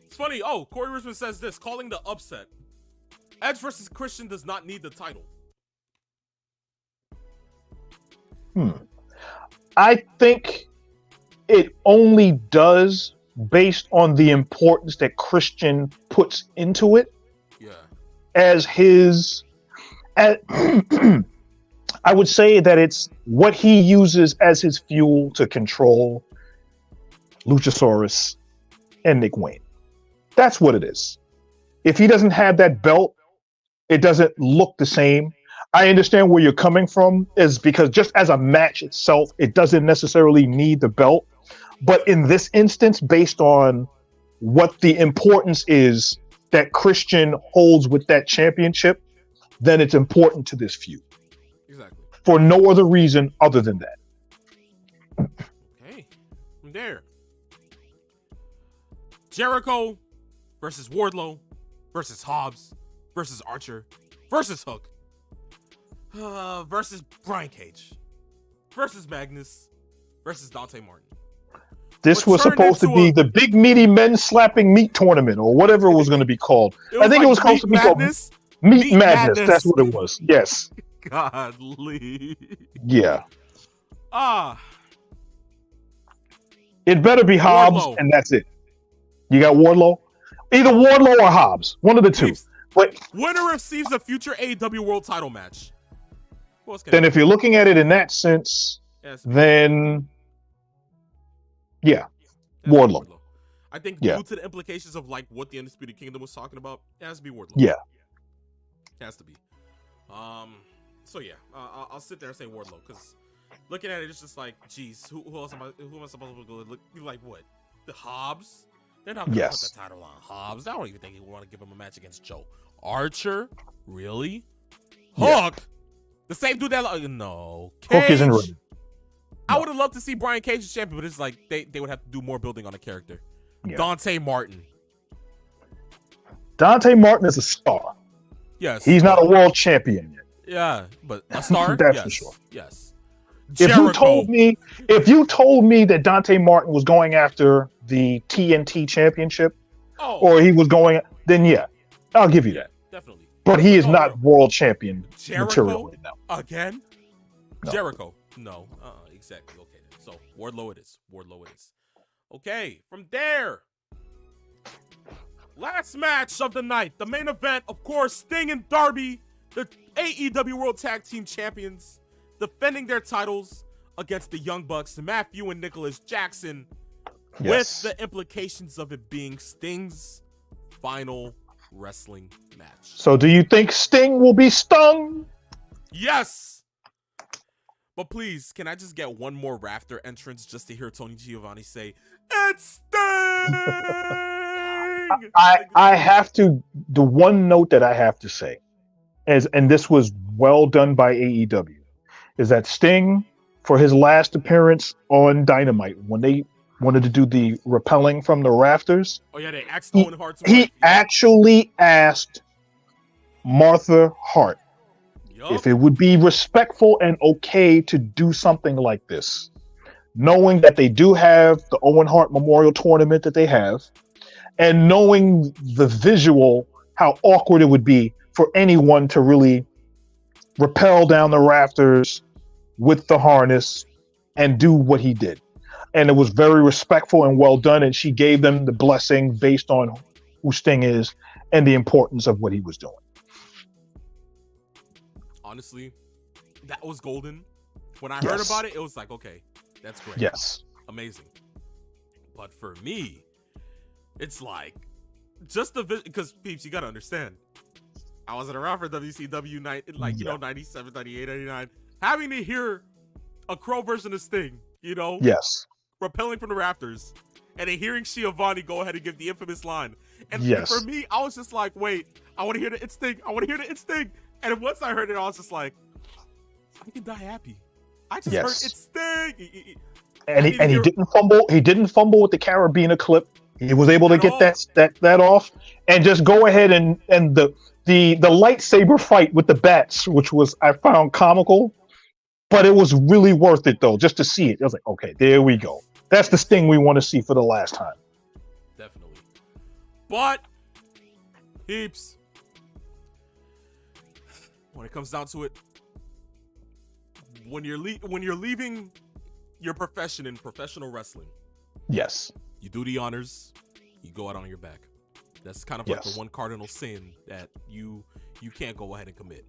It's funny. Oh, Corey Richmond says this, calling the upset. Edge versus Christian does not need the title. I think it only does based on the importance that Christian puts into it Yeah. as his. As, I would say that it's what he uses as his fuel to control Luchasaurus and Nick Wayne. That's what it is. If he doesn't have that belt, it doesn't look the same. I understand where you're coming from, is because just as a match itself, it doesn't necessarily need the belt. But in this instance, based on what the importance is that Christian holds with that championship, then it's important to this feud. Exactly. For no other reason other than that. Okay. From there, Jericho versus Wardlow versus Hobbs versus Archer versus Hook versus Brian Cage versus Magnus versus Dante Martin. This was supposed to be the big meaty men slapping meat tournament or whatever it was going to be called. I think it was supposed to be called Meat Madness. That's what it was. Yes. Godly. Yeah. Ah. It better be Hobbs, Wardlow. and that's it. You got Wardlow? Either Wardlow or Hobbs. One of the two. But winner receives a future AEW World Title match. Then if you're looking at it in that sense, then yeah, Wardlow. I think due to the implications of like what the Undisputed Kingdom was talking about, it has to be Wardlow. Yeah. It has to be. So yeah, I'll sit there and say Wardlow because looking at it, it's just like, geez, who else am I supposed to go look like? What? The Hobbs? They're not gonna put the title on Hobbs. I don't even think they want to give him a match against Joe Archer. Really? Hook? The same dude that no. Cage. Hook isn't ready. I would have loved to see Brian Cage as champion, but it's like they would have to do more building on a character. Yeah. Dante Martin. Dante Martin is a star. Yes. He's not a world champion yet. Yeah, but a star? That's for sure. Yes. If you told me that Dante Martin was going after the TNT championship, or he was going, then yeah, I'll give you that. Definitely. But he is not world champion material right now. Again? No. Jericho. No. Exactly. Okay. So Wardlow it is. Okay. From there, last match of the night, the main event, of course, Sting and Darby, the AEW World Tag Team Champions, defending their titles against the Young Bucks, Matthew and Nicholas Jackson, with the implications of it being Sting's final wrestling match. So do you think Sting will be stung? Yes. But please, can I just get one more rafter entrance just to hear Tony Giovanni say, "It's Sting"? I have to, the one note that I have to say, and this was well done by AEW, is that Sting, for his last appearance on Dynamite, when they wanted to do the rappelling from the rafters, they asked Owen Hart's wife. He actually asked Martha Hart if it would be respectful and okay to do something like this, knowing that they do have the Owen Hart Memorial Tournament that they have, and knowing the visual, how awkward it would be for anyone to really rappel down the rafters with the harness and do what he did. And it was very respectful and well done, and she gave them the blessing based on who Sting is and the importance of what he was doing. Honestly, that was golden. When I heard about it, it was like, okay, that's great. Yes. Amazing. But for me, it's like, just the because peeps, you gotta understand, I wasn't around for WCW 97, 98, 99. Having to hear a Crow version of Sting, rappelling from the rafters, and then hearing Giovanni go ahead and give the infamous line. And for me, I was just like, wait, I want to hear the "It's Sting." I want to hear the "It's Sting." And once I heard it, I was just like, I can die happy. I just heard "It's Sting." And he didn't fumble. He didn't fumble with the Carabiner clip. He was able to get that off and just go ahead and the lightsaber fight with the bats, which was, I found comical, but it was really worth it though, just to see it. I was like, okay, there we go. That's the Sting we want to see for the last time. Definitely. But, peeps, when it comes down to it, when you're leaving your profession in professional wrestling, Yes. you do the honors, you go out on your back. That's kind of like the one cardinal sin that you can't go ahead and commit.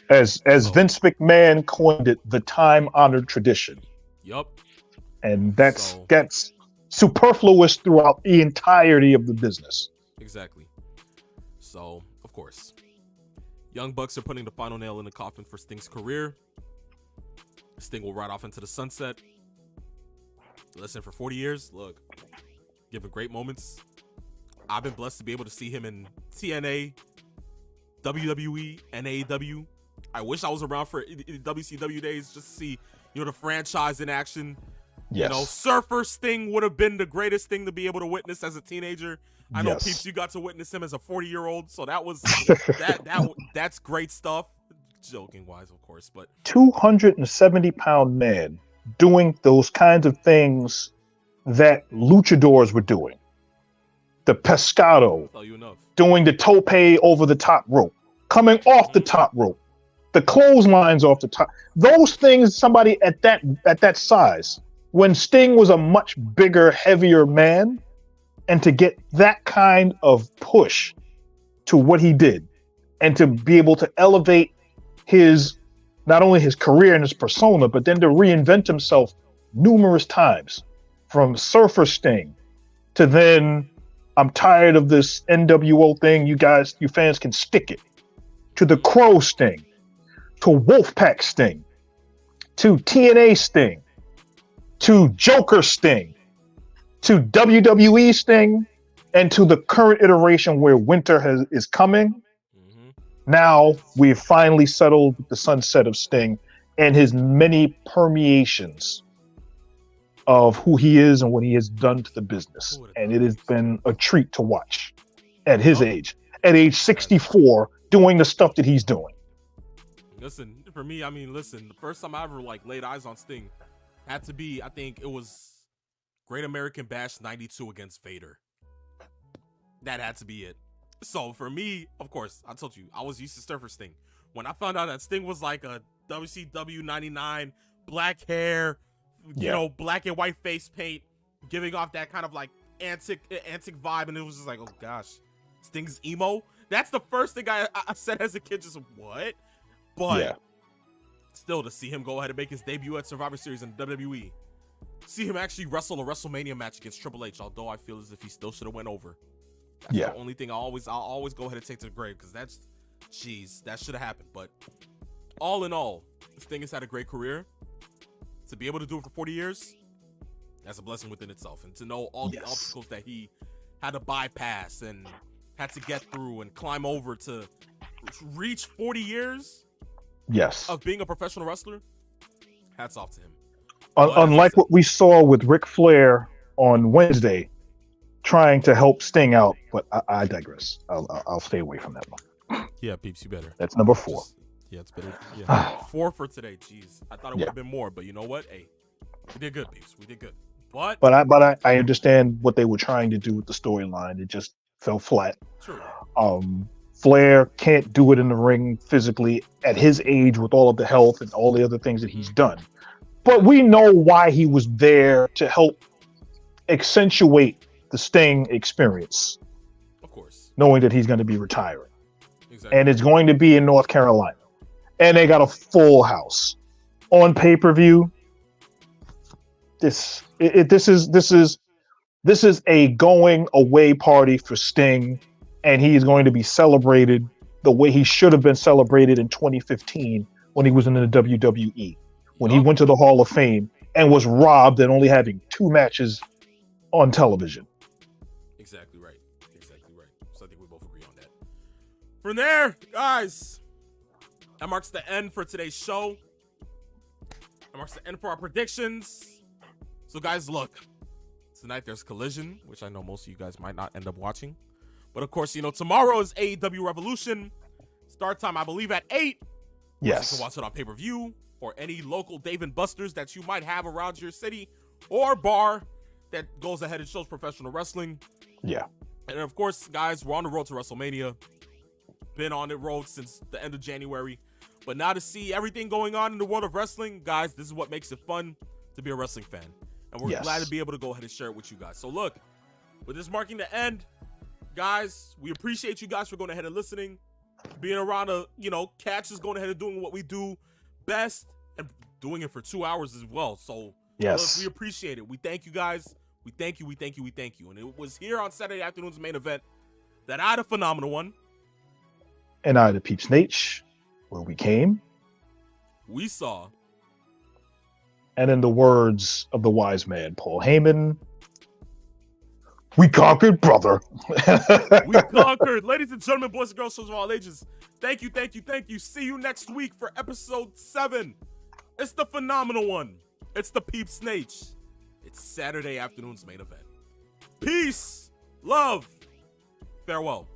As Vince McMahon coined it, the time-honored tradition. Yup. And that's superfluous throughout the entirety of the business. Exactly. So, of course, Young Bucks are putting the final nail in the coffin for Sting's career. Sting will ride off into the sunset. Listen, for 40 years, look, given great moments. I've been blessed to be able to see him in TNA, WWE, and AEW. I wish I was around for WCW days just to see, the franchise in action. Yes. Surfer Sting would have been the greatest thing to be able to witness as a teenager. I know, Peeps, you got to witness him as a 40-year-old, so that was that's great stuff. Joking wise, of course, but 270-pound man doing those kinds of things that luchadors were doing. The pescado, doing the tope over the top rope, coming off the top rope, the clotheslines off the top. Those things, somebody at that size, when Sting was a much bigger, heavier man, and to get that kind of push to what he did, and to be able to elevate not only his career and his persona, but then to reinvent himself numerous times, from Surfer Sting to then, I'm tired of this NWO thing. You fans can stick it. To the Crow Sting, to Wolfpack Sting, to TNA Sting, to Joker Sting, to WWE Sting, and to the current iteration where winter is coming. Now we've finally settled with the sunset of Sting and his many permeations of who he is and what he has done to the business. And it has been a treat to watch at his age, at age 64, doing the stuff that he's doing. Listen, for me, the first time I ever laid eyes on Sting had to be, I think it was Great American Bash 92 against Vader. That had to be it. So for me, of course, I told you, I was used to Surfer Sting. When I found out that Sting was like a WCW 99, black hair, black and white face paint, giving off that kind of antic vibe, and it was just like, oh gosh, Sting's emo. That's the first thing I said as a kid, just what? But still, to see him go ahead and make his debut at Survivor Series in WWE, see him actually wrestle a WrestleMania match against Triple H, although I feel as if he still should have went over. That's the only thing I'll always go ahead and take to the grave, because that should have happened. But all in all, Sting has had a great career. To be able to do it for 40 years, that's a blessing within itself. And to know all the obstacles that he had to bypass and had to get through and climb over to reach 40 years of being a professional wrestler, hats off to him. Unlike what we saw with Ric Flair on Wednesday, trying to help Sting out, but I digress. I'll stay away from that one. Yeah, Peeps, you better. That's number 4. It's better. Yeah, 4 for today. Jeez, I thought it would have been more, but you know what? Hey, we did good, Peeps. We did good. But I understand what they were trying to do with the storyline. It just fell flat. True. Flair can't do it in the ring physically at his age with all of the health and all the other things that he's done. But we know why he was there, to help accentuate the Sting experience. Of course. Knowing that he's going to be retiring. Exactly. And it's going to be in North Carolina. And they got a full house. On pay-per-view, this is a going away party for Sting, and he is going to be celebrated the way he should have been celebrated in 2015 when he was in the WWE, when he went to the Hall of Fame and was robbed and only having 2 matches on television. Exactly right. So I think we both agree on that. From there, guys, that marks the end for today's show. That marks the end for our predictions. So guys, look, tonight there's Collision, which I know most of you guys might not end up watching. But of course, tomorrow is AEW Revolution. Start time, I believe, at 8. Yes. You can watch it on pay-per-view or any local Dave & Buster's that you might have around your city or bar that goes ahead and shows professional wrestling. Yeah. And of course, guys, we're on the road to WrestleMania. Been on the road since the end of January. But now to see everything going on in the world of wrestling, guys, this is what makes it fun to be a wrestling fan. And we're glad to be able to go ahead and share it with you guys. So look, with this marking the end, guys, we appreciate you guys for going ahead and listening, being around catch us going ahead and doing what we do best and doing it for 2 hours as well. So look, we appreciate it. We thank you guys. We thank you. And it was here on Saturday afternoon's main event that I had a phenomenal one. And I, the Peeps Nate, where we came, we saw, and in the words of the wise man Paul Heyman, we conquered, brother. We conquered. Ladies and gentlemen, boys and girls, souls of all ages, thank you. See you next week for episode 7. It's the phenomenal one. It's the Peeps Nate. It's Saturday afternoon's main event. Peace, love, farewell.